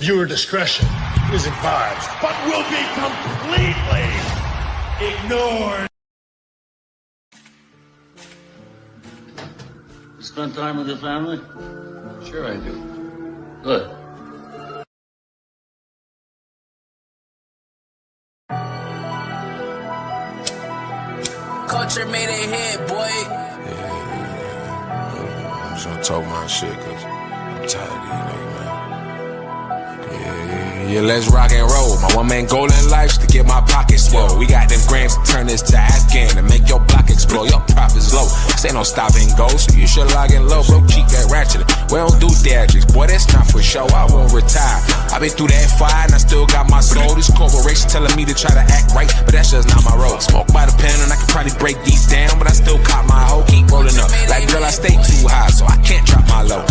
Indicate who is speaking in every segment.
Speaker 1: Viewer discretion is advised.
Speaker 2: But will be completely ignored.
Speaker 3: You spend time with your family?
Speaker 4: Sure I do.
Speaker 3: Good.
Speaker 5: Culture made it hit, boy.
Speaker 6: Yeah. I'm just gonna talk my shit, cause I'm tired of these niggas, man. Yeah, let's rock and roll. My one man goal in life's to get my pockets swole. We got them grams to turn this to Afghan and make your block explode. Your profits low. This ain't no stop and go, so you should lock it low, bro. Keep that ratchet. We don't do theatrics, boy. That's not for show. I won't retire. I been through that fire and I still got my soul. This corporation telling me to try to act right, but that's just not my road. Smoke by the pen and I can probably break these down, but I still caught my hoe. Keep rolling up. Like girl, I stay too high, so I can't drop my low.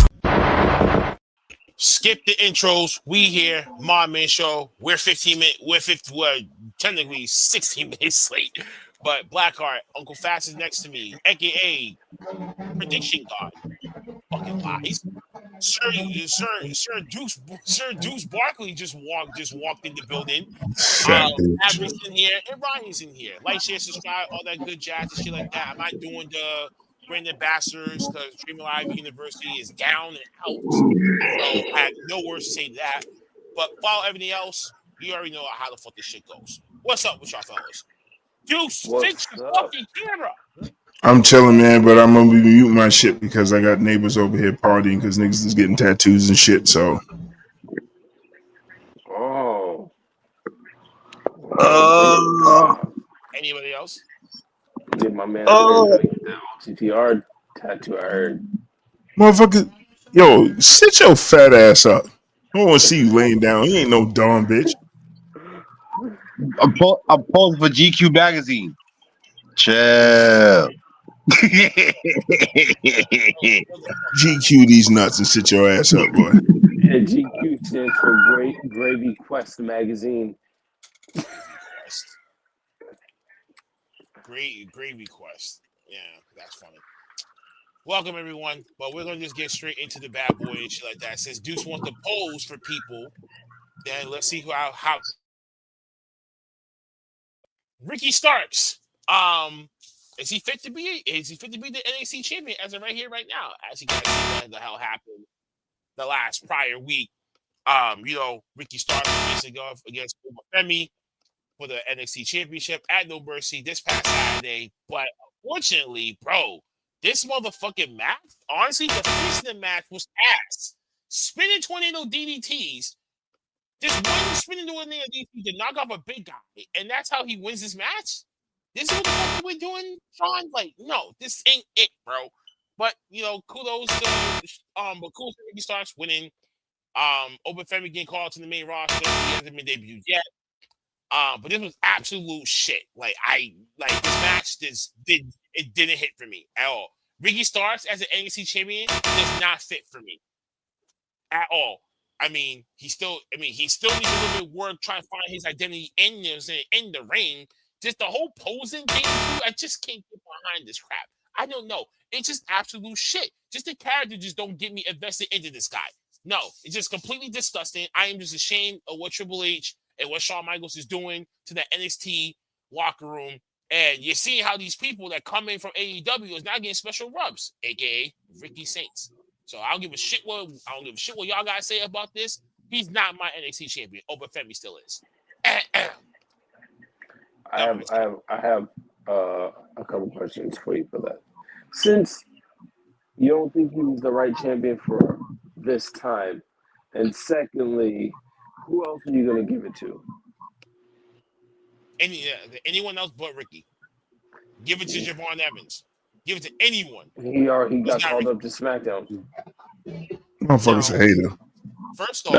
Speaker 7: Skip the intros. We here, Mobb Men Show. We're technically 16 minutes late. But Blackheart, Uncle Fast is next to me, aka Prediction God. Fucking lies. Sir Deuce Barkley just walked in the building. Abby's in here and Ryan's in here. Like, share, subscribe, all that good jazz and shit like that. I'm not doing the brand ambassadors because Dream Live University is down and out. So I have no words to say to that. But follow everything else. You already know how the fuck this shit goes. What's up with y'all fellas? Deuce, fix your fucking camera.
Speaker 8: I'm chilling, man, but I'm gonna be muting my shit because I got neighbors over here partying because niggas is getting tattoos and shit. So,
Speaker 7: anybody else?
Speaker 4: Did my man the O.T.T.R tattoo? I heard.
Speaker 8: motherfucker, yo, sit your fat ass up. I don't want to see you laying down. You ain't no dumb bitch.
Speaker 9: I'm posing for GQ magazine. Chill.
Speaker 8: GQ these nuts and sit your ass up, boy.
Speaker 4: Yeah, GQ stands for Gravy Quest magazine.
Speaker 7: Gravy Quest. Yeah, that's funny. Welcome everyone, but we're gonna just get straight into the bad boy and shit like that. Since Deuce wants to pose for people, then let's see how Ricky Starks. Is he fit to be the NXT champion as of right here, right now? As you guys see what the hell happened the last prior week. Ricky Starks facing off against Femi for the NXT championship at No Mercy this past Saturday. But unfortunately, bro, this motherfucking match, honestly, the finish of the match was ass. Spinning tornado DDTs. Just one spinning tornado DDT to knock off a big guy. And that's how he wins this match? This is what the fuck we're doing, Sean? Like, no, this ain't it, bro. But, kudos to Ricky Starks winning. Open Femi getting called to the main roster. He hasn't been debuted yet. But this was absolute shit. Like this match didn't hit for me at all. Ricky Starks as an NXT champion does not fit for me at all. I mean, he still needs a little bit of work trying to find his identity in the ring. Just the whole posing thing, I just can't get behind this crap. I don't know. It's just absolute shit. Just the character just don't get me invested into this guy. No, it's just completely disgusting. I am just ashamed of what Triple H and what Shawn Michaels is doing to the NXT locker room. And you're seeing how these people that come in from AEW is not getting special rubs, aka Ricky Saints. So I don't give a shit what y'all guys say about this. He's not my NXT champion. Open Femi still is.
Speaker 4: I have a couple questions for you for that. Since you don't think he was the right champion for this time, and secondly, who else are you going to give it to?
Speaker 7: Anyone else but Ricky. Give it to Javon Evans. Give it to anyone.
Speaker 4: He got called up to SmackDown.
Speaker 8: Motherfucker's a hater.
Speaker 7: First off,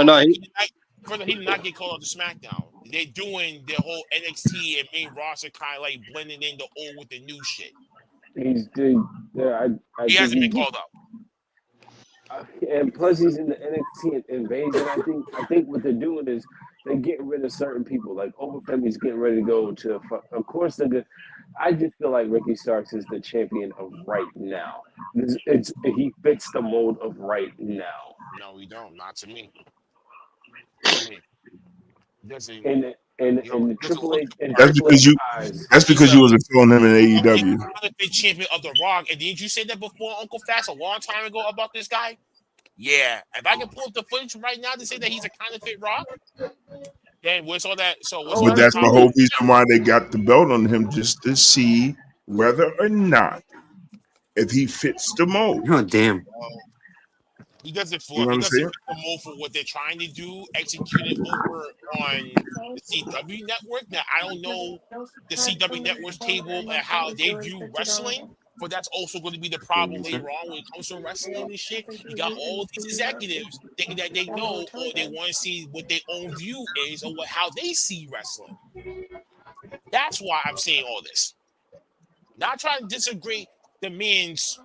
Speaker 7: he did not get called up to SmackDown. They're doing their whole NXT and main roster kind of like blending in the old with the new shit. He hasn't been called up.
Speaker 4: And plus, he's in the NXT invasion. I think what they're doing is they're getting rid of certain people. Like Open Femi's getting ready to go to. Of course, they're good. I just feel like Ricky Starks is the champion of right now. He fits the mold of right now.
Speaker 7: No, we don't. Not to me. What you mean? Doesn't
Speaker 4: And
Speaker 7: you know,
Speaker 4: the
Speaker 7: doesn't
Speaker 4: Triple
Speaker 7: look
Speaker 4: H and
Speaker 8: That's
Speaker 4: Triple
Speaker 8: because
Speaker 4: H
Speaker 8: you.
Speaker 4: eyes.
Speaker 8: That's
Speaker 7: he's
Speaker 8: because
Speaker 7: a
Speaker 8: you wasn't feeling him in
Speaker 7: he's
Speaker 8: AEW.
Speaker 7: a counterfeit champion of the Rock. And didn't you say that before, Uncle Fast, a long time ago about this guy? Yeah. If I can pull up the footage right now to say that he's a counterfeit Rock, then what's all that? So what's
Speaker 4: Oh,
Speaker 7: all
Speaker 8: But
Speaker 7: that
Speaker 8: that's the
Speaker 7: talk?
Speaker 8: whole
Speaker 4: absolutely.
Speaker 8: reason why they got the belt on him, just to see whether or not if he fits the mold.
Speaker 5: Oh damn.
Speaker 7: He does it
Speaker 8: You
Speaker 7: for
Speaker 8: know what
Speaker 7: he
Speaker 8: I'm
Speaker 7: does it
Speaker 8: saying?
Speaker 7: for the more for what they're trying to do, execute it over on the CW network. Now I don't know the CW network's table and how they view wrestling, but that's also going to be the problem later on when it comes to wrestling and shit. You got all these executives thinking that they know or they want to see what their own view is or how they see wrestling. That's why I'm saying all this. Not trying to disagree the man's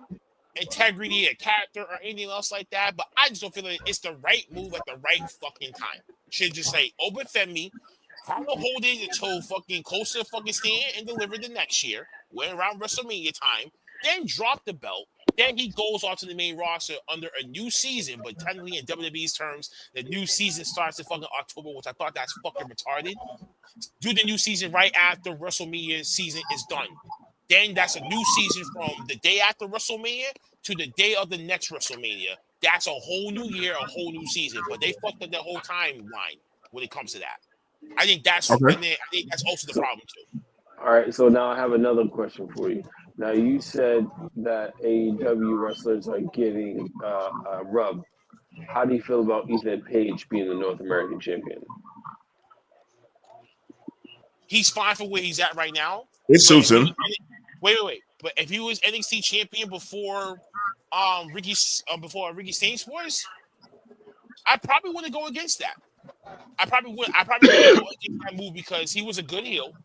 Speaker 7: integrity or character or anything else like that, but I just don't feel like it's the right move at the right fucking time. Should just say open Femi, have a hold it until fucking close to the fucking stand and deliver the next year, when around WrestleMania time, then drop the belt. Then he goes on to the main roster under a new season, but technically in WWE's terms, the new season starts in fucking October, which I thought that's fucking retarded. Do the new season right after WrestleMania season is done. Then that's a new season from the day after WrestleMania to the day of the next WrestleMania. That's a whole new year, a whole new season. But they fucked up that whole timeline when it comes to that. I think that's
Speaker 8: Okay.
Speaker 7: I think that's also the problem too.
Speaker 4: All right, so now I have another question for you. Now you said that AEW wrestlers are getting rubbed. How do you feel about Ethan Page being the North American champion?
Speaker 7: He's fine for where he's at right now.
Speaker 8: It
Speaker 7: But
Speaker 8: suits
Speaker 7: if he
Speaker 8: him.
Speaker 7: was, wait. But if he was NXT champion before Ricky Saints was, I probably wouldn't go against that. I probably wouldn't go against that move because he was a good heel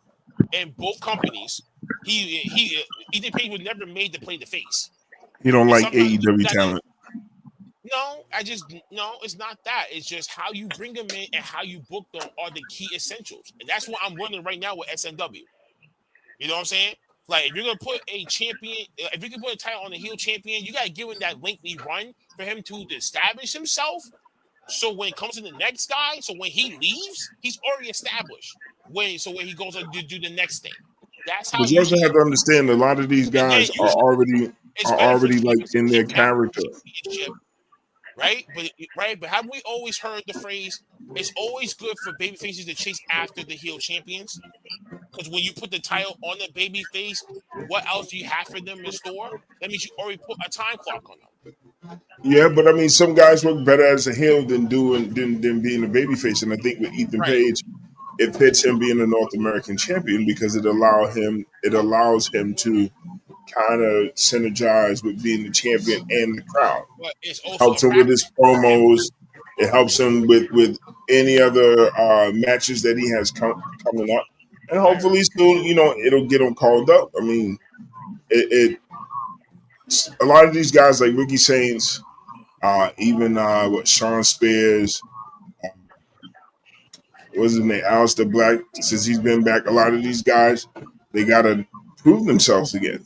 Speaker 7: in both companies. Ethan Page was never made to play the face.
Speaker 8: He don't
Speaker 7: And
Speaker 8: like
Speaker 7: sometimes you
Speaker 8: AEW
Speaker 7: gotta
Speaker 8: talent.
Speaker 7: no, it's not that. It's just how you bring them in and how you book them are the key essentials. And that's what I'm running right now with SMW. You know what I'm saying? Like if you're gonna put a champion, if you can put a title on a heel champion, you gotta give him that lengthy run for him to establish himself. So when it comes to the next guy, so when he leaves, he's already established. When he goes on to do the next thing. That's how
Speaker 8: But you also
Speaker 7: usually,
Speaker 8: have to understand a lot of these
Speaker 7: and then
Speaker 8: guys
Speaker 7: usually it's
Speaker 8: are
Speaker 7: better for
Speaker 8: already like
Speaker 7: champions to
Speaker 8: in their
Speaker 7: get back to
Speaker 8: character.
Speaker 7: the championship, right? But haven't we always heard the phrase? It's always good for baby faces to chase after the heel champions. Because when you put the title on the baby face, what else do you have for them in store? That means you already put a time clock on them.
Speaker 8: Yeah, but I mean, some guys work better as a heel than being a babyface. And I think with Ethan
Speaker 7: Right.
Speaker 8: Page, it fits him being a North American champion because it allows him to kind of synergize with being the champion and the crowd.
Speaker 7: But it's also a
Speaker 8: Helps him with
Speaker 7: practice
Speaker 8: his
Speaker 7: for him.
Speaker 8: promos. It helps him with any other matches that he has coming up, and
Speaker 7: Right.
Speaker 8: hopefully soon, it'll get him called up. I mean, it a lot of these guys like Ricky Saints, even Sean Spears, what's his name, Aleister Black. Since he's been back, a lot of these guys they gotta prove themselves again.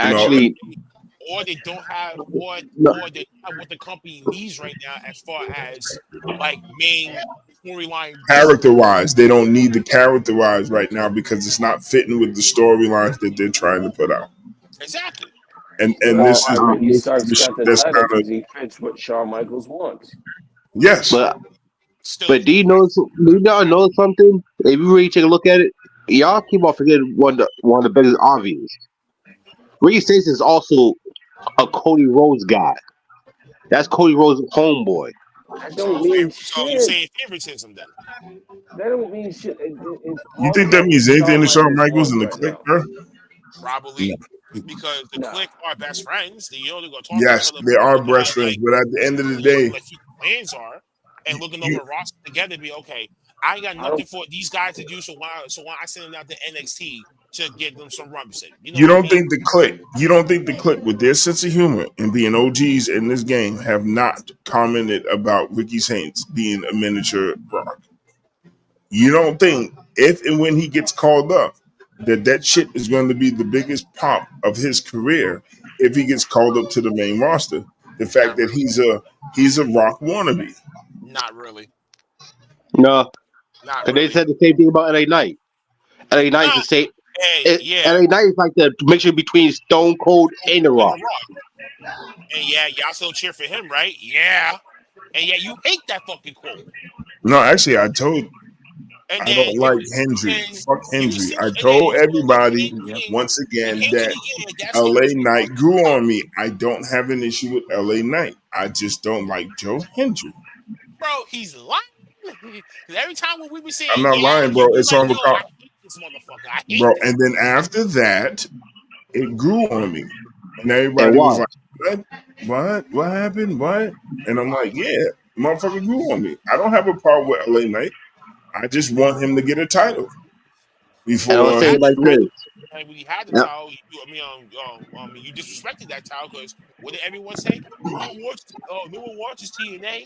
Speaker 8: You know,
Speaker 9: Actually,
Speaker 7: Or they don't have
Speaker 9: no,
Speaker 7: or they have what the company needs right now as far as like main storyline build.
Speaker 8: character wise, they don't need the character wise right now because it's not fitting with the storylines that they're trying to put out.
Speaker 7: Exactly.
Speaker 8: And
Speaker 4: Well,
Speaker 8: this
Speaker 4: I
Speaker 8: is
Speaker 4: mean, he
Speaker 8: this is
Speaker 4: starts
Speaker 8: the shit
Speaker 4: got the
Speaker 8: that's
Speaker 4: title
Speaker 8: kind of
Speaker 4: because he fits what Shawn Michaels wants.
Speaker 8: yes.
Speaker 7: Still,
Speaker 9: do you not know something? If you really take a look at it, y'all keep on forgetting one of the biggest obvious. Ricky States is also a Cody Rhodes guy. That's Cody Rhodes' homeboy.
Speaker 4: That don't
Speaker 7: so
Speaker 4: mean
Speaker 7: you
Speaker 4: shit.
Speaker 7: saying favoritism then?
Speaker 4: That don't mean shit. It's
Speaker 8: You
Speaker 4: all
Speaker 8: think that
Speaker 4: about what
Speaker 8: means anything
Speaker 4: Shawn
Speaker 8: to Shawn
Speaker 4: Michaels
Speaker 8: Michaels
Speaker 4: wants
Speaker 8: and the
Speaker 4: right
Speaker 8: click,
Speaker 4: now.
Speaker 8: bro?
Speaker 7: Probably because the
Speaker 4: Nah.
Speaker 7: clique are best friends. They only gonna talk to each
Speaker 8: Yes,
Speaker 7: other.
Speaker 8: they
Speaker 7: But
Speaker 8: are
Speaker 7: you know
Speaker 8: best
Speaker 7: how
Speaker 8: friends,
Speaker 7: like
Speaker 8: but at the end of the
Speaker 7: you know
Speaker 8: day,
Speaker 7: like future plans are, and looking over
Speaker 8: you
Speaker 7: a roster together, be okay. I ain't got
Speaker 4: I
Speaker 7: nothing
Speaker 4: don't.
Speaker 7: for these guys to do. So why I send them out to NXT to give them some rumps in? You know
Speaker 8: you
Speaker 7: what I
Speaker 8: don't
Speaker 7: mean?
Speaker 8: think the click, you don't think the click with their sense of humor and being OGs in this game have not commented about Ricky Saints being a miniature Brock. You don't think if and when he gets called up that shit is going to be the biggest pop of his career if he gets called up to the main roster. The fact
Speaker 7: Not
Speaker 8: that
Speaker 7: really.
Speaker 8: he's a Rock wannabe.
Speaker 7: Not really.
Speaker 9: No,
Speaker 7: Not
Speaker 9: because they
Speaker 7: really.
Speaker 9: said the same thing about LA Knight. LA Knight is the same.
Speaker 7: Hey, yeah.
Speaker 9: LA Knight is like the mixture between Stone Cold and The Rock.
Speaker 7: And yeah, y'all still cheer for him, right? Yeah. And yeah, you hate that fucking quote.
Speaker 8: No, actually, I told
Speaker 7: And
Speaker 8: I
Speaker 7: then
Speaker 8: don't like Hendry.
Speaker 7: and
Speaker 8: Fuck
Speaker 7: you
Speaker 8: Hendry.
Speaker 7: still
Speaker 8: I
Speaker 7: and then
Speaker 8: told
Speaker 7: you still look
Speaker 8: everybody
Speaker 7: thinking
Speaker 8: once again
Speaker 7: and
Speaker 8: that
Speaker 7: yeah, that's the
Speaker 8: LA
Speaker 7: reason why
Speaker 8: Knight grew on me. I don't have an issue with LA Knight. I just don't like Joe Hendry.
Speaker 7: bro, he's lying. Because every time when we be saying,
Speaker 8: I'm not
Speaker 7: yeah,
Speaker 8: lying, bro.
Speaker 7: you be
Speaker 8: It's
Speaker 7: like,
Speaker 8: on
Speaker 7: yo, I
Speaker 8: record,
Speaker 7: hate this motherfucker. I hate
Speaker 8: bro.
Speaker 7: this.
Speaker 8: And then after that, it grew on me, and
Speaker 9: And
Speaker 8: everybody was
Speaker 9: why?
Speaker 8: like, What happened? What?" And I'm like, "Yeah, motherfucker grew on me. I don't have a problem with LA Knight. I just want him to get a title
Speaker 9: And I would
Speaker 8: before."
Speaker 9: say it like this.
Speaker 7: And when he had the
Speaker 9: Yeah.
Speaker 7: towel, you disrespected that towel because what did everyone say? No one watches TNA.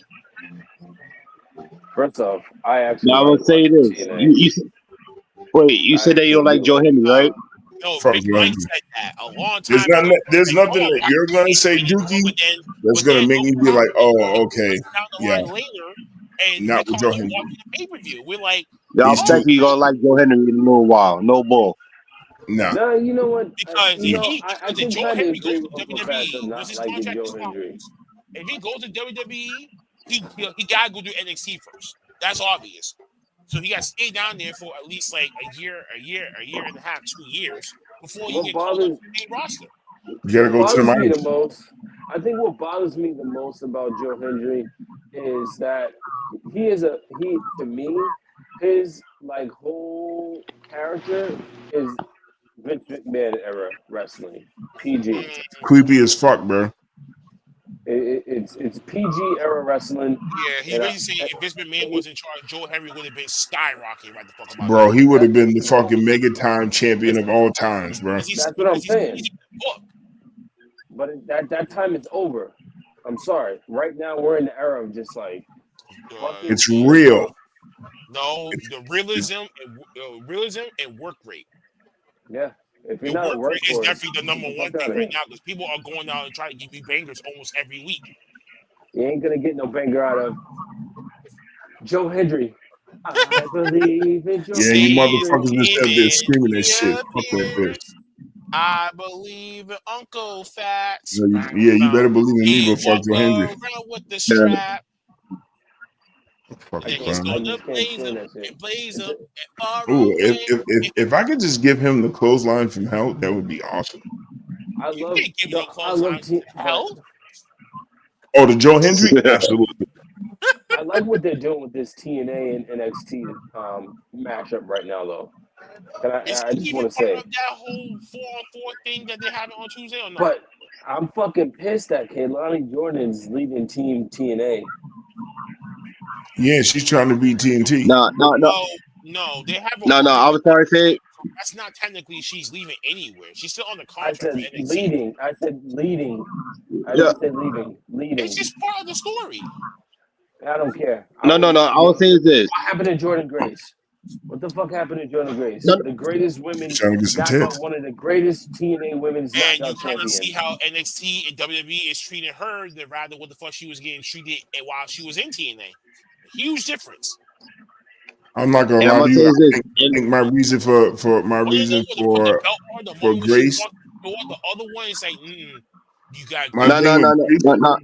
Speaker 4: First off, I actually
Speaker 9: Now I
Speaker 4: like
Speaker 9: would say
Speaker 4: watching
Speaker 9: this.
Speaker 4: TNA.
Speaker 9: You
Speaker 4: I
Speaker 9: said that you don't
Speaker 4: actually
Speaker 9: like
Speaker 4: do.
Speaker 9: Joe Henry, right?
Speaker 7: No,
Speaker 8: Fuck
Speaker 7: Big
Speaker 8: Joe
Speaker 7: Mike
Speaker 8: Hendry.
Speaker 7: said that a long
Speaker 8: There's
Speaker 7: time
Speaker 8: not.
Speaker 7: ago.
Speaker 8: There's
Speaker 7: Like,
Speaker 8: nothing
Speaker 7: oh,
Speaker 8: that
Speaker 7: I
Speaker 8: you're gonna say,
Speaker 7: hate it,
Speaker 8: Dookie,
Speaker 7: but
Speaker 8: that's gonna
Speaker 7: then
Speaker 8: make me be like, "Oh, okay,
Speaker 7: down the
Speaker 8: yeah."
Speaker 7: line later, and we're
Speaker 8: Not with Joe
Speaker 7: calling
Speaker 8: Hendry.
Speaker 7: watching the pay per view. We're like,
Speaker 9: Yeah, I
Speaker 8: He's
Speaker 9: bet
Speaker 8: too.
Speaker 7: oh,
Speaker 9: you gonna like Joe Henry in a little while. No bull.
Speaker 8: Nah.
Speaker 4: No, you know what?
Speaker 7: because
Speaker 4: I
Speaker 7: if
Speaker 4: can
Speaker 7: Joe
Speaker 4: kind of
Speaker 7: Henry goes
Speaker 4: agree
Speaker 7: to
Speaker 4: with Uncle Fats of
Speaker 7: WWE, once
Speaker 4: not
Speaker 7: his
Speaker 4: liking
Speaker 7: contract
Speaker 4: Joe Hendry.
Speaker 7: expires, if he goes to WWE, he gotta go do NXT first. That's obvious. So he got to stay down there for at least like a year and a half, 2 years before you
Speaker 4: What
Speaker 7: get called up
Speaker 4: bothers
Speaker 7: to the main roster.
Speaker 8: You gotta
Speaker 4: what
Speaker 8: go to the
Speaker 4: bothers me the
Speaker 8: minors.
Speaker 4: most, I think what bothers me the most about Joe Hendry is that he to me, his like whole character is Vince McMahon era wrestling. PG.
Speaker 8: Creepy as fuck, bro.
Speaker 4: It's PG era wrestling,
Speaker 7: Yeah, he's
Speaker 4: and
Speaker 7: basically saying if Vince McMahon was in charge, Joe Henry would have been skyrocketing right the fuck about
Speaker 8: Bro,
Speaker 7: now.
Speaker 8: he would
Speaker 4: that,
Speaker 8: have been the
Speaker 4: well,
Speaker 8: fucking mega time champion of all times, bro.
Speaker 4: that's what I'm
Speaker 7: Because
Speaker 4: saying.
Speaker 7: he's book.
Speaker 4: But that time is over. I'm sorry. Right now we're in the era of just like fucking
Speaker 8: It's
Speaker 4: people.
Speaker 8: real.
Speaker 7: No, the realism and work rate.
Speaker 4: Yeah. If you're
Speaker 7: The
Speaker 4: not a
Speaker 7: work rate is
Speaker 4: workhorse,
Speaker 7: definitely the number
Speaker 4: get the
Speaker 7: one
Speaker 4: fuck out
Speaker 7: thing
Speaker 4: of
Speaker 7: right
Speaker 4: here.
Speaker 7: now because people are going out and trying to give you bangers almost every week.
Speaker 4: You ain't gonna get no banger out of Joe Hendry. I believe in Joe
Speaker 8: Yeah, you
Speaker 7: Satan's
Speaker 4: Hendry.
Speaker 8: motherfuckers just out there
Speaker 7: demons
Speaker 8: screaming that shit. Fuck that bitch.
Speaker 7: reappears. I believe in Uncle Fats.
Speaker 8: Yeah, you better believe in me,
Speaker 7: He
Speaker 8: but fuck
Speaker 7: walk
Speaker 8: Joe Hendry.
Speaker 7: around with the
Speaker 9: Yeah.
Speaker 7: strap.
Speaker 8: Fuck
Speaker 7: And he's
Speaker 8: clown.
Speaker 4: I
Speaker 7: gonna
Speaker 4: just can't
Speaker 7: blaze
Speaker 4: stand
Speaker 7: him
Speaker 4: that shit.
Speaker 7: and blaze
Speaker 4: It's
Speaker 7: him
Speaker 4: a,
Speaker 7: and far
Speaker 8: Ooh,
Speaker 7: away.
Speaker 8: if I could just give him the clothesline from hell, that would be awesome.
Speaker 7: You can't give him no
Speaker 4: I love
Speaker 7: clothesline.
Speaker 4: but
Speaker 7: Hell,
Speaker 8: Oh, the Joe Hendry? Absolutely.
Speaker 4: I like what they're doing with this TNA and NXT matchup right now though.
Speaker 7: is
Speaker 4: I
Speaker 7: he
Speaker 4: just
Speaker 7: even
Speaker 4: want to
Speaker 7: part
Speaker 4: say,
Speaker 7: of that whole 4-on-4 thing that they're having on Tuesday or no?
Speaker 4: but I'm fucking pissed that Kaylani Jordan's leading team TNA.
Speaker 8: Yeah, she's trying to beat TNT.
Speaker 9: No, no, no,
Speaker 7: No, they have a
Speaker 9: no, no.
Speaker 7: working
Speaker 9: I was sorry to say it.
Speaker 7: so that's not technically she's leaving anywhere. She's still on the
Speaker 4: I
Speaker 7: contract for
Speaker 4: said
Speaker 7: NXT.
Speaker 4: leading. I said leading. I
Speaker 9: Yeah.
Speaker 4: didn't say leaving. Leading.
Speaker 7: It's just part of the story.
Speaker 4: I don't care.
Speaker 9: No, no, no. I would say is this.
Speaker 4: What happened to Jordan Grace? What the fuck happened to Jordan Grace?
Speaker 9: No,
Speaker 4: The greatest
Speaker 8: She's
Speaker 4: women
Speaker 8: trying to get some
Speaker 4: knockout,
Speaker 8: tits.
Speaker 4: one of the greatest TNA women's
Speaker 7: And you
Speaker 4: knockout
Speaker 7: kind of see
Speaker 4: champions.
Speaker 7: how NXT and WWE is treating her than rather what the fuck she was getting treated while she was in TNA. Huge difference.
Speaker 8: I'm not gonna
Speaker 9: and I'm
Speaker 8: lie to
Speaker 9: gonna say
Speaker 8: you.
Speaker 9: is this.
Speaker 8: I think my reason for my
Speaker 7: One of them
Speaker 8: reason
Speaker 7: would have put the belt on the moment when she
Speaker 8: Grace,
Speaker 7: walked the door. The other one is like, you got to
Speaker 8: my
Speaker 7: go.
Speaker 9: No, no,
Speaker 8: thing with
Speaker 9: no, no,
Speaker 8: Grace,
Speaker 9: no, no.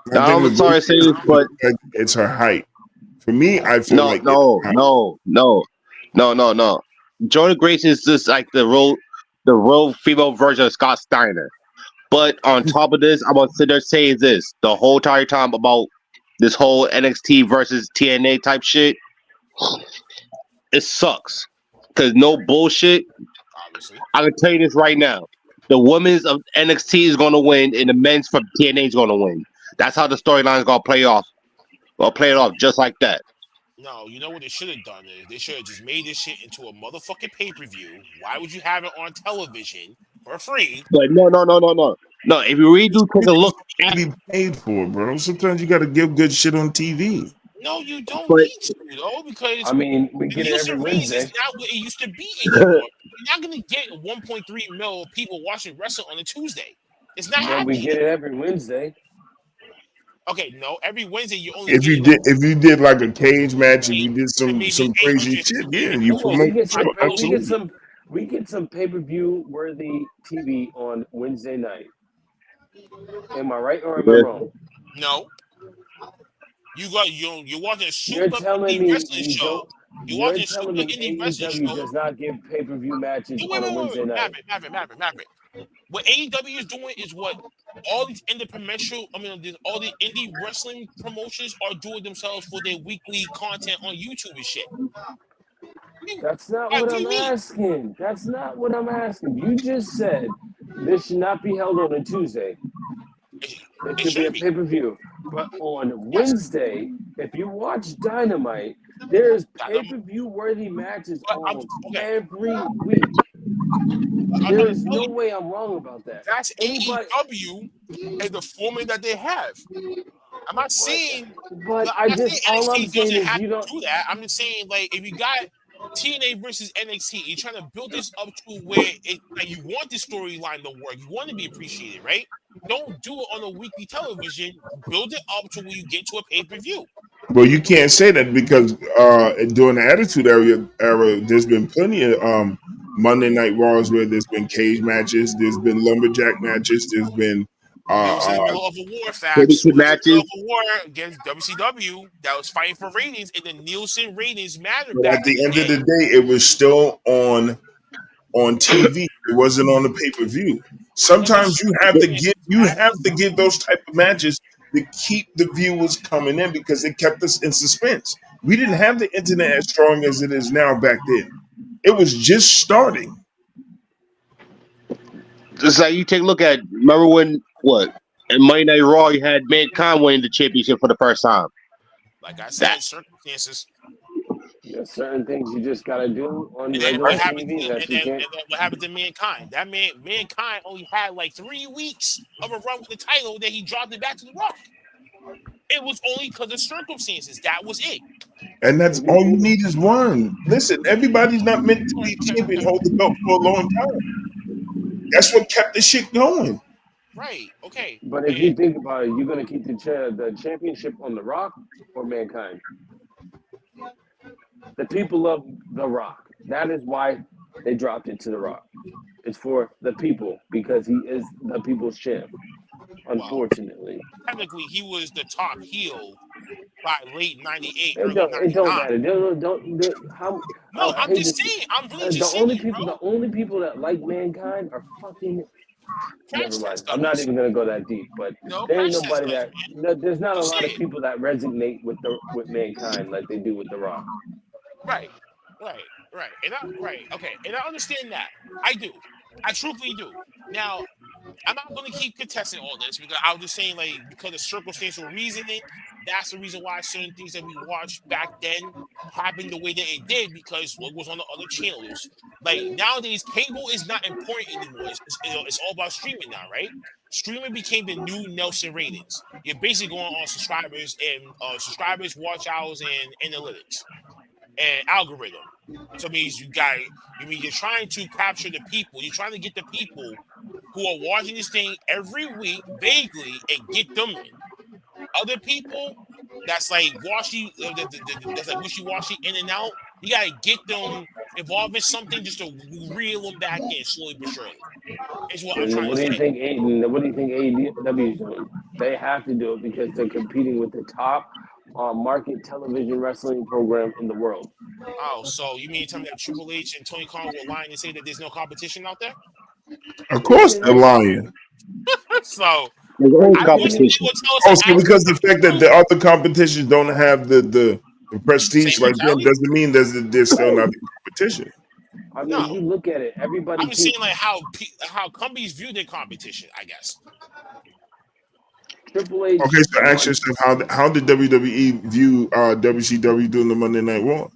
Speaker 8: my thing
Speaker 9: I'm
Speaker 8: with
Speaker 9: sorry to
Speaker 8: Grace
Speaker 9: say
Speaker 8: is
Speaker 9: this, but
Speaker 8: it's her height. For me, I feel
Speaker 9: no,
Speaker 8: like it's
Speaker 9: no,
Speaker 8: her height.
Speaker 9: no, no, no, no, no. Jordan Grace is just like the real female version of Scott Steiner. But on top of this, I'm gonna sit there saying this the whole entire time about this whole NXT versus TNA type shit. It sucks because no bullshit.
Speaker 7: Obviously.
Speaker 9: I can tell you this right now: the women's of NXT is gonna win, and the men's from TNA is gonna win. That's how the storyline is gonna play off. Gonna play it off just like that.
Speaker 7: No, you know what they should have done is they should have just made this shit into a motherfucking pay-per-view. Why would you have it on television for free?
Speaker 9: But no, no, no, no, no, no. If you really do take a look at,
Speaker 8: Be paid for, bro. Sometimes you got to give good shit on TV.
Speaker 7: No, you don't
Speaker 9: but
Speaker 7: need to, though, because
Speaker 4: I mean, we
Speaker 7: the
Speaker 4: get it every
Speaker 7: user raise is
Speaker 4: Wednesday.
Speaker 7: not what it used to be anymore. You're not gonna get 1.3 mil people watching wrestling on a Tuesday. It's not
Speaker 4: But we
Speaker 7: happening.
Speaker 4: get it every Wednesday.
Speaker 7: Okay, no, every Wednesday you only
Speaker 8: If
Speaker 7: get
Speaker 8: you
Speaker 7: it
Speaker 8: did,
Speaker 7: on
Speaker 8: if you did like a cage match, if
Speaker 7: Wednesday
Speaker 8: you did
Speaker 7: and maybe
Speaker 8: some
Speaker 7: 8 or
Speaker 8: crazy
Speaker 7: 50
Speaker 8: shit, yeah,
Speaker 7: minutes.
Speaker 8: you
Speaker 4: Come on,
Speaker 8: promote the show. Absolutely.
Speaker 4: we get some pay-per-view worthy TV on Wednesday night. Am I right or am I
Speaker 9: Yeah.
Speaker 4: wrong?
Speaker 7: No, you're watching a
Speaker 4: You're
Speaker 7: souped up
Speaker 4: telling
Speaker 7: indie
Speaker 4: me
Speaker 7: wrestling
Speaker 4: you
Speaker 7: show.
Speaker 4: don't.
Speaker 7: You're
Speaker 4: You're
Speaker 7: watching a
Speaker 4: telling
Speaker 7: souped up
Speaker 4: me
Speaker 7: indie wrestling
Speaker 4: AEW
Speaker 7: show.
Speaker 4: does not give pay-per-view matches
Speaker 7: No,
Speaker 4: on a
Speaker 7: wait,
Speaker 4: Wednesday night.
Speaker 7: Maverick. What AEW is doing is what all these all the indie wrestling promotions are doing themselves for their weekly content on YouTube and shit.
Speaker 4: That's not
Speaker 7: What
Speaker 4: what
Speaker 7: do
Speaker 4: I'm
Speaker 7: you mean?
Speaker 4: asking. That's not what I'm asking. You just said this should not be held on a Tuesday.
Speaker 7: It,
Speaker 4: It
Speaker 7: it
Speaker 4: should be a
Speaker 7: should be.
Speaker 4: pay-per-view. But on
Speaker 7: Yes.
Speaker 4: Wednesday, if you watch Dynamite, there's
Speaker 7: Dynamite.
Speaker 4: pay-per-view worthy matches
Speaker 7: But I'm
Speaker 4: on
Speaker 7: okay.
Speaker 4: every week.
Speaker 7: I'm
Speaker 4: There
Speaker 7: trying to
Speaker 4: is
Speaker 7: tell
Speaker 4: no
Speaker 7: you
Speaker 4: way I'm wrong about that.
Speaker 7: that's
Speaker 4: Anybody,
Speaker 7: AEW and the format that they have. I'm not
Speaker 4: but
Speaker 7: saying
Speaker 4: but
Speaker 7: I'm
Speaker 4: I
Speaker 7: not saying
Speaker 4: just all I'm
Speaker 7: NXT
Speaker 4: saying
Speaker 7: doesn't
Speaker 4: is
Speaker 7: have
Speaker 4: you don't.
Speaker 7: to do that. I'm just saying like if you got TNA versus NXT, you're trying to build this up to where it like you want the storyline to work, you want to be appreciated, right? Don't do it on a weekly television. Build it up to where you get to a pay-per-view.
Speaker 8: Well, you can't say that because during the Attitude era, there's been plenty of Monday Night Raws where there's been cage matches, there's been lumberjack matches, there's been
Speaker 7: We
Speaker 8: uh,
Speaker 7: was in the
Speaker 8: uh,
Speaker 7: middle of a war, facts.
Speaker 9: Championship
Speaker 7: We was in the middle
Speaker 9: matches.
Speaker 7: of a war against WCW that was fighting for ratings, and the Nielsen ratings mattered
Speaker 8: but
Speaker 7: back
Speaker 8: at
Speaker 7: in
Speaker 8: the
Speaker 7: the
Speaker 8: end of
Speaker 7: day.
Speaker 8: the day, it was still on TV. It wasn't on the pay per view.
Speaker 7: It was
Speaker 8: Sometimes
Speaker 7: circumstances,
Speaker 8: you
Speaker 7: man.
Speaker 8: have to give those type of matches to keep the viewers coming in because it kept us in suspense. We didn't have the internet as strong as it is now back then. It was just starting.
Speaker 9: It's like you take a look at. Remember when what? In Monday Night Raw, you had Mankind winning the championship for the first time.
Speaker 7: Like I
Speaker 9: That
Speaker 7: said, circumstances.
Speaker 4: There's certain things you just gotta do on
Speaker 7: And then
Speaker 4: regular
Speaker 7: what happened?
Speaker 4: TV that you can't.
Speaker 7: And then what happened to Mankind? Mankind only had like 3 weeks of a run with the title. Then he dropped it back to the Rock. It was only because of circumstances. That was it.
Speaker 8: And that's
Speaker 4: If you
Speaker 8: all you
Speaker 4: think,
Speaker 8: need is one. Listen, everybody's not meant to be champion, hold the belt for a long time. That's what kept the shit going.
Speaker 7: Right. Okay.
Speaker 4: but if you think about it, you're gonna keep the championship on the Rock or Mankind. The people love the Rock. That is why they dropped it to the Rock. It's for the people because he is the people's champ.
Speaker 7: Well,
Speaker 4: Unfortunately,
Speaker 7: technically, he was the top heel by late '98,
Speaker 4: it
Speaker 7: early
Speaker 4: don't
Speaker 7: '99.
Speaker 4: matter. How
Speaker 7: No,
Speaker 4: I
Speaker 7: I'm
Speaker 4: hate
Speaker 7: just
Speaker 4: this.
Speaker 7: saying. I'm really just saying,
Speaker 4: The
Speaker 7: bro.
Speaker 4: only people that like Mankind are fucking. Never
Speaker 7: Crash
Speaker 4: mind.
Speaker 7: test
Speaker 4: I'm not
Speaker 7: dummies.
Speaker 4: even gonna go that deep. But
Speaker 7: No,
Speaker 4: there ain't
Speaker 7: crash test
Speaker 4: nobody
Speaker 7: does,
Speaker 4: that.
Speaker 7: man.
Speaker 4: No, there's not a
Speaker 7: Just
Speaker 4: lot
Speaker 7: say
Speaker 4: of
Speaker 7: it.
Speaker 4: people that resonate with Mankind like they do with the Rock.
Speaker 7: Right, right. Okay, and I understand that. I do. I truthfully do. Now, I'm not going to keep contesting all this because I was just saying, like, because of circumstantial reasoning, that's the reason why certain things that we watched back then happened the way that it did because what was on the other channels. Like nowadays, cable is not important anymore. It's all about streaming now, right? Streaming became the new Nelson ratings. You're basically going on subscribers and subscribers, watch hours, and analytics and algorithm. So it means you're trying to capture the people. You're trying to get the people who are watching this thing every week vaguely and get them in. Other people that's like that's like wishy-washy in and out. You gotta get them involved in something just to reel them back in slowly but surely. Is what I'm
Speaker 4: And
Speaker 7: trying
Speaker 4: what
Speaker 7: to
Speaker 4: do you
Speaker 7: say.
Speaker 4: think? What do you think AEW is doing? They have to do it because they're competing with the top market television wrestling program in the world.
Speaker 7: Oh, so you mean to tell me that Triple H and Tony Khan were lying and say that there's no competition out there?
Speaker 8: Of
Speaker 4: Yes,
Speaker 8: course
Speaker 4: it
Speaker 8: they're
Speaker 4: is.
Speaker 8: lying.
Speaker 7: So
Speaker 9: there's always
Speaker 7: I wish they
Speaker 9: competition.
Speaker 7: would tell us the
Speaker 8: Also, because the fact that the other competitions don't have the
Speaker 7: same
Speaker 8: prestige like them
Speaker 7: mentality.
Speaker 8: doesn't mean that they're still not in competition.
Speaker 4: I mean,
Speaker 7: No,
Speaker 4: you look at it. Everybody
Speaker 7: I'm just saying
Speaker 4: keep
Speaker 7: like how companies view their competition. I guess
Speaker 4: Triple H
Speaker 8: Okay, so ask
Speaker 4: wants.
Speaker 8: yourself how did WWE view WCW doing the Monday Night Raw?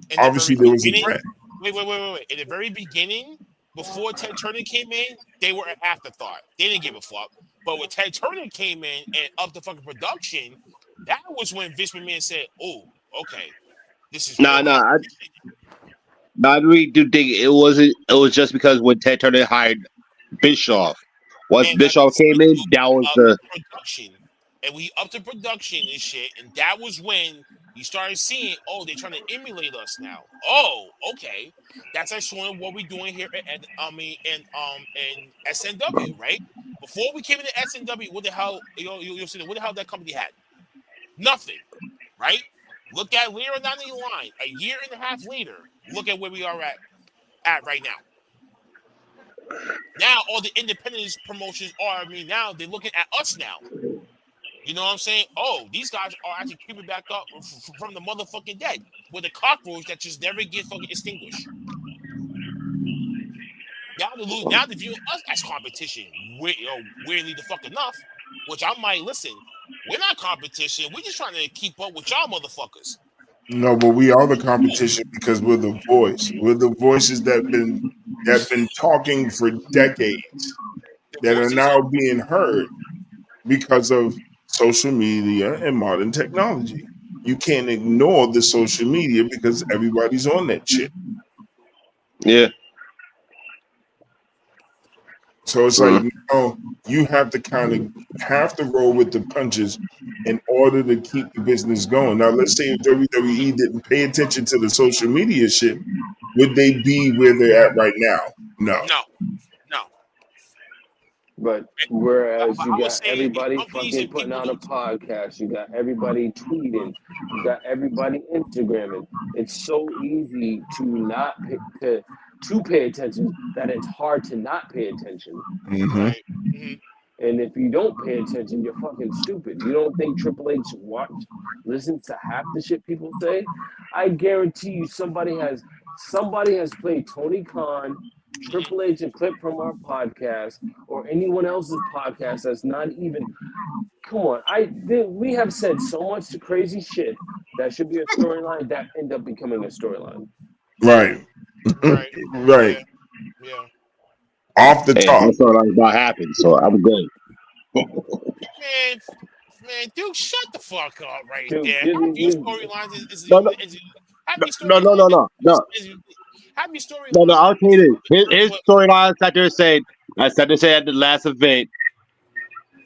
Speaker 7: in the
Speaker 8: Obviously,
Speaker 7: very
Speaker 8: there was a
Speaker 7: beginning.
Speaker 8: threat.
Speaker 7: Wait. In the very beginning, before Ted Turner came in, they were an afterthought. They didn't give a fuck. But when Ted Turner came in and upped the fucking production, that was when Vince McMahon said, "Oh, okay, this is real
Speaker 9: Nah, nah.
Speaker 7: competition."
Speaker 9: I really do think it wasn't. It was just because when Ted Turner hired Bischoff, once
Speaker 7: And like I
Speaker 9: Bischoff
Speaker 7: said
Speaker 9: came
Speaker 7: to
Speaker 9: in,
Speaker 7: you,
Speaker 9: that was
Speaker 7: up
Speaker 9: the
Speaker 7: production. and we upped the production and shit, and that was when you started seeing, oh, they're trying to emulate us now. Oh, okay, that's like showing what we're doing here at in SNW, right? Before we came into SNW, what the hell, you'll see what the hell that company had? Nothing, right? Look at later down the line, a year and a half later, look at where we are at right now. Now all the independent promotions are, now they're looking at us now. You know what I'm saying? Oh, these guys are actually creeping back up from the motherfucking dead with a cockroach that just never gets fucking extinguished. Now they're viewing us as competition. Weirdly the fuck enough, which I'm like, listen, we're not competition. We're just trying to keep up with y'all motherfuckers.
Speaker 8: No, but we are the competition because we're the voice. We're the voices that have been talking for decades that are now being heard because of social media and modern technology. You can't ignore the social media because everybody's on that shit.
Speaker 9: Yeah.
Speaker 8: So it's like, you have to roll with the punches in order to keep the business going. Now, let's say if WWE didn't pay attention to the social media shit, would they be where they're at right now? No.
Speaker 4: But whereas you
Speaker 7: I would
Speaker 4: got
Speaker 7: say
Speaker 4: everybody
Speaker 7: companies
Speaker 4: fucking
Speaker 7: and
Speaker 4: putting
Speaker 7: people
Speaker 4: out a podcast, you got everybody tweeting, you got everybody Instagramming. It's so easy to not to pay attention that it's hard to not pay attention.
Speaker 7: Right. Mm-hmm.
Speaker 4: And if you don't pay attention, you're fucking stupid. You don't think Triple H listens to half the shit people say? I guarantee you somebody has played Tony Khan, Triple H, a clip from our podcast, or anyone else's podcast that's not even. Come on, we have said so much crazy shit that should be a storyline that end up becoming a storyline.
Speaker 8: Right.
Speaker 7: Right. Yeah.
Speaker 8: Off the top.
Speaker 9: That's what I'm about to happen, so I'm good.
Speaker 7: Man, dude, shut the fuck up right
Speaker 4: Dude,
Speaker 7: there.
Speaker 4: Disney,
Speaker 7: Have your storylines
Speaker 9: No, I'll tell you this. His storylines that they're saying, I said to say at the last event,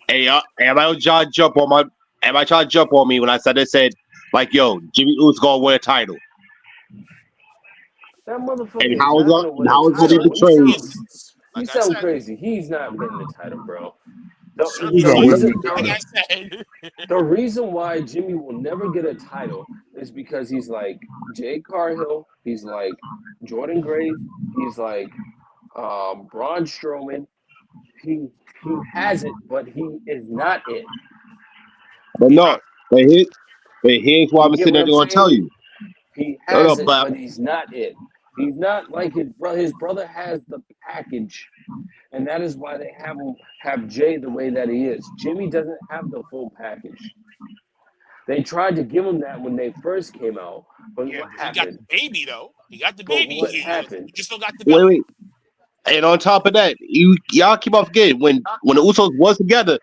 Speaker 9: hey, am I trying to jump on me when I said like, yo, Jimmy Uso gonna win a title?
Speaker 4: that motherfucker
Speaker 9: And
Speaker 4: is
Speaker 9: how
Speaker 4: not going to win a title. You sound crazy. He's not getting the title, bro. The reason why Jimmy will never get a title is because he's like Jay Cargill, he's like Jordan Grace, he's like Braun Strowman. He has it, but he is not it.
Speaker 9: But here's what I'm sitting there going to tell you.
Speaker 4: He has it, but he's not it. He's not like his brother. His brother has the package, and that is why they have Jay the way that he is. Jimmy doesn't have the full package. They tried to give him that when they first came out, but what happened?
Speaker 7: He got the baby though. He got the baby.
Speaker 4: What happened?
Speaker 7: He just still got the belt.
Speaker 9: Wait. And on top of that, y'all keep on forgetting when the Usos was together,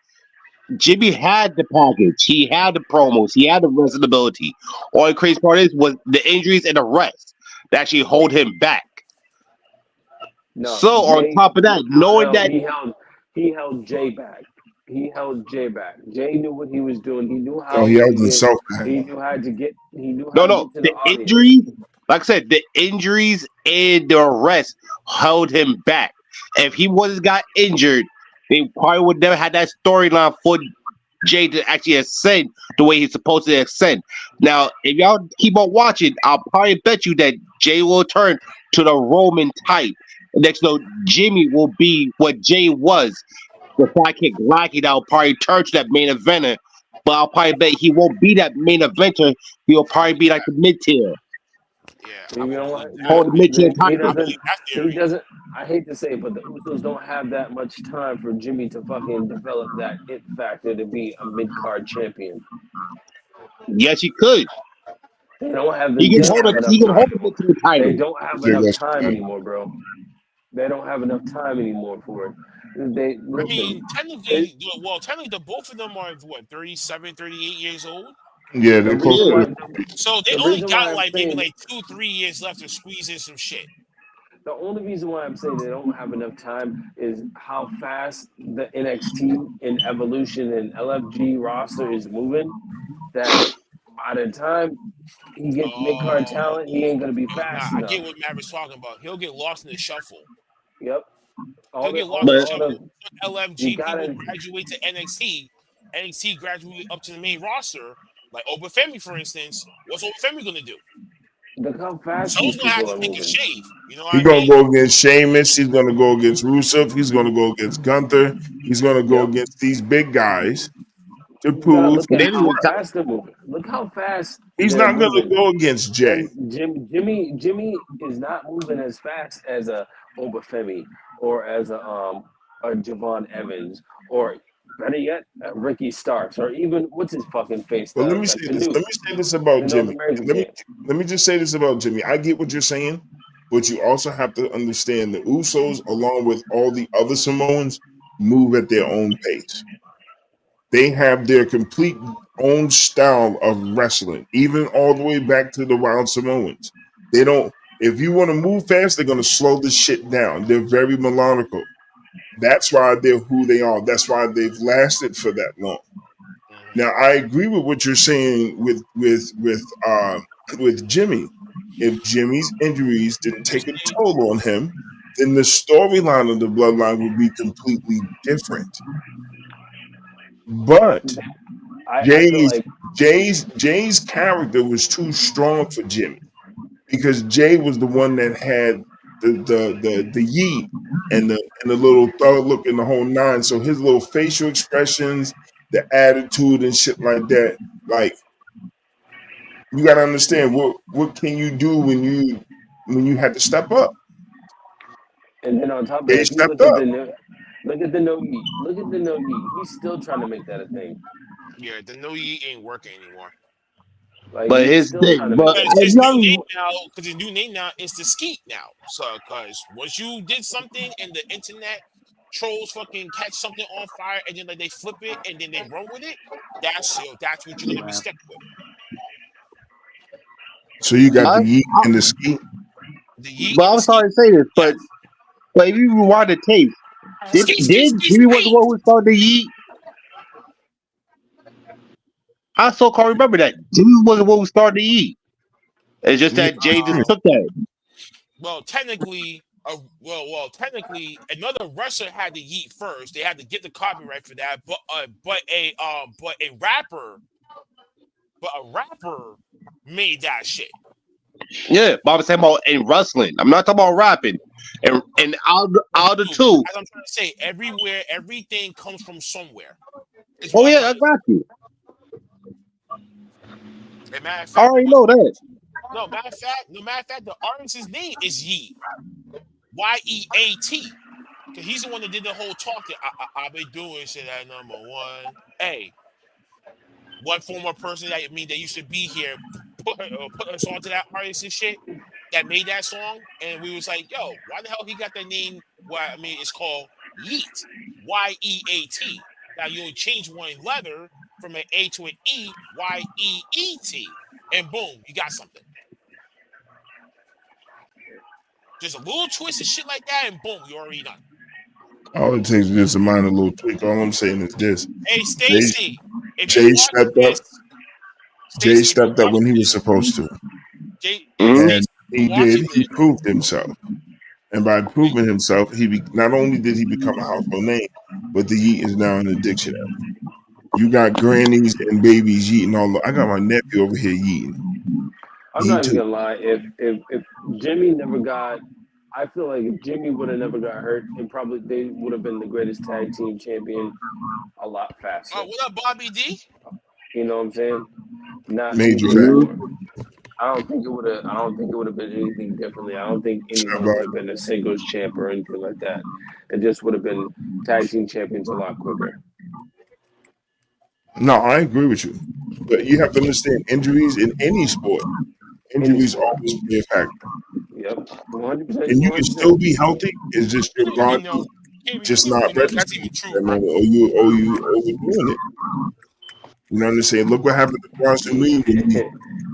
Speaker 9: Jimmy had the package. He had the promos. He had the wrestlability. All the crazy part was the injuries and the rest that actually hold him back.
Speaker 4: No,
Speaker 9: so on top of that, knowing that
Speaker 4: he held Jay back. He held Jay back. Jay knew what he was doing. He knew how.
Speaker 8: He held himself back.
Speaker 4: He knew how to get. He knew
Speaker 9: how
Speaker 4: to get to the
Speaker 9: injuries. Like I said, the injuries and the arrest held him back. If he wasn't got injured, they probably would never had that storyline for Jay to actually ascend the way he's supposed to ascend. Now, if y'all keep on watching, I'll probably bet you that Jay will turn to the Roman type. Next, Jimmy will be what Jay was. The sidekick Lackey that will probably turn to that main eventer, but I'll probably bet he won't be that main eventer. He'll probably be like the mid-tier.
Speaker 4: Yeah, you know what? He doesn't. I hate to say it, but the Usos don't have that much time for Jimmy to fucking develop that it factor to be a mid-card champion.
Speaker 9: Yes, he could.
Speaker 4: They don't have
Speaker 9: the. He can hold it to the title.
Speaker 4: They don't have enough time anymore, bro. They don't have enough time anymore for it.
Speaker 7: Technically, the both of them are 37, 38 years old.
Speaker 8: Yeah, they're close to it.
Speaker 7: So they only got maybe 2-3 years left to squeeze in some shit.
Speaker 4: The only reason why I'm saying they don't have enough time is how fast the NXT and Evolution and LFG roster is moving. That by the time he gets mid-card talent, he ain't gonna be fast
Speaker 7: I
Speaker 4: enough.
Speaker 7: get what Maverick's talking about. He'll get lost in the shuffle.
Speaker 4: Yep.
Speaker 7: He'll get lost in the shuffle.
Speaker 4: You
Speaker 7: LFG
Speaker 4: gotta
Speaker 7: people graduate to NXT. NXT graduate up to the main roster. Like Obafemi, for instance. What's Obafemi going to do?
Speaker 4: look how fast
Speaker 7: Someone's
Speaker 4: these
Speaker 7: going to have
Speaker 4: people
Speaker 7: to
Speaker 4: are
Speaker 7: take a
Speaker 4: moving.
Speaker 7: shave. You know what
Speaker 8: He's
Speaker 7: I
Speaker 8: gonna
Speaker 7: mean?
Speaker 8: go against Sheamus. He's gonna go against Rusev. He's gonna go against Gunther. He's gonna go against these big guys to
Speaker 4: You gotta
Speaker 8: prove
Speaker 4: look at how fast they're moving. Look how fast
Speaker 8: he's
Speaker 4: they're
Speaker 8: not gonna
Speaker 4: moving.
Speaker 8: go against Jay.
Speaker 4: And Jimmy is not moving as fast as a Obafemi or as a Javon Evans or better yet Ricky Starks or even what's his fucking face.
Speaker 8: But let me
Speaker 4: The
Speaker 8: say this.
Speaker 4: Canoe,
Speaker 8: Let me say this about
Speaker 4: the North
Speaker 8: Jimmy.
Speaker 4: American
Speaker 8: Let me
Speaker 4: champ.
Speaker 8: let me just say this about Jimmy. I get what you're saying, but you also have to understand the Usos, along with all the other Samoans, move at their own pace. They have their complete own style of wrestling, even all the way back to the Wild Samoans. They don't. If you want to move fast, they're going to slow the shit down. They're very melodical. That's why they're who they are. That's why they've lasted for that long. Now, I agree with what you're saying with Jimmy. If Jimmy's injuries didn't take a toll on him, then the storyline of the bloodline would be completely different. But
Speaker 4: I feel like
Speaker 8: Jay's character was too strong for Jimmy because Jay was the one that had the yeet and the little thug look in the whole nine. So his little facial expressions, the attitude and shit like that, like you gotta understand what can you do when you had to step up.
Speaker 4: and then on top of
Speaker 8: Jay
Speaker 4: that, if you
Speaker 8: stepped up.
Speaker 4: look at the no yeet. Look at the no yeet. He's still trying to make that a thing.
Speaker 7: Yeah, the no ye ain't working anymore.
Speaker 4: Like
Speaker 9: But
Speaker 4: he's
Speaker 9: his
Speaker 4: still
Speaker 9: thing,
Speaker 4: trying to
Speaker 9: but
Speaker 4: make
Speaker 7: Because
Speaker 4: that.
Speaker 7: his new name now, is the Skeet now. So, because once you did something and the internet trolls fucking catch something on fire and then like they flip it and then they run with it, that's what you're gonna be stuck with.
Speaker 8: So you got the
Speaker 9: I,
Speaker 8: yeet and the ski.
Speaker 7: The yeet
Speaker 9: but
Speaker 7: and the
Speaker 9: I'm
Speaker 7: Skeet.
Speaker 9: sorry to say this,
Speaker 7: Yes.
Speaker 9: but if you rewind the tape,
Speaker 7: Skeet,
Speaker 9: did Jimmy was the one who started the yeet? I so can't remember that. Jimmy was the one who started the yeet. It's just that Jay just took that.
Speaker 7: Well, technically, another wrestler had the yeet first. They had to get the copyright for that, but a rapper made that shit.
Speaker 9: Yeah, but I'm saying about in wrestling. I'm not talking about rapping. And out of the two.
Speaker 7: As I'm trying to say, everywhere, everything comes from somewhere.
Speaker 9: Oh yeah, I got you.
Speaker 7: As matter of fact,
Speaker 9: I already know that.
Speaker 7: No, matter of fact, the artist's name is Yeet. YEAT. Because he's the one that did the whole talking. I be doing shit at number one. Hey, one former person that used to be here put us onto that artist and shit that made that song, and we was like, yo, why the hell he got that name? It's called Yeet. YEAT. Now you only change one letter from an A to an E, YEET, and boom, you got something. Just a little twist and shit like that, and boom, you already done.
Speaker 8: All it takes is just a minor little tweak. All I'm saying is this.
Speaker 7: Hey, Stacy.
Speaker 8: Jay stepped up. Jay stepped up when he was supposed to. And he did. He proved himself. And by proving himself, not only did he become a household name, but the yeet is now in the dictionary. You got grannies and babies yeeting all. I got my nephew over here yeeting.
Speaker 4: I'm not even gonna lie. If Jimmy never got, I feel like if Jimmy would have never got hurt, they would have been the greatest tag team champion a lot faster.
Speaker 7: Oh, what up, Bobby D?
Speaker 4: You know what I'm saying? Not
Speaker 8: Major
Speaker 4: anymore. I don't think it would have been anything differently. I don't think anyone would have been a singles champ or anything like that. It just would have been tag team champions a lot quicker.
Speaker 8: No, I agree with you. But you have to understand injuries in any sport. Injuries always play a factor.
Speaker 4: Yep, 100%.
Speaker 8: And you can still be healthy. It's just your body just not registering. Or you overdoing it. You know what I'm saying? Look what happened to Bronson Reed when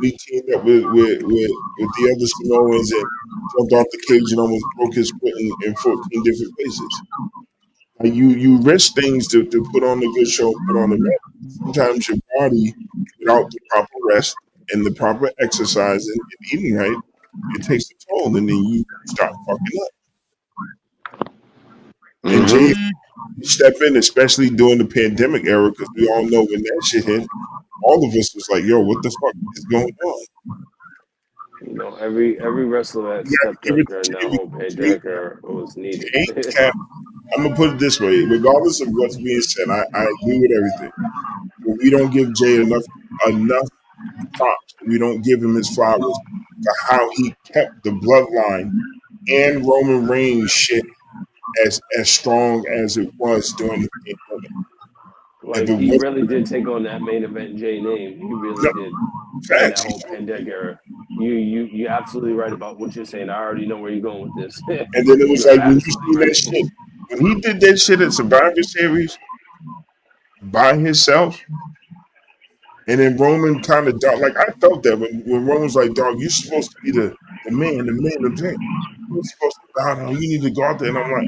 Speaker 8: he teamed up with the other Samoans and jumped off the cage and almost broke his foot in 14 different places. Like you risk things to put on a good show, put on a match. Sometimes your body, without the proper rest and the proper exercise and eating right, it takes a toll, and then you start fucking up. And Jay step in, especially during the pandemic era, because we all know when that shit hit, all of us was like, "Yo, what the fuck is going on?"
Speaker 4: You know, every wrestler that
Speaker 8: You got to
Speaker 4: stepped
Speaker 8: give
Speaker 4: up
Speaker 8: it
Speaker 4: during
Speaker 8: to
Speaker 4: that
Speaker 8: Jay.
Speaker 4: whole pandemic era was needed.
Speaker 8: Jay kept. I'm gonna put it this way: regardless of what's being said, I agree with everything. But we don't give Jay enough props. We don't give him his flowers for how he kept the bloodline and Roman Reigns shit as strong as it was during the pandemic. If
Speaker 4: Like,
Speaker 8: it
Speaker 4: he
Speaker 8: was
Speaker 4: really did take on that main event J name. He really
Speaker 8: no,
Speaker 4: did during that
Speaker 8: facts,
Speaker 4: whole pandemic era. You're absolutely right about what you're saying. I already know where you're going with this.
Speaker 8: and then it was
Speaker 4: You're
Speaker 8: like when you
Speaker 4: absolutely
Speaker 8: see that
Speaker 4: right.
Speaker 8: shit, when he did that shit at Survivor Series by himself, and then Roman kind of dog. Like I felt that when Roman was like, "Dog, you're supposed to be the man, the man of the you're supposed to bow down. You need to go out there." And I'm like,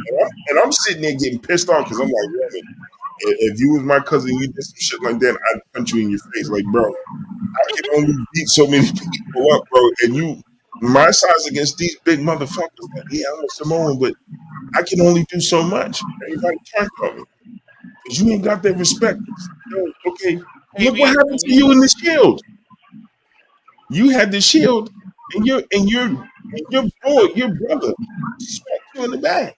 Speaker 8: and I'm sitting there getting pissed off because I'm like, Roman, if you was my cousin, you did some shit like that, I'd punch you in your face. Like, bro, I can only beat so many people up, bro. And you, my size against these big motherfuckers. Like, yeah, I'm a Samoan, but I can only do so much. Everybody turned on me because you ain't got that respect. Yo, okay,
Speaker 7: Hey
Speaker 8: look what
Speaker 7: man,
Speaker 8: happened to you in the Shield. You had the Shield, and your boy, your brother, smacked you in the back.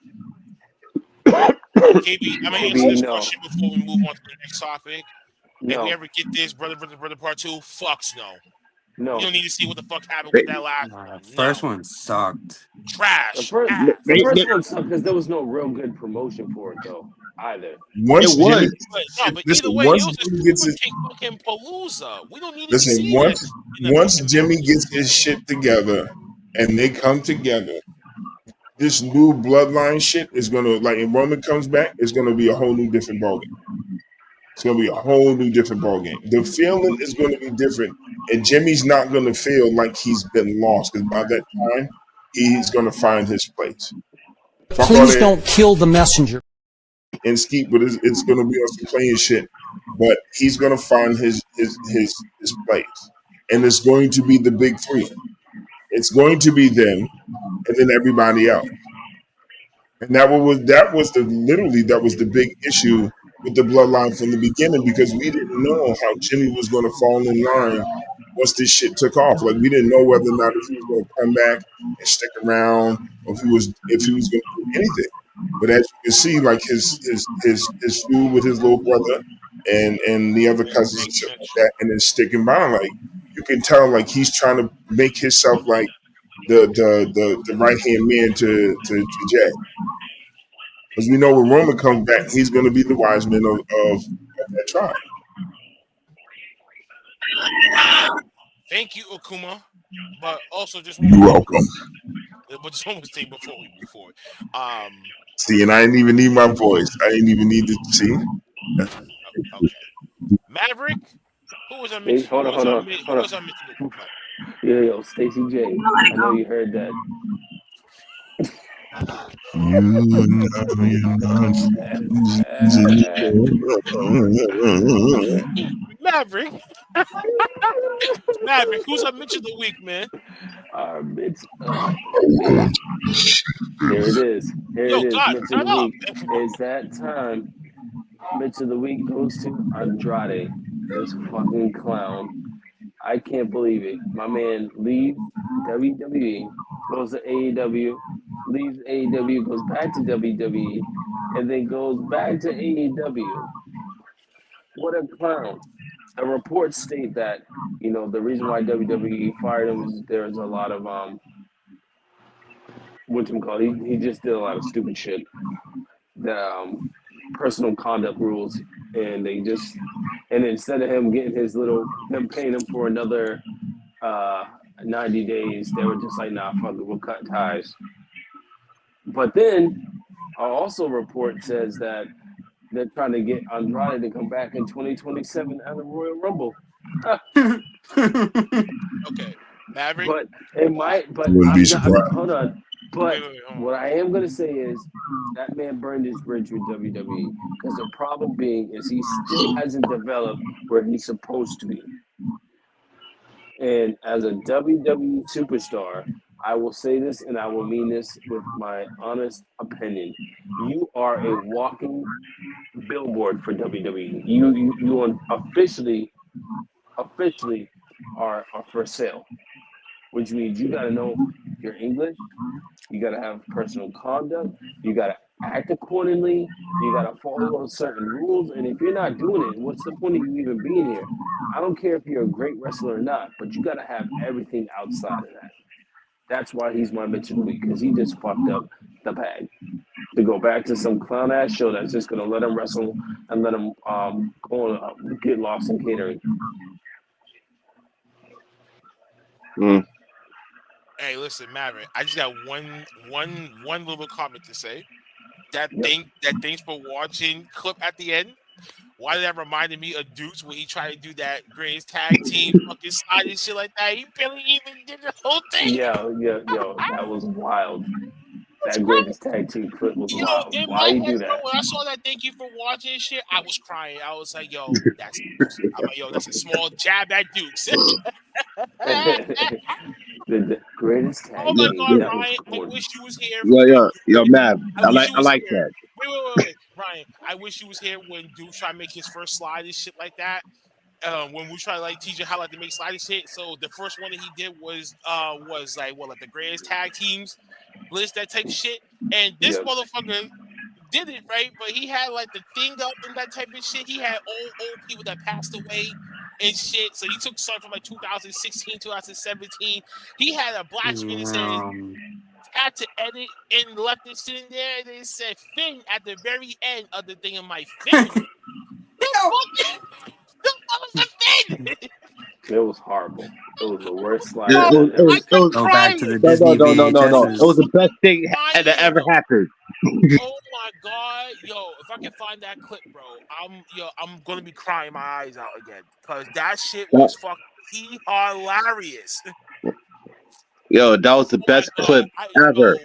Speaker 7: KB, I'm gonna answer
Speaker 4: KB,
Speaker 7: this
Speaker 4: no.
Speaker 7: question before we move on to the next topic. If we
Speaker 4: No.
Speaker 7: ever get this brother part 2, fucks no. We
Speaker 4: No.
Speaker 7: don't need to see what the fuck happened with that last
Speaker 5: Nah,
Speaker 7: one.
Speaker 5: first
Speaker 7: No.
Speaker 5: one sucked.
Speaker 4: The
Speaker 7: Trash.
Speaker 4: first,
Speaker 7: Ass.
Speaker 4: the first one sucked because there was no real good promotion for it, though, either.
Speaker 9: It
Speaker 8: Once Jimmy
Speaker 9: was.
Speaker 8: gets
Speaker 7: But
Speaker 8: his
Speaker 7: no,
Speaker 8: shit,
Speaker 7: but either
Speaker 8: listen,
Speaker 7: way, it
Speaker 8: once
Speaker 7: was a
Speaker 8: Jimmy gets
Speaker 7: Super
Speaker 8: his
Speaker 7: Kick fucking palooza. We don't need to be
Speaker 8: listen,
Speaker 7: seeing that in the
Speaker 8: once
Speaker 7: fucking
Speaker 8: Jimmy
Speaker 7: match.
Speaker 8: gets his shit together and they come together, this new bloodline shit is gonna like if Roman comes back, it's gonna be a whole new different ballgame. It's gonna be a whole new different ballgame. The feeling is gonna be different, and Jimmy's not gonna feel like he's been lost because by that time he's gonna find his place. Fuck all
Speaker 10: Please
Speaker 8: that
Speaker 10: don't kill the messenger.
Speaker 8: and Skeet, but it's gonna be on some playing shit. But he's gonna find his place, and it's going to be the big three. It's going to be them, and then everybody else. And that was the big issue with the bloodline from the beginning because we didn't know how Jimmy was going to fall in line once this shit took off. Like we didn't know whether or not if he was going to come back and stick around, or if he was going to do anything. But as you can see, like his feud with his little brother and the other cousins and shit like that, and then sticking by, like you can tell, like he's trying to make himself like the right hand man to Jay. Because we know when Roman comes back, he's going to be the wise man of that tribe.
Speaker 7: Thank you, Okuma. But also just one
Speaker 8: You're
Speaker 7: more
Speaker 8: welcome.
Speaker 7: but just one more thing before we move forward.
Speaker 8: See, and I didn't even need my voice. I didn't even need to see.
Speaker 7: Okay. Maverick, who was I
Speaker 4: Hey,
Speaker 7: mentioning?
Speaker 4: hold on, hold on,
Speaker 7: Who
Speaker 4: hold
Speaker 7: was I
Speaker 4: on.
Speaker 7: mentioning? What?
Speaker 4: Yo, Stacey J. I know you heard that.
Speaker 8: You know you're not
Speaker 7: Maverick. Maverick, who's I mentioned the week, man?
Speaker 4: Our Mitch of the week. Here it is. Here it
Speaker 7: Yo,
Speaker 4: is.
Speaker 7: God,
Speaker 4: Mitch of
Speaker 7: shut
Speaker 4: the
Speaker 7: up.
Speaker 4: week. It's that time. Mitch of the week goes to Andrade. This fucking clown. I can't believe it. My man leaves WWE, goes to AEW, leaves AEW, goes back to WWE, and then goes back to AEW. What a clown. The reports state that, the reason why WWE fired him is there's a lot of he just did a lot of stupid shit. The personal conduct rules, and and instead of him getting them paying him for another 90 days, they were just like, nah, fuck it, we'll cut ties. But then also report says that they're trying to get Andrade to come back in 2027 at the Royal Rumble.
Speaker 7: Okay, Maverick.
Speaker 4: But it might. But
Speaker 8: Wouldn't be
Speaker 4: I'm not.
Speaker 8: surprised.
Speaker 4: Hold on. But
Speaker 7: Wait, hold on.
Speaker 4: what I am gonna say is that man burned his bridge with WWE because the problem being is he still hasn't developed where he's supposed to be. And as a WWE superstar, I will say this and I will mean this with my honest opinion. You are a walking billboard for WWE. You officially are for sale, which means you got to know your English, you got to have personal conduct, you got to act accordingly, you got to follow certain rules, and if you're not doing it, what's the point of you even being here? I don't care if you're a great wrestler or not, but you got to have everything outside of that. That's why he's my Mitch of the week, because he just fucked up the bag. To go back to some clown ass show that's just gonna let him wrestle and let him go and get lost in catering.
Speaker 7: Hey, listen, Maverick. I just got one little comment to say. That thanks for watching clip at the end. Why did that reminded me of Dukes when he tried to do that greatest tag team fucking slide and shit like that? He barely even did the whole thing.
Speaker 4: Yo, that was wild. That greatest tag team clip was wild.
Speaker 7: In
Speaker 4: Why
Speaker 7: my
Speaker 4: you
Speaker 7: head,
Speaker 4: do
Speaker 7: bro,
Speaker 4: that?
Speaker 7: when I saw that thank you for watching shit, I was crying. I was like, yo, that's a small jab at Dukes.
Speaker 4: the greatest tag
Speaker 7: Oh my
Speaker 4: team.
Speaker 7: God,
Speaker 4: That
Speaker 7: Ryan!
Speaker 4: was
Speaker 7: I wish you was here.
Speaker 9: Yo, Mav. I like
Speaker 7: Here.
Speaker 9: that.
Speaker 7: Wait, Ryan! I wish you was here when Duke tried to make his first slide and shit like that. When we try to like teach you how like to make sliding shit. So the first one that he did was like the greatest tag teams list, that type of shit. And this motherfucker did it right, but he had like the thing up and that type of shit. He had old people that passed away and shit. So he took something from like 2016, 2017. He had a black screen that said had to edit and left it sitting there, and it said Finn at the very end of the thing. I'm like, Finn,
Speaker 4: It was horrible. It was the worst slide.
Speaker 5: Go back to the Disney
Speaker 9: No.
Speaker 5: VHSs.
Speaker 9: It was the best thing that ever happened.
Speaker 7: Oh my God, yo! If I can find that clip, bro, I'm gonna be crying my eyes out again because that shit was fucking hilarious.
Speaker 9: Yo, that was the best clip ever.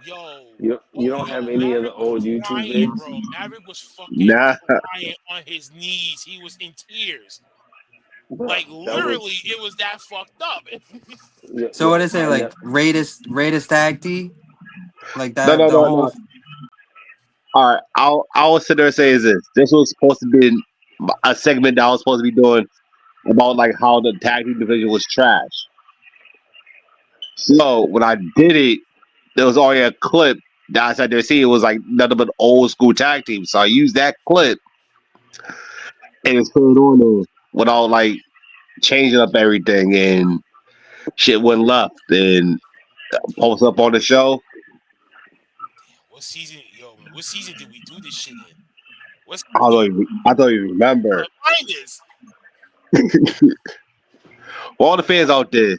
Speaker 4: You don't have any of the old YouTube
Speaker 7: crying,
Speaker 4: vids?
Speaker 7: bro. Maverick was fucking crying on his knees. He was in tears. Like literally, it was that fucked up.
Speaker 5: So what is it like? Greatest tag team? Like that?
Speaker 9: No.
Speaker 5: Whole.
Speaker 9: All right, I'll sit there and say is this. This was supposed to be a segment that I was supposed to be doing about like how the tag team division was trash. So when I did it, there was already a clip that I sat there see. It was like nothing but old school tag team. So I used that clip and it's put it on there without like changing up everything, and shit went left and post up on the show.
Speaker 7: What season did we do this shit in?
Speaker 9: I don't even remember.
Speaker 7: Find this.
Speaker 9: For all the fans out there,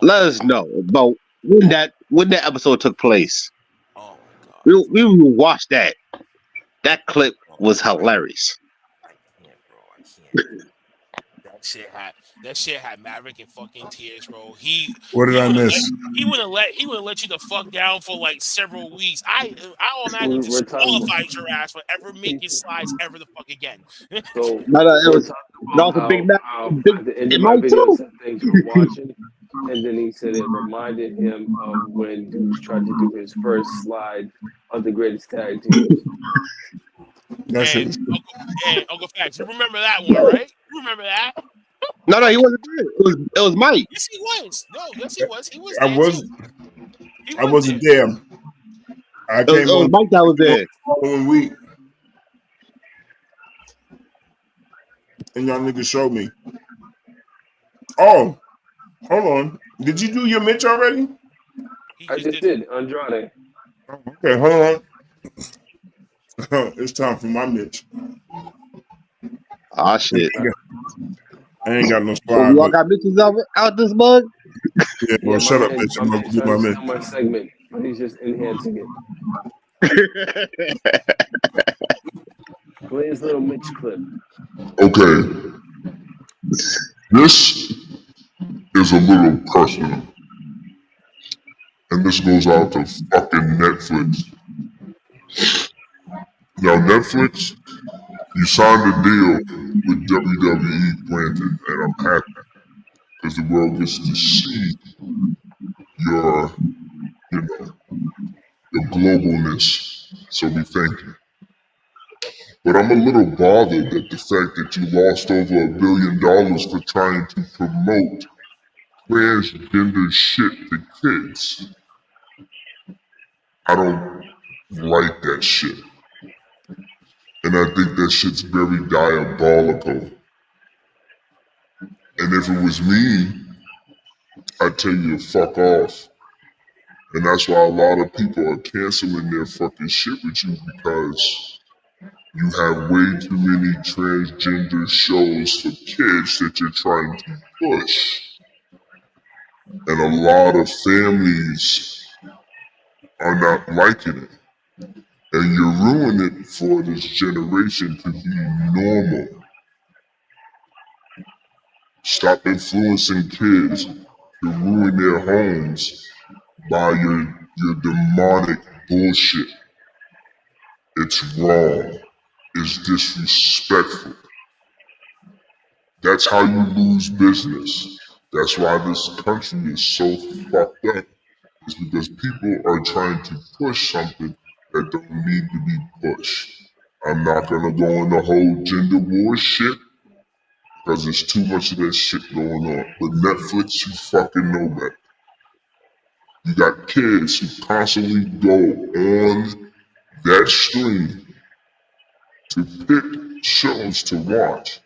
Speaker 9: let us know about when that episode took place.
Speaker 7: Oh my God.
Speaker 9: We will watch that. That clip was hilarious.
Speaker 7: I can't. That shit had Maverick in fucking tears, bro.
Speaker 8: What did I miss?
Speaker 7: He would have let you the fuck down for like several weeks. I automatically disqualified your ass for ever making slides ever the fuck again.
Speaker 4: So
Speaker 9: it was a big match.
Speaker 4: At the end of my video, said thanks for watching, and then he said it reminded him of when Dukes tried to do his first slide of the greatest tag teams.
Speaker 7: And Uncle Fax, you remember that one, right? You remember that?
Speaker 9: No, he wasn't there. It was Mike.
Speaker 7: Yes, he was. No, yes, he was. He was.
Speaker 8: I wasn't there. I came
Speaker 9: it was
Speaker 8: on
Speaker 9: Mike that was there.
Speaker 8: Following week, and y'all niggas showed me. Oh, hold on. Did you do your Mitch already?
Speaker 4: I just did Andrade.
Speaker 8: Okay, hold on. It's time for my Mitch.
Speaker 9: Ah, shit.
Speaker 8: I ain't got no
Speaker 9: So
Speaker 8: slide.
Speaker 9: y'all got bitches out this mug?
Speaker 8: Yeah, well, shut up, bitch. I'm gonna do my Mitch.
Speaker 4: My segment, but he's just enhancing it. Play his little Mitch clip.
Speaker 8: Okay. This is a little personal. And this goes out to fucking Netflix. Now, Netflix, you signed a deal with WWE, granted, and I'm happy because the world gets to see your, you know, your globalness. So we thank you. But I'm a little bothered at the fact that you lost over $1 billion for trying to promote transgender shit to kids. I don't like that shit. And I think that shit's very diabolical. And if it was me, I'd tell you to fuck off. And that's why a lot of people are canceling their fucking shit with you, because you have way too many transgender shows for kids that you're trying to push. And a lot of families are not liking it. And you're ruining it for this generation to be normal. Stop influencing kids to ruin their homes by your demonic bullshit. It's wrong. It's disrespectful. That's how you lose business. That's why this country is so fucked up. It's because people are trying to push something that don't need to be pushed. I'm not gonna go in the whole gender war shit, because there's too much of that shit going on. But Netflix, you fucking know better. You got kids who constantly go on that stream to pick shows to watch.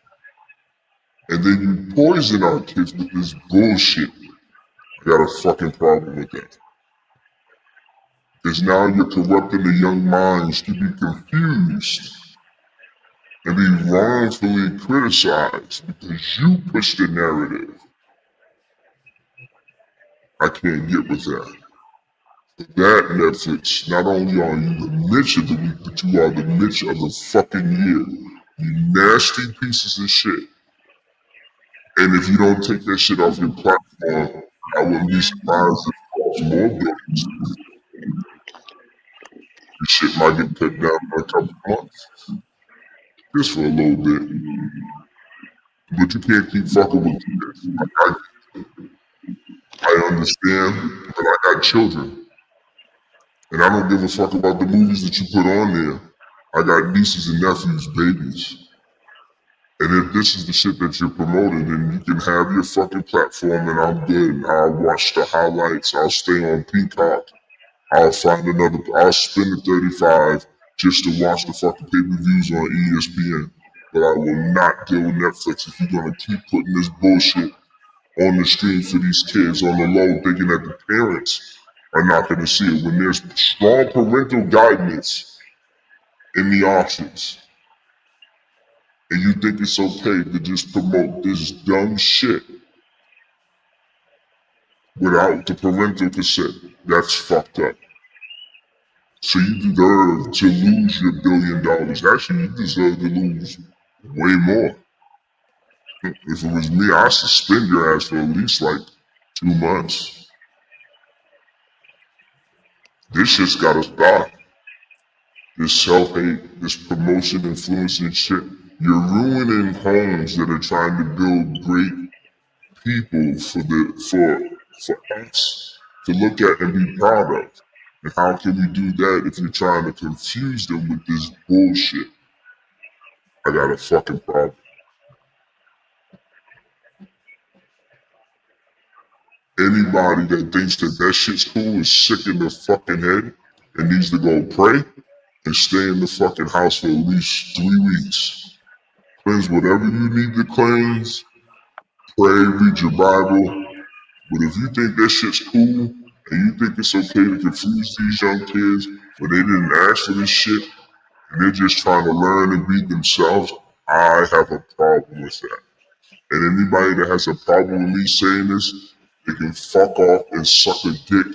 Speaker 8: And then you poison our kids with this bullshit. I got a fucking problem with that. Because now you're corrupting the young minds to be confused and be wrongfully criticized because you push the narrative. I can't get with that. That Netflix, not only are you the Mitch of the week, but you are the Mitch of the fucking year. You nasty pieces of shit. And if you don't take that shit off your platform, I wouldn't be surprised if it costs more billions. Your shit might get cut down in a couple months. Just for a little bit. But you can't keep fucking with kids. I understand, but I got children. And I don't give a fuck about the movies that you put on there. I got nieces and nephews, babies. And if this is the shit that you're promoting, then you can have your fucking platform and I'm good. I'll watch the highlights. I'll stay on Peacock. I'll spend the 35 just to watch the fucking pay-per-views on ESPN. But I will not deal with Netflix if you're gonna keep putting this bullshit on the stream for these kids on the low, thinking that the parents are not gonna see it when there's strong parental guidance in the options. And you think it's okay to just promote this dumb shit without the parental consent. That's fucked up. So you deserve to lose your $1 billion. Actually, you deserve to lose way more. If it was me, I'd suspend your ass for at least like 2 months. This shit's gotta stop. This self-hate, this promotion, influencing shit. You're ruining homes that are trying to build great people for us to look at and be proud of. And how can we do that if you're trying to confuse them with this bullshit? I got a fucking problem. Anybody that thinks that shit's cool is sick in the fucking head and needs to go pray and stay in the fucking house for at least 3 weeks. Cleanse whatever you need to cleanse. Pray, read your Bible. But if you think that shit's cool and you think it's okay to confuse these young kids when they didn't ask for this shit and they're just trying to learn and be themselves, I have a problem with that. And anybody that has a problem with me saying this, they can fuck off and suck a dick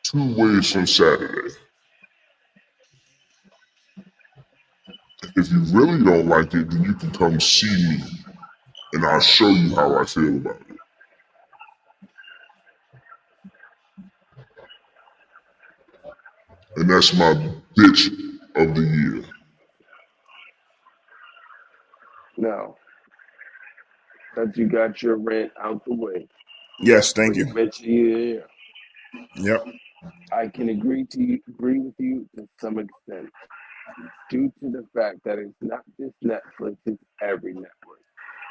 Speaker 8: 2 ways from Saturday. If you really don't like it, then you can come see me, and I'll show you how I feel about it. And that's my bitch of the year.
Speaker 4: Now that you got your rant out the way.
Speaker 8: Yes, thank you.
Speaker 4: Bitch of the year.
Speaker 8: Yep.
Speaker 4: I can agree with you to some extent, due to the fact that it's not just Netflix; it's every network.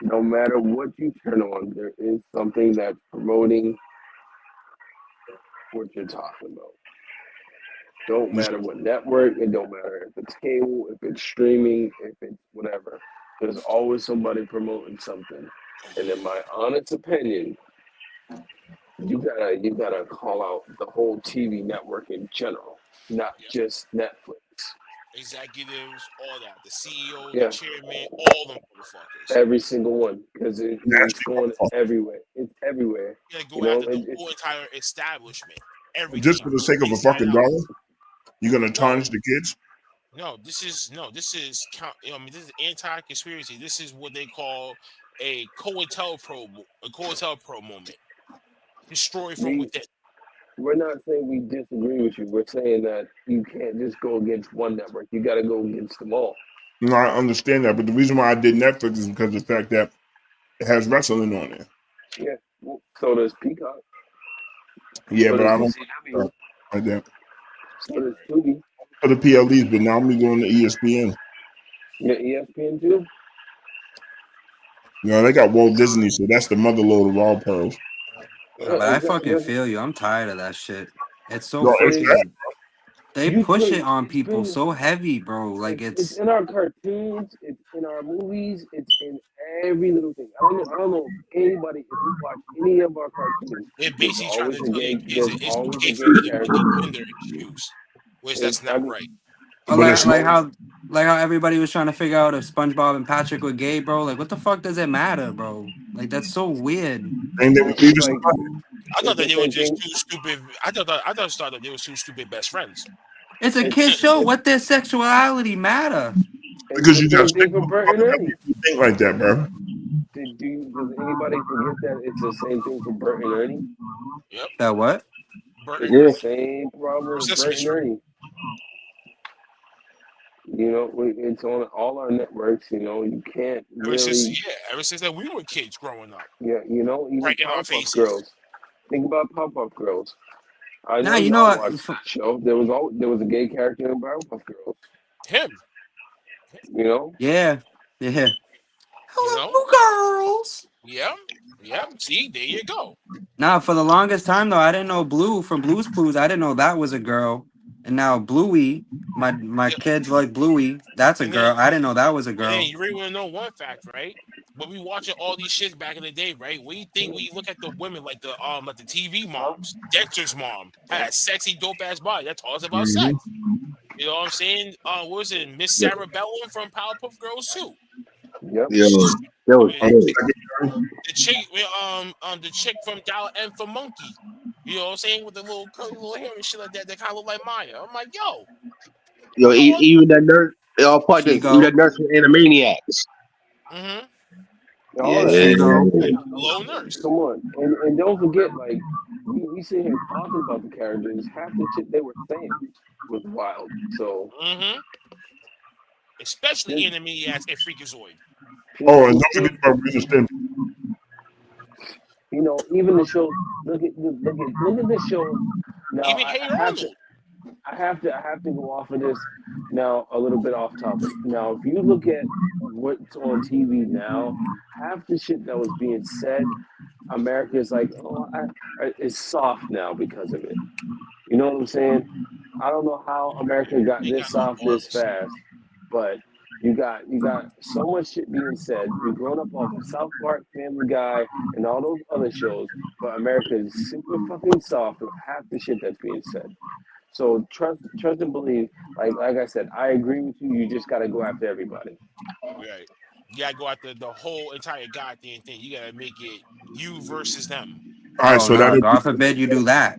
Speaker 4: No matter what you turn on, there is something that's promoting what you're talking about. Don't matter what network, it don't matter if it's cable, if it's streaming, if it's whatever. There's always somebody promoting something. And in my honest opinion, you gotta call out the whole TV network in general, not just Netflix.
Speaker 7: Executives, all that. The CEO,
Speaker 4: Yeah.
Speaker 7: the chairman, all them motherfuckers.
Speaker 4: Every single one, because it's going everywhere. It's everywhere.
Speaker 7: You gotta go after the whole entire establishment. Everything.
Speaker 8: Just for the sake of a fucking dollar, you're gonna tarnish the kids?
Speaker 7: This is this is anti-conspiracy. This is what they call a COINTELPRO moment. Destroy from within.
Speaker 4: We're not saying we disagree with you. We're saying that you can't just go against one network. You got to go against them all.
Speaker 8: No, I understand that, but the reason why I did Netflix is because of the fact that it has wrestling on there.
Speaker 4: Yeah, well, so does Peacock.
Speaker 8: Yeah,
Speaker 4: so
Speaker 8: but I don't
Speaker 4: CW.
Speaker 8: like that.
Speaker 4: So does Tubi.
Speaker 8: For the PLEs, but now I'm going to ESPN.
Speaker 4: Yeah, ESPN too.
Speaker 8: You know, they got Walt Disney, so that's the motherlode of all pearls.
Speaker 5: But I fucking feel you. I'm tired of that shit. It's so
Speaker 8: No,
Speaker 5: fucking. They
Speaker 4: You
Speaker 5: push
Speaker 4: could-
Speaker 5: it on
Speaker 4: it's
Speaker 5: people
Speaker 4: been-
Speaker 5: so heavy, bro. Like
Speaker 4: It's in our cartoons. It's in our movies. It's in every little thing. I don't know if anybody, if you watch any of our cartoons,
Speaker 7: They're basically trying to
Speaker 4: always a
Speaker 7: tell
Speaker 4: gay.
Speaker 7: you
Speaker 4: There's
Speaker 7: it's
Speaker 4: always a
Speaker 7: gay
Speaker 4: gay
Speaker 7: for you to
Speaker 4: character.
Speaker 7: put in their excuse, which that's not right.
Speaker 5: Or like how everybody was trying to figure out if SpongeBob and Patrick were gay, bro. Like, what the fuck does it matter, bro? Like, that's so weird.
Speaker 8: And they would leave us.
Speaker 7: I thought that they were just two stupid. I thought that they were two stupid best friends.
Speaker 5: It's a kid show. What their sexuality matter?
Speaker 8: Because you guys
Speaker 4: think of Bert and Ernie.
Speaker 8: Think like that, bro.
Speaker 4: Does anybody forget that it's the same thing for Bert and Ernie?
Speaker 7: Yep.
Speaker 5: That what?
Speaker 4: It's the same problem with
Speaker 7: Sesame
Speaker 4: Bert and Ernie. You know, it's on all our networks. You know, you can't really.
Speaker 7: Ever since that we were kids growing up.
Speaker 4: Yeah, you know, even
Speaker 7: right in our
Speaker 4: Pop-Up
Speaker 7: faces.
Speaker 4: Girls. Think about Pop-Up Girls. I know
Speaker 5: Nah, you know
Speaker 4: y'all
Speaker 5: what?
Speaker 4: watched that show. There was a gay character in Pop-Up Girls.
Speaker 7: Him.
Speaker 4: You know?
Speaker 5: Yeah.
Speaker 7: Hello, girls. Yeah. See, there you go.
Speaker 5: Nah, for the longest time though, I didn't know Blue from Blue's Clues. I didn't know that was a girl. And now Bluey, my kids like Bluey. That's a girl. I didn't know that was a girl.
Speaker 7: And you really want to know one fact, right? When we watching all these shits back in the day, right? What do you think when you look at the women like the TV moms? Dexter's mom had a sexy dope ass body. That taught us about sex. You know what I'm saying? What was it? Miss Sarah Bellum from Powerpuff Girls too.
Speaker 4: Yep.
Speaker 9: Yeah, that was
Speaker 7: the chick from Dial M for Monkey. You know what I'm saying? With the little curly little hair and shit like that. That kind of look like Maya. I'm like, yo.
Speaker 9: Even that nurse, even that nurse from Animaniacs.
Speaker 7: Mm-hmm.
Speaker 4: Low nurse. Come on, and don't forget, like we sit here talking about the characters. Half the shit they were saying was wild. So,
Speaker 7: especially Animaniacs and Freakazoid.
Speaker 8: Oh, and don't forget about Rita Stimpy.
Speaker 4: You know, even the show. Look at the show. Now,
Speaker 7: even Hey Arnold.
Speaker 4: I have to go off of this now a little bit off topic. Now, if you look at what's on TV now, half the shit that was being said, America is like, it's soft now because of it. You know what I'm saying? I don't know how America got this soft this fast, but you got so much shit being said. We've grown up off of South Park, Family Guy, and all those other shows, but America is super fucking soft with half the shit that's being said. So trust and believe. Like I said, I agree with you. You just gotta go after everybody.
Speaker 7: Right. You gotta go after the whole entire goddamn thing. You gotta make it you versus them.
Speaker 8: All right, so that
Speaker 5: God forbid you do that.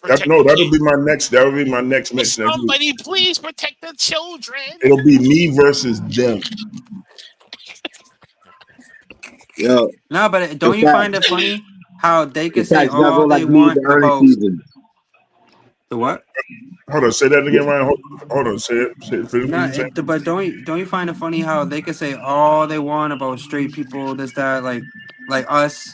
Speaker 8: That'll be my next. That'll be my next match.
Speaker 7: Somebody please protect the children.
Speaker 8: It'll be me versus them.
Speaker 9: Yeah.
Speaker 5: No, but don't you find it funny how they can say
Speaker 9: Besides, not
Speaker 5: all
Speaker 9: going
Speaker 5: they
Speaker 9: like me
Speaker 5: want
Speaker 9: the early
Speaker 5: about
Speaker 9: season.
Speaker 5: the what?
Speaker 8: Hold on, say that again, Ryan. Hold on, say it. Finish what
Speaker 5: No,
Speaker 8: you saying.
Speaker 5: but don't you find it funny how they can say all they want about straight people, this that, like us,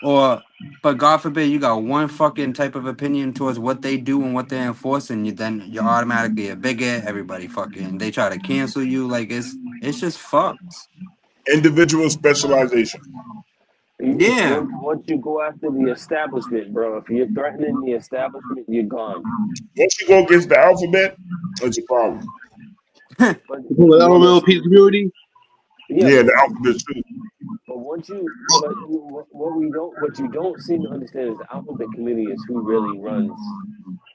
Speaker 5: or but God forbid you got one fucking type of opinion towards what they do and what they're enforcing, then you're automatically a bigot. Everybody fucking they try to cancel you. Like it's just fucked.
Speaker 8: Individual specialization.
Speaker 5: Yeah.
Speaker 4: Once you go after the establishment, bro, if you're threatening the establishment, you're gone.
Speaker 8: Once you go against the alphabet, it's a problem.
Speaker 4: But
Speaker 9: The elemental piece community.
Speaker 8: Yeah, the alphabet too.
Speaker 4: But what you don't seem to understand is the alphabet committee is who really runs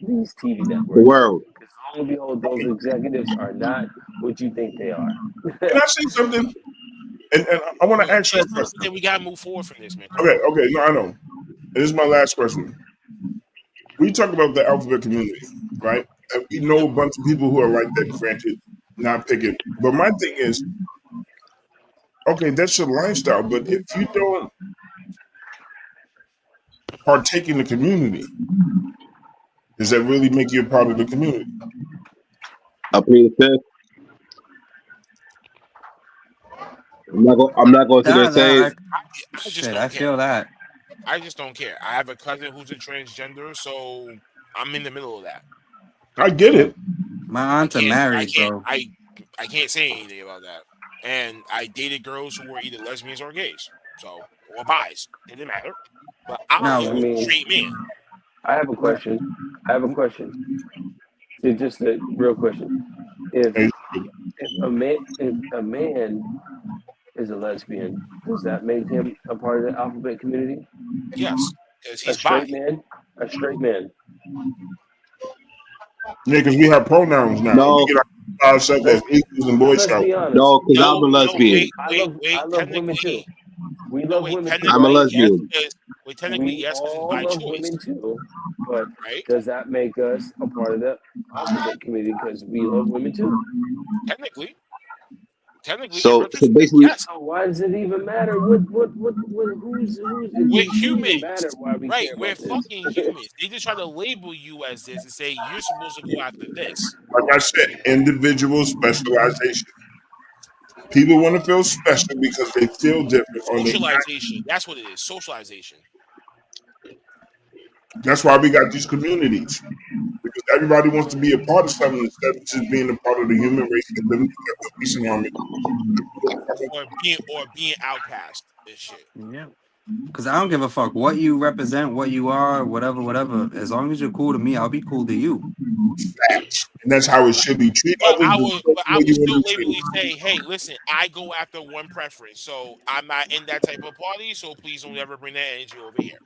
Speaker 4: these TV networks.
Speaker 9: The world.
Speaker 4: Because long and behold, those executives are not what you think they are.
Speaker 8: Can I say something? And I want to ask you a question.
Speaker 7: Then we gotta move forward from this, man.
Speaker 8: Okay, no, I know. And this is my last question. We talk about the alphabet community, right? And we know a bunch of people who are like that, granted, not picking. But my thing is, okay, that's your lifestyle, but if you don't partake in the community, does that really make you a part of the community?
Speaker 9: I plead the fifth. I'm not going to say it.
Speaker 5: I feel that.
Speaker 7: I just don't care. I have a cousin who's a transgender, so I'm in the middle of that.
Speaker 8: I get it.
Speaker 5: My aunt's married, so
Speaker 7: I can't say anything about that. And I dated girls who were either lesbians or gays, or bis. It didn't matter. But I'm a straight man.
Speaker 4: I have a question. It's just a real question. If a man is a lesbian, does that make him a part of the alphabet community?
Speaker 7: Yes, because he's
Speaker 4: a straight man. A straight man.
Speaker 8: Yeah, because we have pronouns now.
Speaker 9: No.
Speaker 8: We get ourselves as equals and Boy Scouts.
Speaker 9: No, because I'm a lesbian.
Speaker 4: I love women too. We love women too.
Speaker 9: I'm a lesbian.
Speaker 7: Technically, yes, because it's by choice.
Speaker 4: Women too, but does that make us a part of the alphabet community because we love women too?
Speaker 7: Technically.
Speaker 9: So basically,
Speaker 4: so why does it even matter? Who's
Speaker 7: we're humans,
Speaker 4: right?
Speaker 7: We're fucking humans. They just try to label you as this and say you're supposed to go after this.
Speaker 8: Like I said, individual specialization. People want to feel special because they feel different.
Speaker 7: Socialization. That's what it is. Socialization.
Speaker 8: That's why we got these communities. Because everybody wants to be a part of something instead of just being a part of the human race and living together peace and harmony.
Speaker 7: Or being outcast and shit.
Speaker 5: Yeah. Because I don't give a fuck what you represent, what you are, whatever. As long as you're cool to me, I'll be cool to you.
Speaker 8: Facts. And that's how it should be treated.
Speaker 7: I would still labelly say, hey, listen, I go after one preference. So I'm not in that type of party, so please don't ever bring that energy over here.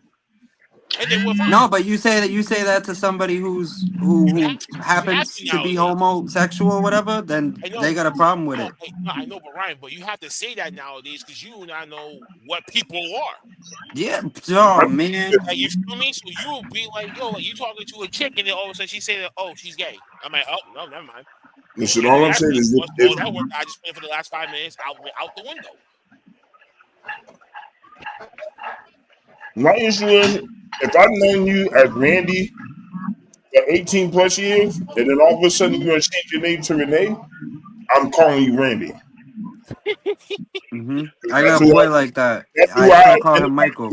Speaker 7: And then
Speaker 5: no, but you say that to somebody who happens to be homosexual or whatever, then they got a problem with it.
Speaker 7: I know, but Ryan, you have to say that nowadays because you and I know what people are.
Speaker 5: Yeah, oh man.
Speaker 7: Like, you feel me? So you will be like, yo, like you talking to a chick, and then all of a sudden she say that, oh, she's gay. I'm like, oh no, never mind.
Speaker 8: Listen, all I'm saying is
Speaker 7: that work I just spent for the last 5 minutes out the window.
Speaker 8: My issue is, if I've known you as Randy for 18 plus years, and then all of a sudden you're going to change your name to Renee, I'm calling you Randy.
Speaker 5: Mm-hmm. I got a boy like that. I still call him Michael.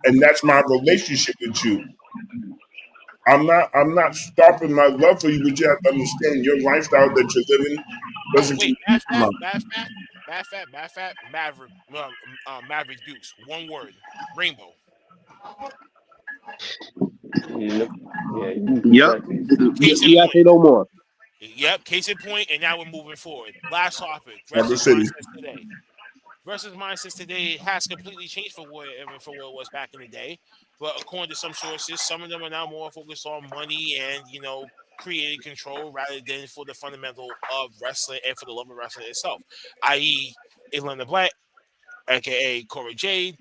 Speaker 8: And that's my relationship with you. I'm not stopping my love for you, but you have to understand your lifestyle that you're living doesn't keep
Speaker 7: Maverick Dukes. One word. Rainbow.
Speaker 9: Yep. Yeah, say no more.
Speaker 7: Yep, case in point, and now we're moving forward. Last topic. Versus Mindsets today has completely changed from what it was back in the day. But according to some sources, some of them are now more focused on money and, creating control rather than for the fundamental of wrestling and for the love of wrestling itself. I.e., Atlanta Black, a.k.a. Cora Jade,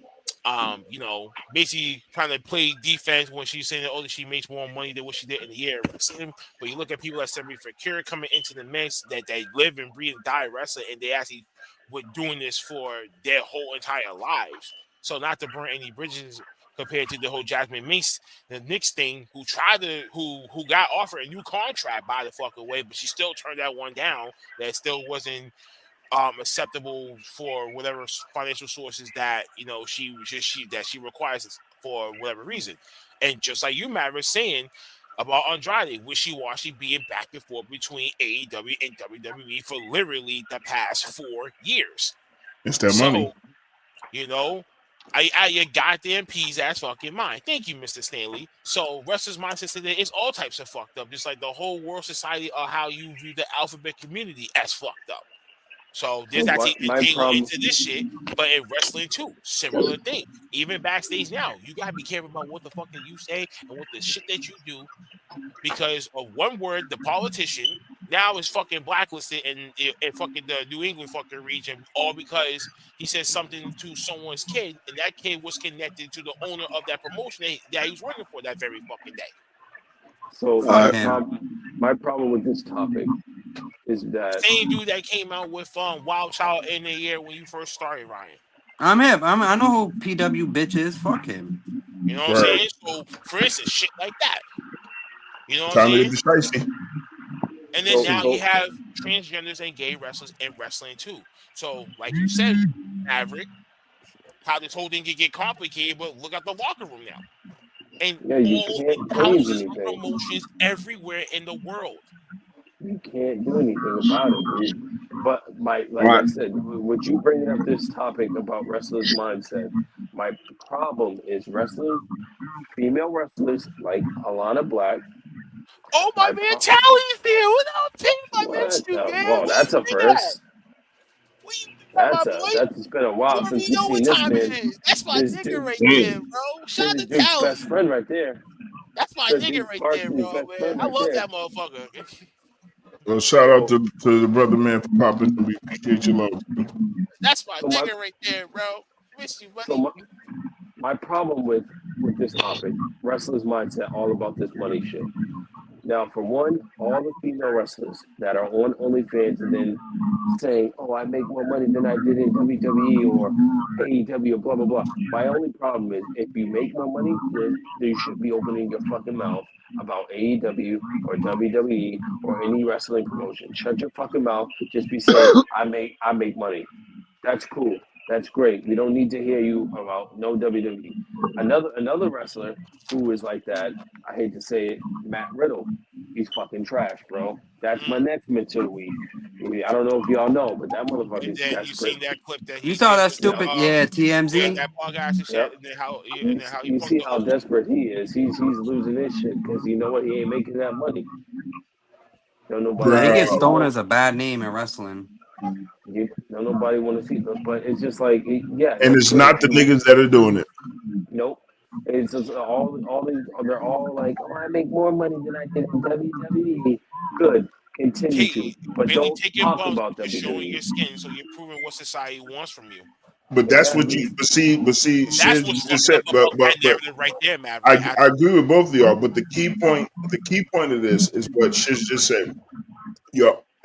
Speaker 7: basically trying to play defense when she's saying that she makes more money than what she did in the year of wrestling. But you look at people like Cedric Fakir coming into the mix that they live and breathe and die wrestling, and they actually were doing this for their whole entire lives. So not to burn any bridges compared to the whole Jasmine Minks, the Knicks thing, who got offered a new contract by the fuck away, but she still turned that one down. That still wasn't acceptable for whatever financial sources that she requires for whatever reason. And just like you, Maverick, saying about Andrade, wishy-washy being back and forth between AEW and WWE for literally the past 4 years.
Speaker 8: It's that money.
Speaker 7: I your goddamn peas ass fucking mind. Thank you, Mr. Stanley. So wrestlers' mindset today is all types of fucked up, just like the whole world society of how you view the alphabet community as fucked up. So there's actually into this shit, but in wrestling too, similar thing. Even backstage now, you gotta be careful about what the fuck that you say and what the shit that you do, because of one word, the politician now is fucking blacklisted in fucking the New England fucking region, all because he said something to someone's kid, and that kid was connected to the owner of that promotion that he was working for that very fucking day.
Speaker 4: So my problem with this topic is that
Speaker 7: same dude that came out with Wild Child in the year when you first started, Ryan.
Speaker 5: I'm hip. I know who PW bitch is. Fuck him.
Speaker 7: You know what I'm saying? So, for instance, shit like that. You know what
Speaker 8: I'm
Speaker 7: saying? And then now you have transgenders and gay wrestlers in wrestling too. So, like you said, Maverick, how this whole thing can get complicated, but look at the locker room now. And all houses and promotions everywhere in the world.
Speaker 4: You can't do anything about it, dude. But I said, would you bring up this topic about wrestlers' mindset? My problem is female wrestlers like Alana Black.
Speaker 7: Oh, my man, Tally's there. What up, Tim? I missed you, man.
Speaker 4: Well, that's a first. That's been a while since you've seen this man.
Speaker 7: That's my nigga right there, bro. Shout out to Tally.
Speaker 4: Best friend right there.
Speaker 7: That's my nigga right there, bro, man. I love that motherfucker.
Speaker 8: Well, shout out to the brother man for popping. We appreciate your love.
Speaker 7: That's my nigga right there, bro. Miss you, buddy.
Speaker 4: So my problem with this topic, wrestlers' mindset, all about this money shit. Now, for one, all the female wrestlers that are on OnlyFans and then saying, "Oh, I make more money than I did in WWE or AEW or blah blah blah." My only problem is, if you make more money, then you should be opening your fucking mouth about AEW or WWE or any wrestling promotion. Shut your fucking mouth. Just be saying, I make money. That's cool. That's great. We don't need to hear you about no WWE. Another wrestler who is like that, I hate to say it, Matt Riddle. He's fucking trash, bro. That's my next Mitch of the week. I don't know if y'all know, but that motherfucker is
Speaker 7: you seen that clip that
Speaker 5: you saw that stupid TMZ?
Speaker 7: Yeah, that podcast shit, and then how
Speaker 4: you see how desperate he is. He's losing his shit because you know what? He ain't making that money.
Speaker 5: Nobody. He gets thrown as a bad name in wrestling.
Speaker 4: Nobody want to see them, but it's just like
Speaker 8: and it's not the niggas that are doing it.
Speaker 4: Nope. It's just all these. They're all like, "Oh, I make more money than I did in WWE." Good, continue to, but don't talk about WWE.
Speaker 7: Showing your skin, so you're proving what society wants from you.
Speaker 8: But that's what you. But see.
Speaker 7: That's
Speaker 8: Shiz just said. But
Speaker 7: right there, man.
Speaker 8: I agree with both of y'all. But the key point of this is what Shiz just said.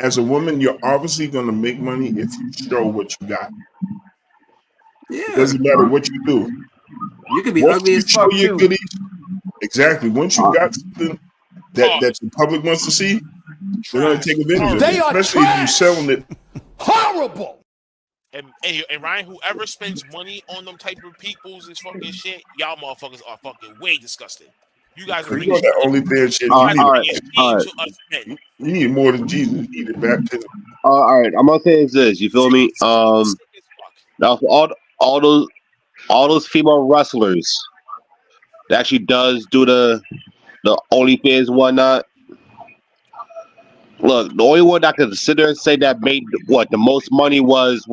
Speaker 8: As a woman, you're obviously going to make money if you show what you got.
Speaker 5: Yeah.
Speaker 8: It doesn't matter what you do.
Speaker 5: You could be ugly as fuck too.
Speaker 8: Goodies, exactly. Once you got something that the public wants to see, they're going to take advantage of it. Especially if you're selling it.
Speaker 2: Horrible.
Speaker 7: And Ryan, whoever spends money on them type of people's is fucking shit. Y'all motherfuckers are fucking way disgusting. You guys are
Speaker 8: that OnlyFans shit. You need more than Jesus. You need baptism.
Speaker 9: All right, I'm gonna say this. You feel me? Now for all those female wrestlers that actually does do the OnlyFans and whatnot. Look, the only one that could sit there and say that made the most money was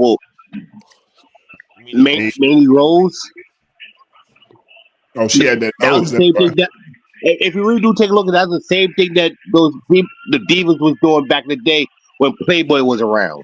Speaker 9: Mandy Rose.
Speaker 8: Oh, she had that nose.
Speaker 9: If you really do take a look at that, that's the same thing that the Divas was doing back in the day when Playboy was around.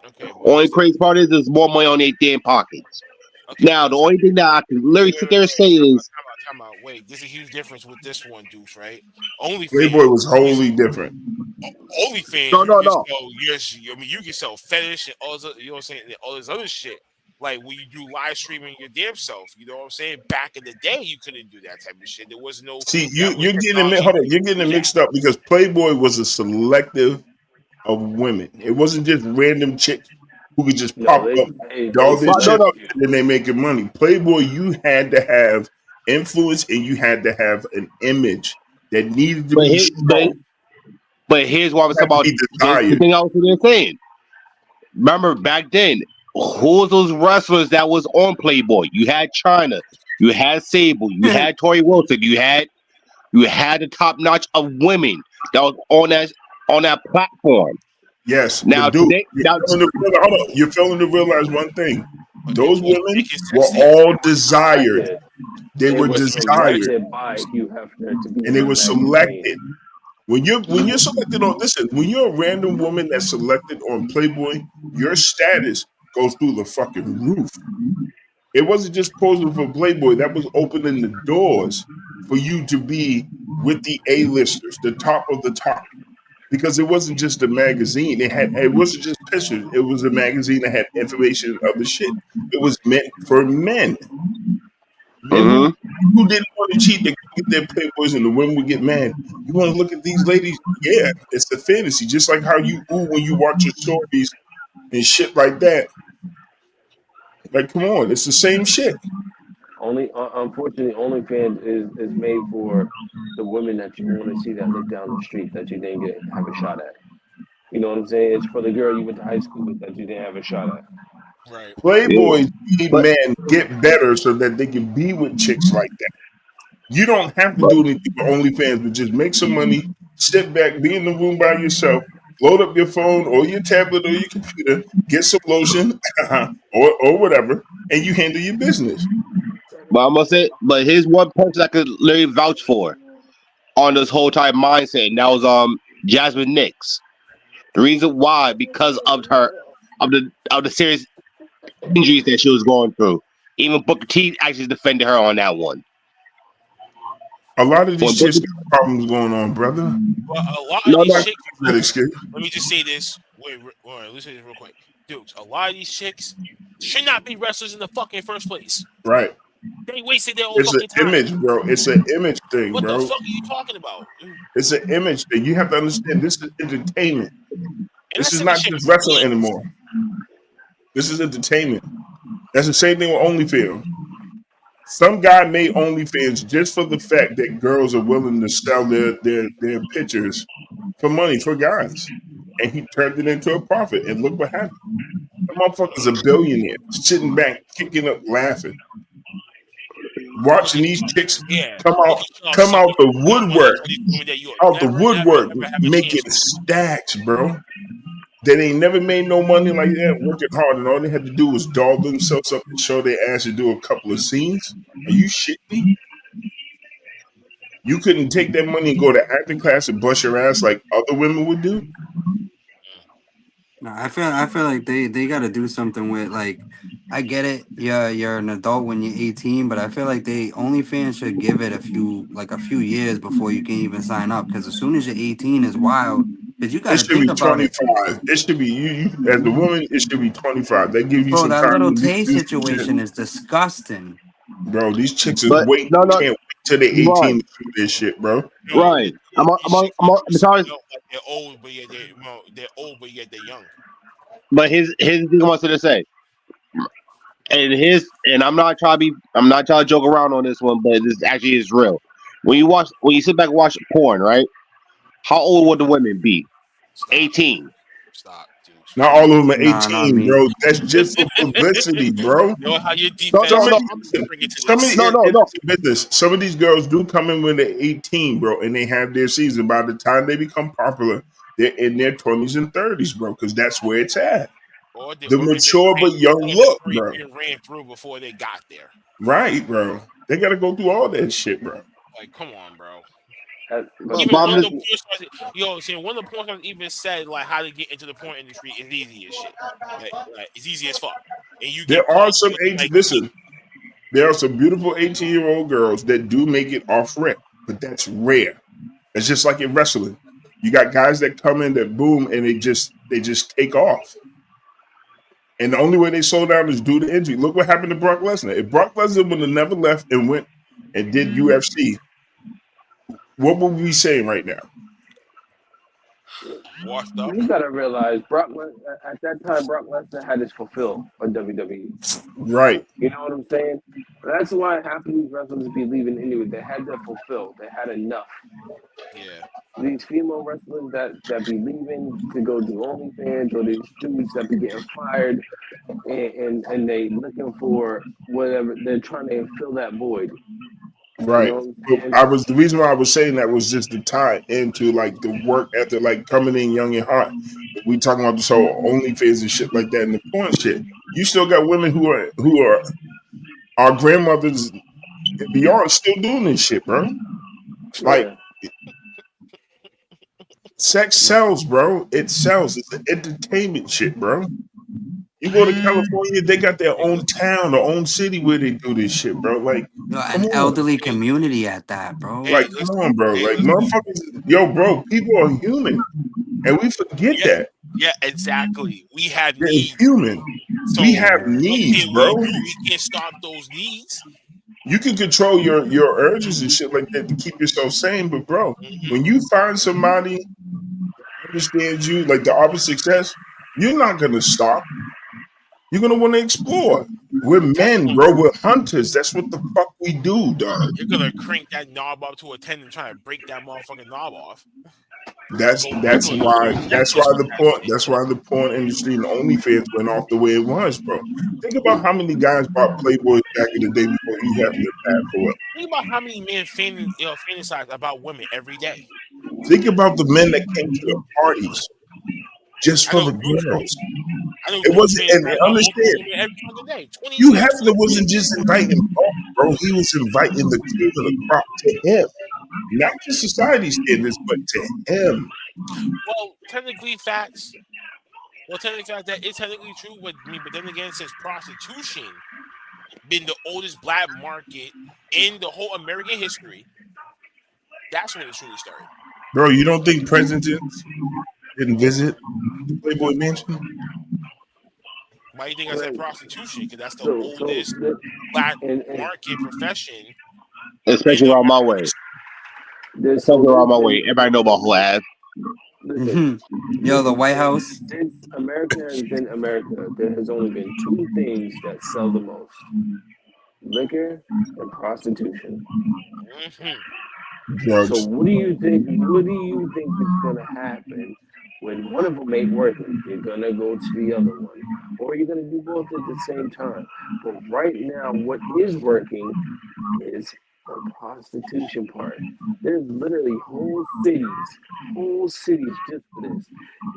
Speaker 7: Okay,
Speaker 9: Only crazy part is there's more money on their damn pockets.
Speaker 7: Okay,
Speaker 9: Now, the only thing that I can literally sit there and say is,
Speaker 7: Time out. Wait, there's a huge difference with this one, Deuce, right? OnlyFans.
Speaker 8: Playboy was wholly different.
Speaker 7: OnlyFans,
Speaker 9: no,
Speaker 7: you can
Speaker 9: no.
Speaker 7: sell yes, I mean you can sell fetish and all this, you know what I'm saying, and all this other shit. Like when you do live streaming your damn self, you know what I'm saying? Back in the day, you couldn't do that type of shit. There was no
Speaker 8: See,
Speaker 7: that much
Speaker 8: you're getting
Speaker 7: technology.
Speaker 8: hold on, you're getting it mixed up because Playboy was a selective of women. It wasn't just random chicks who could just
Speaker 4: No,
Speaker 8: pop
Speaker 4: they
Speaker 8: up,
Speaker 4: they
Speaker 8: all this shit,
Speaker 4: select
Speaker 9: No.
Speaker 4: you.
Speaker 8: and then they making money. Playboy, you had to have influence and you had to have an image that needed to
Speaker 9: But
Speaker 8: be
Speaker 9: here,
Speaker 8: strong,
Speaker 9: but here's what I was
Speaker 8: had
Speaker 9: talking
Speaker 8: to
Speaker 9: about.
Speaker 8: be
Speaker 9: The
Speaker 8: desired.
Speaker 9: thing I was saying. Remember back then, who was those wrestlers that was on Playboy? You had China, you had Sable, you had Tori Wilson, you had the top notch of women that was on that platform.
Speaker 8: Yes,
Speaker 9: Now
Speaker 8: but dude,
Speaker 9: today, now
Speaker 8: you're failing to realize one thing.
Speaker 7: But they
Speaker 8: Those
Speaker 7: wasn't
Speaker 8: women
Speaker 7: making
Speaker 8: were
Speaker 7: sex tapes.
Speaker 8: all desired.
Speaker 4: Selected.
Speaker 8: They
Speaker 4: It
Speaker 8: were
Speaker 4: was
Speaker 8: desired
Speaker 4: selected by Hugh Hefner to be
Speaker 8: and
Speaker 4: in
Speaker 8: they
Speaker 4: the
Speaker 8: were
Speaker 4: magazine.
Speaker 8: selected. When you're selected on listen, when you're a random woman that's selected on Playboy, your status goes through the fucking roof. It wasn't just posing for Playboy, that was opening the doors for you to be with the A-listers, the top of the top. Because it wasn't just a magazine. It wasn't just pictures. It was a magazine that had information and other shit. It was meant for men. Men
Speaker 9: Mhm.
Speaker 8: who didn't want to cheat, they could get their Playboys and the women would get mad. You want to look at these ladies? Yeah, it's a fantasy. Just like how you ooh when you watch your stories and shit like that. Like, come on, it's the same shit.
Speaker 4: Unfortunately, OnlyFans is made for the women that you want to see that live down the street that you didn't have a shot at. You know what I'm saying? It's for the girl you went to high school with that you didn't have a shot at.
Speaker 7: Right.
Speaker 9: Yeah.
Speaker 8: Playboys made
Speaker 9: But
Speaker 8: men get better so that they can be with chicks like that. You don't have to
Speaker 9: but
Speaker 8: do anything for OnlyFans, but just make some money, sit back, be in the room by yourself, load up your phone or your tablet or your computer, get some lotion or whatever, and you handle your business.
Speaker 9: I'm gonna say, but here's one person I could literally vouch for on this whole type mindset, and that was Jasmine Nix. The reason why, because of the serious injuries that she was going through. Even Booker T actually defended her on that one.
Speaker 8: A lot of these
Speaker 9: When
Speaker 8: chicks
Speaker 9: Booker,
Speaker 8: got problems going on, brother.
Speaker 7: But a lot of
Speaker 9: no,
Speaker 7: these
Speaker 9: no,
Speaker 7: chicks,
Speaker 8: That excuse.
Speaker 7: let me just say this. Wait, let's say this real quick. Dudes, a lot of these chicks should not be wrestlers in the fucking first place.
Speaker 8: Right.
Speaker 7: They wasted their own
Speaker 8: It's an
Speaker 7: fucking time.
Speaker 8: image, bro. It's an image thing,
Speaker 7: What the
Speaker 8: bro.
Speaker 7: fuck are you talking about?
Speaker 8: It's an image thing. You have to understand this is entertainment.
Speaker 7: And
Speaker 8: This
Speaker 7: that
Speaker 8: is
Speaker 7: type of
Speaker 8: not
Speaker 7: shit
Speaker 8: just
Speaker 7: for
Speaker 8: wrestling
Speaker 7: years.
Speaker 8: anymore. This is entertainment. That's the same thing with OnlyFans. Some guy made OnlyFans just for the fact that girls are willing to sell their pictures for money for guys. And he turned it into a profit. And look what happened. The motherfucker's a billionaire, sitting back, kicking up, laughing,
Speaker 7: Who
Speaker 8: watching
Speaker 7: can,
Speaker 8: these chicks
Speaker 7: yeah,
Speaker 8: come
Speaker 7: who
Speaker 8: out
Speaker 7: can show
Speaker 8: come
Speaker 7: so
Speaker 8: out
Speaker 7: much
Speaker 8: the
Speaker 7: more money
Speaker 8: woodwork,
Speaker 7: for these women that you'll
Speaker 8: out the
Speaker 7: never, ever,
Speaker 8: woodwork,
Speaker 7: ever have a
Speaker 8: making
Speaker 7: chance with.
Speaker 8: stacks, bro. They ain't never made no money like that, working hard, and all they had to do was doll themselves up and show their ass and do a couple of scenes. Are you shitting me? You couldn't take that money and go to acting class and bust your ass like other women would do?
Speaker 5: No, I feel like they got to do something with like I get it. Yeah, you're an adult when you're 18, but I feel like OnlyFans should give it a few years before you can even sign up because as soon as you're 18 is wild because you got
Speaker 8: It
Speaker 5: to
Speaker 8: should
Speaker 5: think
Speaker 8: be
Speaker 5: about it,
Speaker 8: 25. It should be you as a woman. It should be 25. They give you
Speaker 5: bro.
Speaker 8: some
Speaker 5: That
Speaker 8: time
Speaker 5: little
Speaker 8: to
Speaker 5: Tay
Speaker 8: do some shit.
Speaker 5: situation is disgusting.
Speaker 8: Bro, these chicks is
Speaker 9: but
Speaker 8: waiting,
Speaker 9: no,
Speaker 8: can't wait till they're 18
Speaker 9: right,
Speaker 8: to do this shit, bro.
Speaker 7: No,
Speaker 9: right.
Speaker 7: these chicks make you seem
Speaker 9: Because,
Speaker 7: young, like they're old, but yet they're old, but yet they're young.
Speaker 9: but his thing I wanted to say, and I'm not trying to joke around on this one, but this actually is real. When you sit back and watch porn, right? How old would the women be?
Speaker 7: Stop,
Speaker 9: 18.
Speaker 7: dude.
Speaker 8: Not
Speaker 7: Please.
Speaker 8: all of them are
Speaker 5: Nah, not
Speaker 8: 18,
Speaker 5: me.
Speaker 8: bro. That's just for publicity, bro.
Speaker 7: You know how your
Speaker 9: No,
Speaker 7: defense
Speaker 9: no,
Speaker 8: Some of
Speaker 9: no,
Speaker 8: these, listen,
Speaker 7: bring it to
Speaker 8: some of
Speaker 7: this.
Speaker 8: the,
Speaker 9: no,
Speaker 8: it,
Speaker 9: no,
Speaker 8: it's
Speaker 9: no.
Speaker 8: a business. Some of these girls do come in when they're 18, bro, and they have their season. By the time they become popular, they're in their 20s and 30s, bro, because that's where it's at.
Speaker 7: Or they
Speaker 8: The
Speaker 7: already been
Speaker 8: mature
Speaker 7: ran,
Speaker 8: but young
Speaker 7: or
Speaker 8: look,
Speaker 7: they
Speaker 8: bro.
Speaker 7: been ran through before they got there.
Speaker 8: Right, bro. They got to go through all that shit, bro.
Speaker 7: Like, come on, bro.
Speaker 4: But
Speaker 7: Even
Speaker 9: But I'm
Speaker 7: one of
Speaker 9: just
Speaker 7: the porn stars, see, one of the porn stars even said like how to get into the porn industry is easy as shit. Like it's easy as fuck. and you get
Speaker 8: There are
Speaker 7: caught
Speaker 8: some
Speaker 7: looking like
Speaker 8: listen. There are some beautiful 18-year-old girls that do make it off rip, but that's rare. It's just like in wrestling. You got guys that come in that boom and they just take off. And the only way they slow down is due to injury. Look what happened to Brock Lesnar. If Brock Lesnar would have never left and went and did UFC, what would we be saying right now?
Speaker 7: washed up.
Speaker 4: You gotta realize at that time Brock Lesnar had his fulfill on WWE.
Speaker 8: Right.
Speaker 4: You know what I'm saying? That's why half of these wrestlers be leaving anyway. They had their fulfill. They had enough.
Speaker 7: Yeah.
Speaker 4: These female wrestlers that be leaving to go do OnlyFans, or these dudes that be getting fired and they looking for whatever, they're trying to fill that void.
Speaker 8: Right.
Speaker 4: You know what I'm saying?
Speaker 8: The reason why I was saying that was just to tie into like the work ethic, like coming in young and hot. We talking about this whole OnlyFans and shit like that and the porn shit. You still got women who are our grandmothers and beyond still doing this shit, bro. Like sex sells, bro. It sells. It's an entertainment shit, bro. You go to California, they got their own town, their own city where they do this shit, bro. Like,
Speaker 5: An elderly community at that, bro.
Speaker 8: Like, come on, bro. Like, motherfuckers, yo, bro, people are human. And we forget that.
Speaker 7: Yeah, exactly. We have
Speaker 8: They're
Speaker 7: needs.
Speaker 8: human.
Speaker 7: So
Speaker 8: we have needs, bro.
Speaker 7: We can't stop those needs.
Speaker 8: You can control your urges and shit like that to keep yourself sane, but bro, when you find somebody who understands you, like the opposite success, you're not gonna stop. You're gonna want to explore. We're men, bro. We're hunters. That's what the fuck we do, dog.
Speaker 7: You're gonna crank that knob up to a 10 and try to break that motherfucking knob off.
Speaker 8: That's why the porn industry and OnlyFans went off the way it was, bro. Think about how many guys bought Playboys back in the day before he had the pad for it.
Speaker 7: Think about how many men fantasize about women every day.
Speaker 8: Think about the men that came to the parties just for the girls. It wasn't, and understand, Hugh Hefner wasn't just inviting Paul, bro. He was inviting the cream of the crop to him. Not to society standards, but to him.
Speaker 7: Well, technically, facts. That is technically true with me, but then again, since prostitution been the oldest black market in the whole American history, that's when it truly started.
Speaker 8: Bro, you don't think presidents didn't visit the Playboy Mansion?
Speaker 7: Why do you think I said prostitution? Because that's the oldest black market profession.
Speaker 9: Especially around my way. Something around my way. Everybody know about Vlad.
Speaker 5: Yo, the White House.
Speaker 4: Since America has been America, there has only been two things that sell the most: liquor and prostitution.
Speaker 8: Drugs.
Speaker 4: So what do you think? What do you think is gonna happen when one of them ain't working? You're gonna go to the other one, or you're gonna do both at the same time. But right now, what is working is the prostitution part. There's literally whole cities just for this.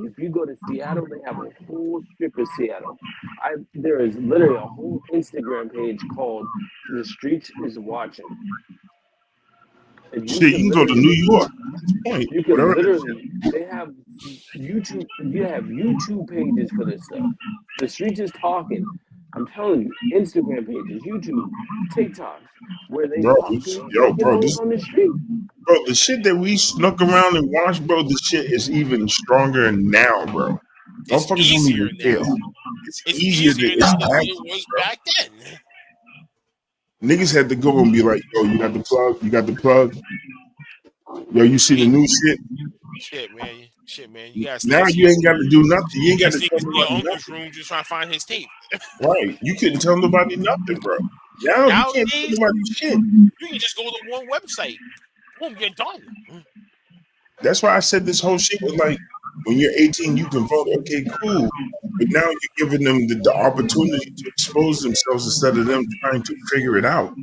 Speaker 4: If you go to Seattle, they have a whole strip of Seattle. There is literally a whole Instagram page called "The Streets Is Watching."
Speaker 8: Shit, you can go to New York.
Speaker 4: You can literally, they have YouTube. You have YouTube pages for this stuff. The Streets Is Talking. I'm telling you, Instagram pages, YouTube, TikToks, where they talk to on the street.
Speaker 8: Bro, the shit that we snuck around and watched, bro, the shit is even stronger now, bro.
Speaker 7: It's easier now.
Speaker 8: It's easier than
Speaker 7: it was back then.
Speaker 8: Niggas had to go and be like, yo, you got the plug? You got the plug? Yo, you see the new shit?
Speaker 7: Shit, man. You gotta
Speaker 8: now you ain't got to do nothing. You ain't got to
Speaker 7: tell nobody your uncle's room just trying to find his tape.
Speaker 8: Right. You couldn't tell nobody nothing, bro. Now you can't tell nobody shit.
Speaker 7: You can just go to one website. Boom, you're done.
Speaker 8: That's why I said this whole shit was like, when you're 18, you can vote. Okay, cool. But now you're giving them the opportunity to expose themselves instead of them trying to figure it out.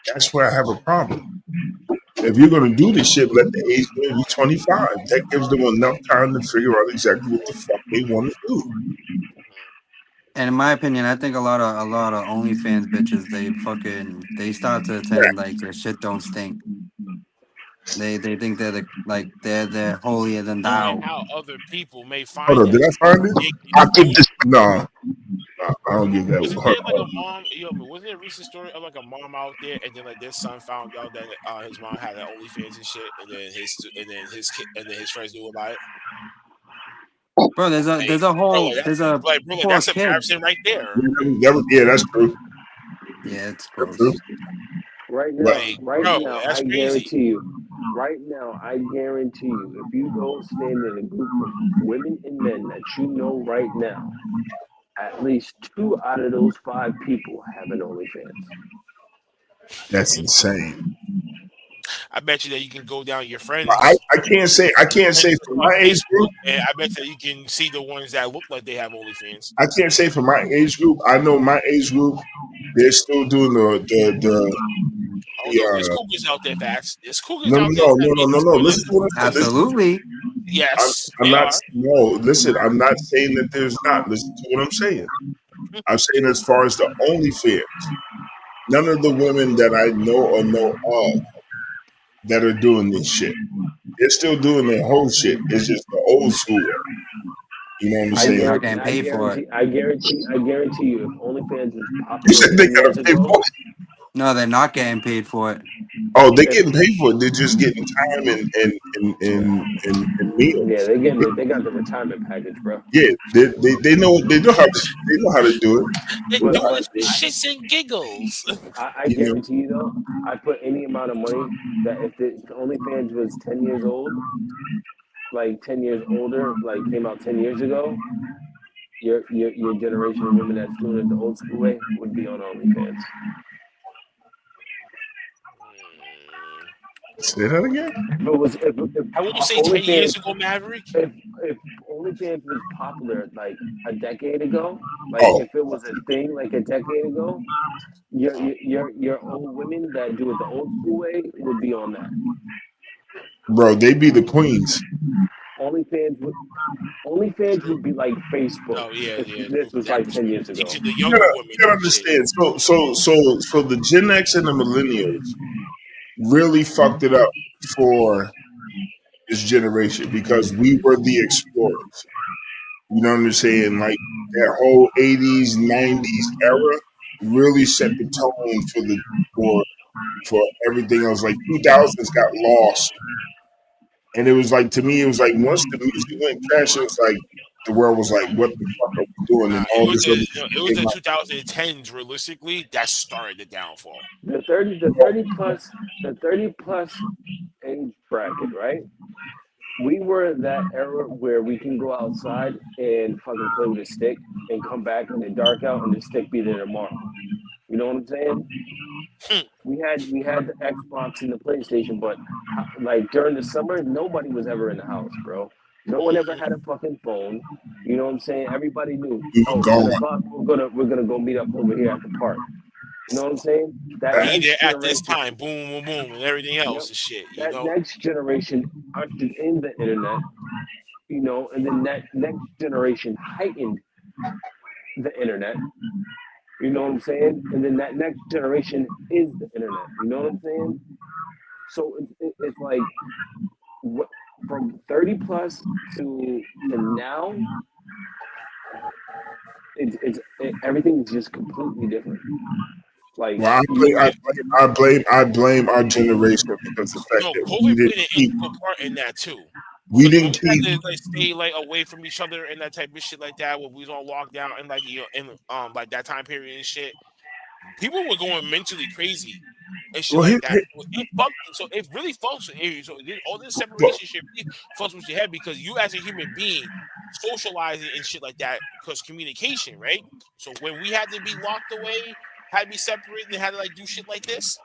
Speaker 8: That's where I have a problem. If you're going to do this shit, let the age be 25. That gives them enough time to figure out exactly what the fuck they want to do.
Speaker 5: And in my opinion, I think a lot of OnlyFans bitches, they start to attend like their shit don't stink. They think they're they're holier than thou.
Speaker 7: How other people may find
Speaker 8: Hold on, did I find it? I could just I don't get that.
Speaker 7: Wasn't there like a mom? Wasn't there a recent story of like a mom out there, and then like their son found out that his mom had like OnlyFans and shit, and then his friends knew about it.
Speaker 5: Bro, there's a poor
Speaker 7: that's
Speaker 5: kid.
Speaker 7: embarrassing right there.
Speaker 8: Yeah, that's true.
Speaker 5: Yeah, it's
Speaker 8: That's
Speaker 5: gross.
Speaker 8: true.
Speaker 4: Right now,
Speaker 7: that's
Speaker 4: I
Speaker 7: crazy.
Speaker 4: guarantee you. Right now, I guarantee you, if you go stand in a group of women and men that you know right now, at least 2 out of those 5 people have an OnlyFans.
Speaker 8: That's insane.
Speaker 7: I bet you that you can go down your friends.
Speaker 8: I can't say for my age group,
Speaker 7: and I bet that you can see the ones that look like they have OnlyFans.
Speaker 8: I can't say for my age group. I know my age group, they're still doing the
Speaker 7: there's cougars out there fast. There's cougars
Speaker 8: no.
Speaker 7: out there.
Speaker 8: Listen to what I'm saying.
Speaker 5: Absolutely.
Speaker 7: Yes,
Speaker 8: I'm not. No, listen. I'm not saying that there's not. Listen to what I'm saying. I'm saying as far as the OnlyFans, none of the women that I know or know of that are doing this shit, they're still doing their whole shit. It's just the old school way. You know what I'm saying?
Speaker 5: They're not getting paid for it.
Speaker 4: I guarantee you, if OnlyFans was
Speaker 8: You
Speaker 4: popular
Speaker 8: said they
Speaker 4: 10
Speaker 8: gotta
Speaker 4: years
Speaker 8: pay
Speaker 4: ago,
Speaker 8: for it.
Speaker 5: No, they're not getting paid for it.
Speaker 8: Oh, they're getting paid for it. They're just getting time and meals.
Speaker 4: yeah, they got the retirement package, bro.
Speaker 8: Yeah, they know how to do it.
Speaker 7: They're
Speaker 4: But
Speaker 7: doing shits and giggles.
Speaker 4: I guarantee you though, I put any amount of money that if the OnlyFans was 10 years old, like 10 years older, like came out 10 years ago, your generation of women that's doing it the old school way would be on OnlyFans.
Speaker 8: Say that again.
Speaker 7: I wouldn't say 10 years ago, Maverick.
Speaker 4: If OnlyFans was popular like a decade ago, if it was a thing like a decade ago, your old women that do it the old school way would be on that.
Speaker 8: Bro, they be the queens.
Speaker 4: OnlyFans would be like Facebook. If this was like 10 years ago.
Speaker 8: You gotta understand. So the Gen X and the millennials really fucked it up for this generation because we were the explorers. You know what I'm saying? Like that whole 80s, 90s era really set the tone for everything else. Like 2000s got lost. And it was like, to me, it was like once the music went trash, it was like the world was like, what the fuck are we doing? And all this
Speaker 7: it was the 2010s, realistically, that started the downfall.
Speaker 4: The 30 plus age bracket, right? We were that era where we can go outside and fucking play with a stick and come back in the dark out and the stick be there tomorrow. You know what I'm saying? We had the Xbox and the PlayStation, but like during the summer, nobody was ever in the house, bro. No one ever had a fucking phone. You know what I'm saying? Everybody knew. Oh, 10 o'clock, we're gonna go meet up over here at the park. You know what I'm saying?
Speaker 7: Be there at this time, boom, boom, boom, and everything else and shit.
Speaker 4: That next generation ushered in the internet, you know, and then that next generation heightened the internet. You know what I'm saying? And then that next generation is the internet. You know what I'm saying? So it's like from 30 plus to now, everything is just completely different. Like,
Speaker 8: well, I blame our generation because the fact that
Speaker 7: COVID played an integral part in that too.
Speaker 8: We didn't
Speaker 7: keep to, like, stay like away from each other and that type of shit like that when we was on lockdown and like in like that time period and shit. People were going mentally crazy and shit like that. So it really fucks with you. So all this separation shit really fucks with your head because you as a human being socializing and shit like that because communication, right? So when we had to be locked away, had to be separated, and had to like do shit like this.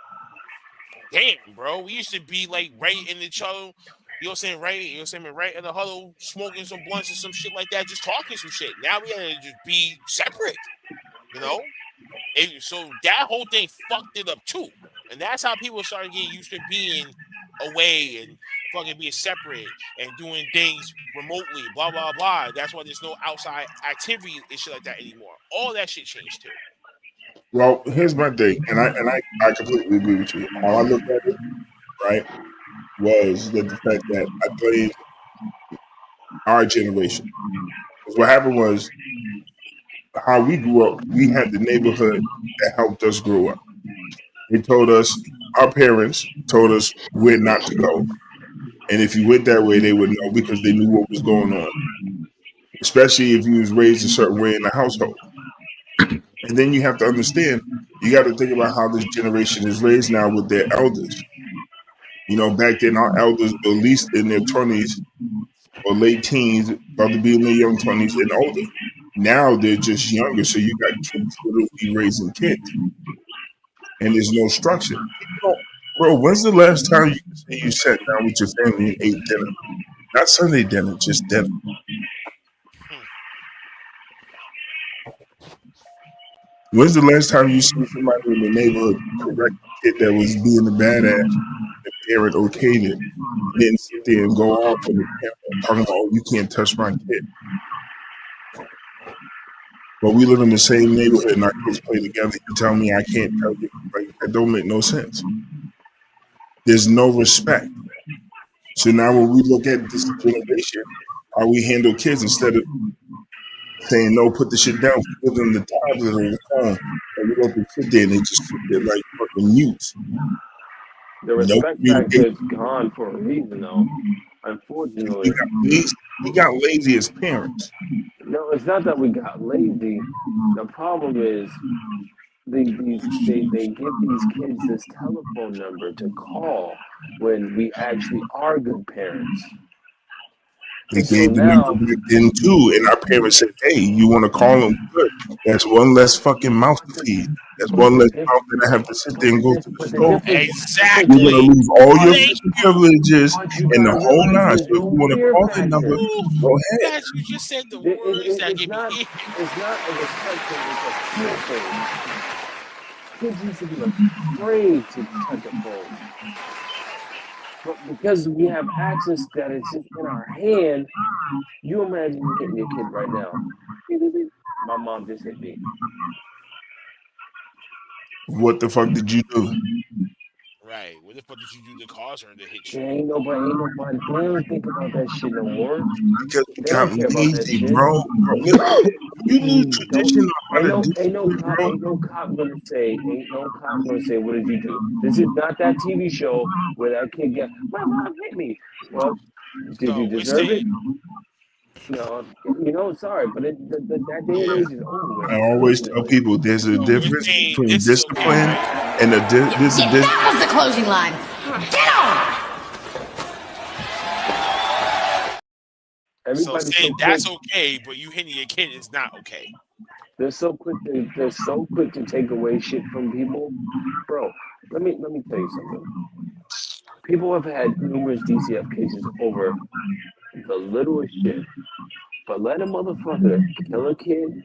Speaker 7: Damn, bro, we used to be like right in each other. You know what I'm saying? Right in the huddle, smoking some blunts and some shit like that, just talking some shit. Now we gotta just be separate, you know? So that whole thing fucked it up too. And that's how people started getting used to being away and fucking being separate and doing things remotely, blah, blah, blah. That's why there's no outside activity and shit like that anymore. All that shit changed too.
Speaker 8: Well, here's my thing, and I completely agree with you. How I looked at it, right, was that the fact that I played our generation. Because what happened was how we grew up, we had the neighborhood that helped us grow up. They told us, our parents told us where not to go. And if you went that way, they would know because they knew what was going on, especially if you was raised a certain way in the household. And then you have to understand, you got to think about how this generation is raised now with their elders. You know, back then our elders were at least in their 20s or late teens, about to be in their young 20s and older. Now they're just younger, so you got kids literally raising kids, and there's no structure. Bro, when's the last time you sat down with your family and ate dinner? Not Sunday dinner, just dinner. When's the last time you see somebody in the neighborhood correct a kid that was being a badass? The parent okayed it, and then sit there and go off on the parent talking about, oh, you can't touch my kid. But we live in the same neighborhood and our kids play together. You tell me I can't tell you. Like, that don't make no sense. There's no respect. So now when we look at this generation, how we handle kids, instead of saying, no, put the shit down, give them the tablet or the phone, and we let them sit there and they just sit there like fucking mutes.
Speaker 4: The respect factor is gone for a reason, though. Unfortunately,
Speaker 8: we got lazy as parents.
Speaker 4: No, it's not that we got lazy. The problem is they give these kids this telephone number to call when we actually are good parents.
Speaker 8: They gave the number back then too, and our parents said, "Hey, you want to call them? Good. That's one less fucking mouth to feed. That's one less mouth that I have to sit there and go to the store.
Speaker 7: Exactly.
Speaker 8: You're gonna lose all your privileges and the whole nine. So if you want to call that number, go ahead."
Speaker 7: Guys, you just said the words that give me.
Speaker 4: It's not a respect thing; it's a fear thing. Kids used to be afraid to touch a phone. But because we have access that it's just in our hand, you imagine you hitting your kid right now. My mom just hit me.
Speaker 8: What the fuck did you do?
Speaker 7: Right. What the fuck did you do to cause her to hit you?
Speaker 4: Ain't nobody. They don't think about that shit no more.
Speaker 8: Because we got lazy, bro. You lose tradition on how to do
Speaker 4: Ain't no cop gonna say, what did you do? This is not that TV show where that kid got, my mom hit me. Well, did you deserve it? No, sorry, but that day and age is over with.
Speaker 8: I always tell people there's a difference between discipline and there's a difference.
Speaker 10: That was the closing line. Get on!
Speaker 7: So saying that's okay, but you hitting your kid is not okay.
Speaker 4: They're so quick to take away shit from people, bro. Let me tell you something. People have had numerous DCF cases over the littlest shit, but let a motherfucker kill a kid,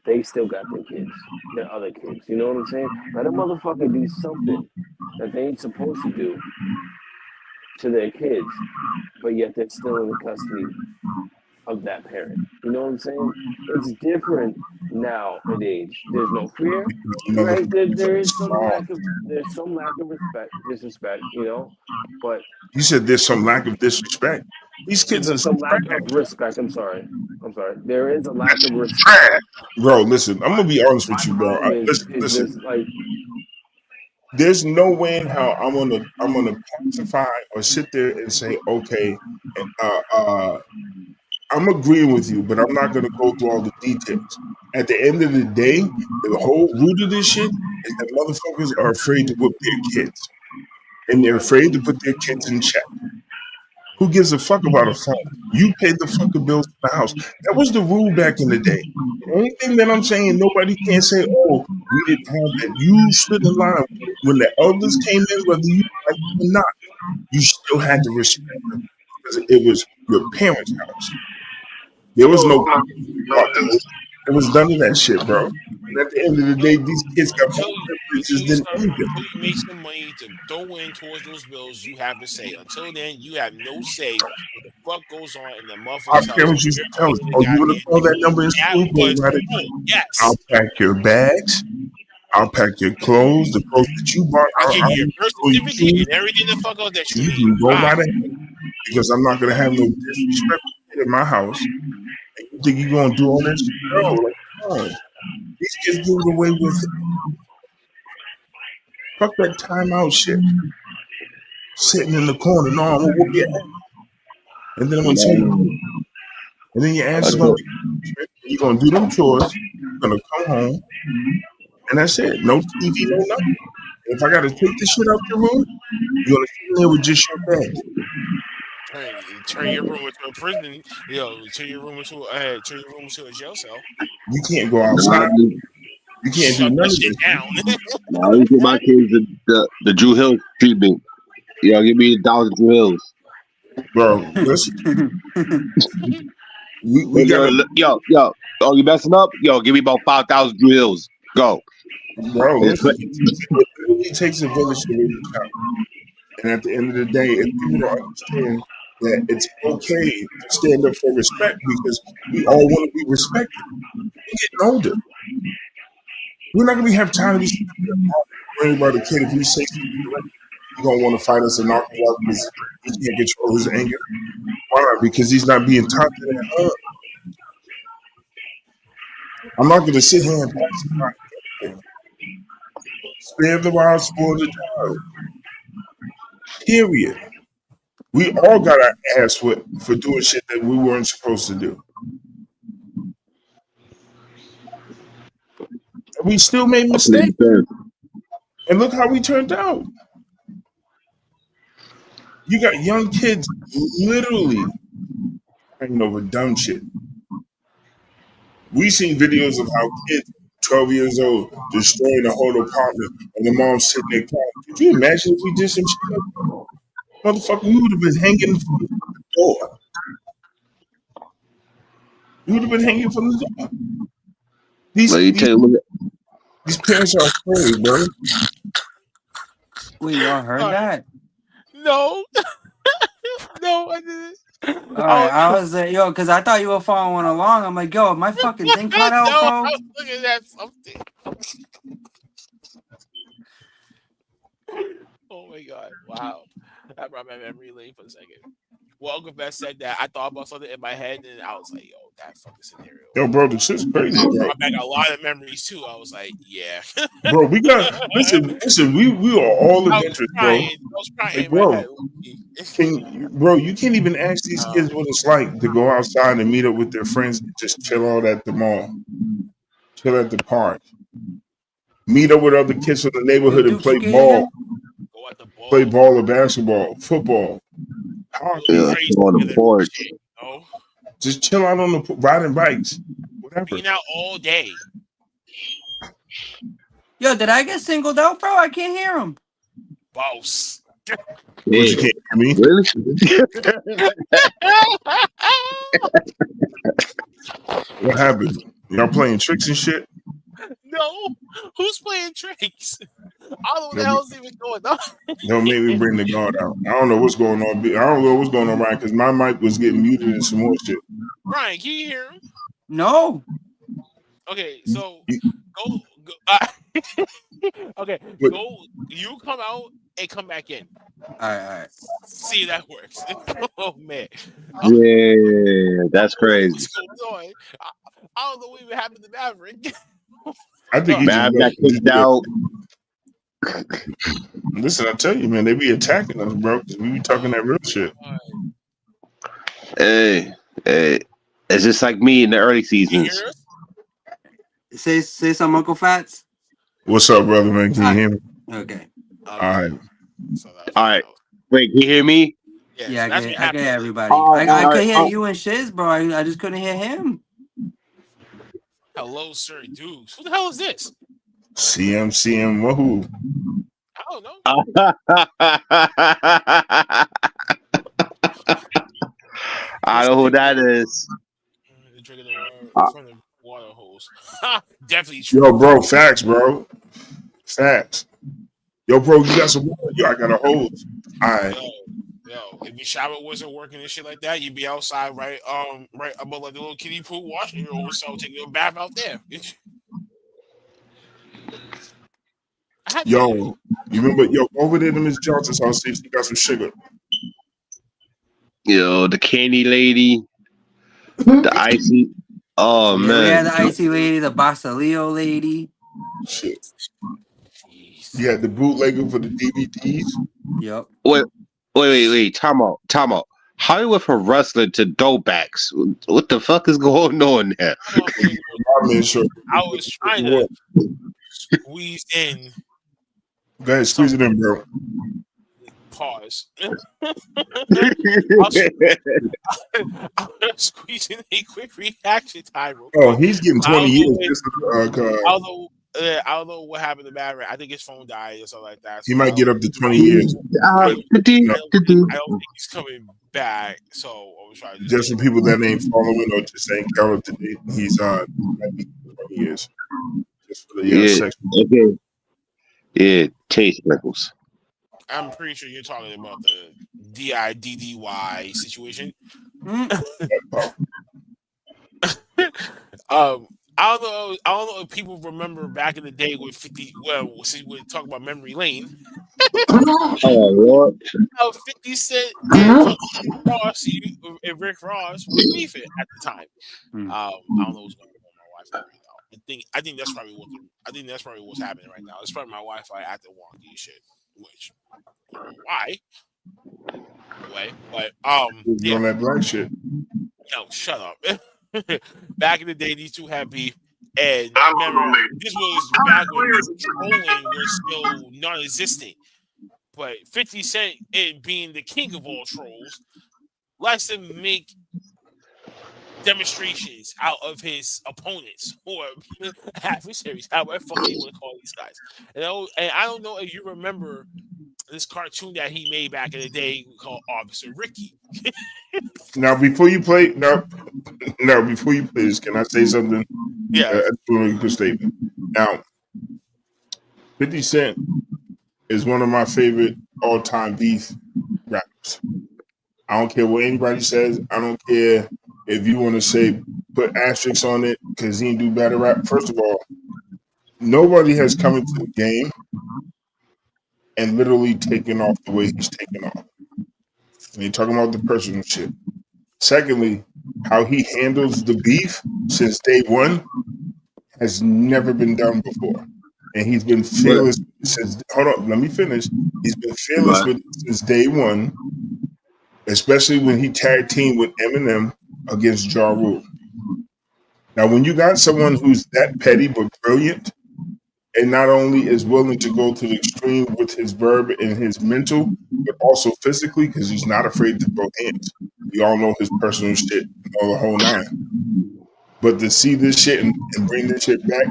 Speaker 4: they still got their kids, their other kids. You know what I'm saying? Let a motherfucker do something that they ain't supposed to do to their kids, but yet they're still in the custody of that parent. You know what I'm saying? It's different nowadays. There's no fear, right? There's some lack of disrespect, you know. But
Speaker 8: you said there's some lack of disrespect. These kids are
Speaker 4: some lack of respect. I'm sorry. There is a lack of respect.
Speaker 8: Bro, listen, I'm gonna be honest with you, bro. Listen. There's no way in how I'm gonna pacify or sit there and say, okay, I'm agreeing with you, but I'm not gonna go through all the details. At the end of the day, the whole root of this shit is that motherfuckers are afraid to whip their kids, and they're afraid to put their kids in check. Who gives a fuck about a phone? You paid the fucking bills in the house. That was the rule back in the day. The only thing that I'm saying, nobody can say, oh, we didn't have that. You stood in line. When the elders came in, whether you like it or not, you still had to respect them because it was your parents' house. There was no, there was none of that shit, bro. And at the end of the day, these kids got more privileges than anything.
Speaker 7: Until you make some money to throw in towards those bills, you have to say. Until then, you have no say what the fuck goes on in the motherfucker's house.
Speaker 8: Our parents used to tell us, oh, you want to call that number in school?
Speaker 7: Yes.
Speaker 8: I'll pack your bags. I'll pack your clothes, the clothes that you bought.
Speaker 7: I'll give you your birth certificate and everything the fuck out that you need.
Speaker 8: You can go right ahead because I'm not going to have no disrespect in my house. And you think you're going to do all this? No, like, on. These kids get away with it. Fuck that timeout shit. Sitting in the corner, no, I'm gonna whoop your ass. And then I'm gonna tell you. And then your ass is gonna be. You're gonna do them chores. You're gonna come home, and that's it. No TV, no nothing. If I gotta take this shit out your room, you're gonna sit there with just your bed.
Speaker 7: Turn your room into a prison. Turn your room into a jail cell.
Speaker 8: You can't go outside. You can't do none of this.
Speaker 7: Down.
Speaker 9: I always give my kids the Drew Hill treatment. Give me $1 Drew Hills.
Speaker 8: Bro, listen. we gotta,
Speaker 9: yo, you messing up? Yo, give me about 5,000 Drew Hills. Go.
Speaker 8: Bro, listen. It takes a village to raise a child. And at the end of the day, if people don't understand that it's okay to stand up for respect because we all want to be respected. We're getting older. We're not going to have time to be worried about a kid if we say something correct. He's going to want to fight us and knock us out because he can't control his anger. Why not? Because he's not being taught that at home. I'm not going to sit here and pacify him. Spare the rod, spoil the child. Period. We all got our ass whipped for doing shit that we weren't supposed to do. We still made mistakes. And look how we turned out. You got young kids literally hanging over dumb shit. We seen videos of how kids, 12 years old, destroying a whole apartment and the mom sitting there crying. Could you imagine if we did some shit like that? Motherfucker, we would have been hanging from the door. You would have been hanging from the door. These parents are afraid, bro.
Speaker 5: Wait, y'all heard that?
Speaker 7: No. No, I didn't.
Speaker 5: All right, I was like, yo, because I thought you were following along. I'm like, yo, my fucking thing cut out, bro.
Speaker 7: I was looking at something. Oh my god! Wow, that brought my memory lane for a second. Well, Uncle Beth said that. I thought about something in my head, and I was like, yo, that fucking scenario.
Speaker 8: Yo, bro, this shit's crazy, bro.
Speaker 7: I got a lot of memories too. I was like, yeah.
Speaker 8: Bro, we got listen. We are all adventurous, bro.
Speaker 7: I was crying
Speaker 8: like,
Speaker 7: in my head.
Speaker 8: Bro, you can't even ask these kids what it's like to go outside and meet up with their friends and just chill out at the mall, chill at the park, meet up with other kids from the neighborhood and play ball. Play ball or basketball, football, hockey.
Speaker 9: On the porch.
Speaker 8: Just chill out on the riding bikes, whatever.
Speaker 7: Being out all day.
Speaker 5: Yo, did I get singled out, bro? I can't hear him.
Speaker 7: Boss.
Speaker 8: What, you can't hear me?
Speaker 9: Really?
Speaker 8: What happened? Y'all playing tricks and shit?
Speaker 7: No, who's playing tricks? I don't know what the hell's even going on.
Speaker 8: Don't make me bring the guard out. I don't know what's going on. I don't know what's going on, Ryan, because my mic was getting muted and some more shit.
Speaker 7: Ryan, can you hear him?
Speaker 5: No.
Speaker 7: Okay, so go. Okay, go. You come out and come back in.
Speaker 5: All right.
Speaker 7: See if that works. Oh man.
Speaker 9: Yeah, that's crazy.
Speaker 7: What's going on? I don't know what even happened to Maverick.
Speaker 8: I think
Speaker 9: Maverick got kicked out.
Speaker 8: Listen, I tell you, man, they be attacking us, bro. We be talking that real shit.
Speaker 9: Hey, it's just like me in the early seasons.
Speaker 5: Say some, Uncle Fats.
Speaker 8: What's up, brother, man? Can you hear me?
Speaker 5: Okay.
Speaker 8: All right.
Speaker 9: All right. Wait, can you hear me?
Speaker 5: Yeah, I can hear everybody.
Speaker 9: Right,
Speaker 5: I could hear you and Shiz, bro. I just couldn't hear him.
Speaker 7: Hello, sir, dudes. Who the hell is this?
Speaker 8: CM, wahoo.
Speaker 7: I don't know.
Speaker 9: I know who that is.
Speaker 7: Drinking the water from the water hose. Definitely true.
Speaker 8: Yo, bro, facts, bro. Facts. Yo, bro, you got some water? Yo, I got a hose. All right.
Speaker 7: Yo, if your shower wasn't working and shit like that, you'd be outside right above like the little kiddie pool washing your own self, taking a bath out there.
Speaker 8: Yo, you remember? Yo, over there to Miss Johnson's house, see if she got some sugar.
Speaker 9: Yo, the candy lady, the icy. Oh
Speaker 5: Yeah, we had
Speaker 9: man.
Speaker 5: the Icy lady, the Basilio lady.
Speaker 8: Shit.
Speaker 7: Jeez.
Speaker 8: You had the bootlegger for the DVDs.
Speaker 5: Yep.
Speaker 9: Wait. Time out. How you went from wrestling to throwbacks? What the fuck is going on there?
Speaker 7: I don't think
Speaker 8: Mobb Men Show.
Speaker 7: I was trying to squeeze in
Speaker 8: Go ahead, squeeze it in, bro.
Speaker 7: pause. I'll squeeze in a quick reaction time. Real
Speaker 8: Oh,
Speaker 7: quick.
Speaker 8: he's getting
Speaker 7: I
Speaker 8: 20
Speaker 7: don't
Speaker 8: years.
Speaker 7: know
Speaker 8: Just,
Speaker 7: I don't know what happened to Maverick. I think his phone died or something like that.
Speaker 8: he
Speaker 7: So
Speaker 8: might get up to 20 years.
Speaker 7: I don't think he's coming back. So I was trying to
Speaker 8: Just for people that ain't following or just ain't caught up to date, he's might be 20 years. Just for the section.
Speaker 9: Okay. Yeah, taste freckles.
Speaker 7: I'm pretty sure you're talking about the DIDDY situation. I don't know if people remember back in the day with 50. Well, since we talk about memory lane.
Speaker 9: Oh Lord.
Speaker 7: How 50 Cent and Rick Ross was beefing at the time. I don't know what's going on with my Wi-Fi right now. I think that's probably what's happening right now. It's probably my Wi-Fi acting wonky shit, which I don't know why. Anyway, but
Speaker 8: Doing that black shit.
Speaker 7: No, shut up. Back in the day, these two had beef, and remember, this was back when trolling was still non-existent. But 50 Cent, it being the king of all trolls, likes to make demonstrations out of his opponents or adversaries, however fucking you want to call these guys. And I don't know if you remember this cartoon that he made back in the day called Officer Ricky.
Speaker 8: Now, before you play this, can I say something?
Speaker 7: Yeah.
Speaker 8: I just want to make a statement. Now, 50 Cent is one of my favorite all-time beef rappers. I don't care what anybody says. I don't care if you want to say put asterisks on it because he didn't do better rap. First of all, nobody has come into the game and literally taken off the way he's taken off. And you're talking about the personal shit. Secondly, how he handles the beef since day one has never been done before. And he's been fearless since, hold on, let me finish. He's been fearless with it since day one, especially when he tag teamed with Eminem against Ja Rule. Now, when you got someone who's that petty but brilliant, and not only is willing to go to the extreme with his verb and his mental, but also physically, because he's not afraid to throw hands. We all know his personal shit, the whole nine. But to see this shit and bring this shit back,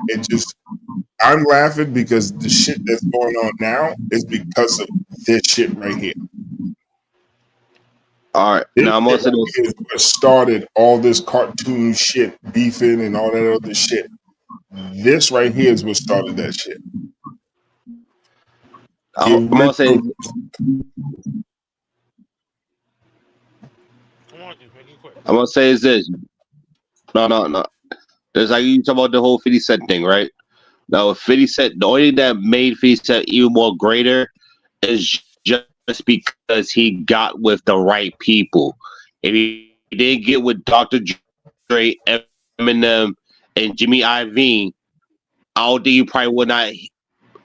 Speaker 8: I'm laughing because the shit that's going on now is because of this shit right here.
Speaker 9: All right,
Speaker 8: this
Speaker 9: now I'm also
Speaker 8: is what started all this cartoon shit, beefing and all that other shit. This right here is what started that shit.
Speaker 9: I'm gonna say. I'm gonna say is this. No. There's like you talk about the whole 50 Cent thing, right? Now, 50 Cent, the only thing that made 50 Cent even more greater is just because he got with the right people. If he didn't get with Dr. Dre, Eminem, and Jimmy Iovine, I don't think you probably would not. I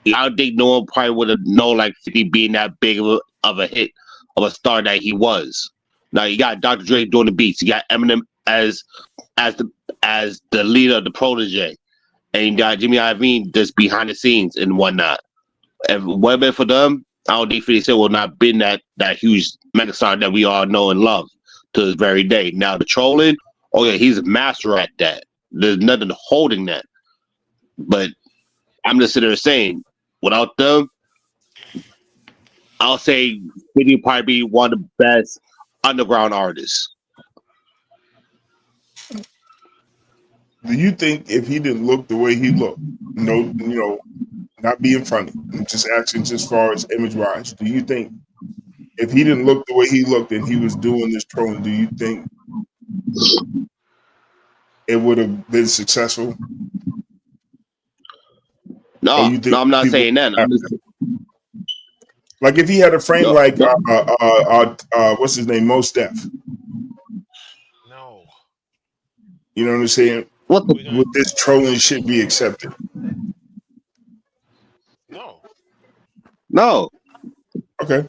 Speaker 9: don't think no one probably would have known like 50 being that big of a hit of a star that he was. Now you got Dr. Dre doing the beats. You got Eminem as the leader of the protege, and you got Jimmy Iovine just behind the scenes and whatnot. If it wasn't been for them, I don't think 50 Cent would not have been that huge megastar that we all know and love to this very day. Now the trolling, oh yeah, he's a master at that. There's nothing holding that. But I'm just sitting there saying, without them, I'll say 50 would probably be one of the best underground artists.
Speaker 8: Do you think if he didn't look the way he looked, not being funny, just acting as far as image wise, do you think if he didn't look the way he looked and he was doing this trolling, do you think it would have been successful?
Speaker 9: No, I'm not saying that.
Speaker 8: Like if he had a frame what's his name, Mos Def.
Speaker 7: No.
Speaker 8: You know what I'm saying?
Speaker 9: What the?
Speaker 8: Would this trolling shit be accepted?
Speaker 7: No.
Speaker 9: No.
Speaker 8: Okay.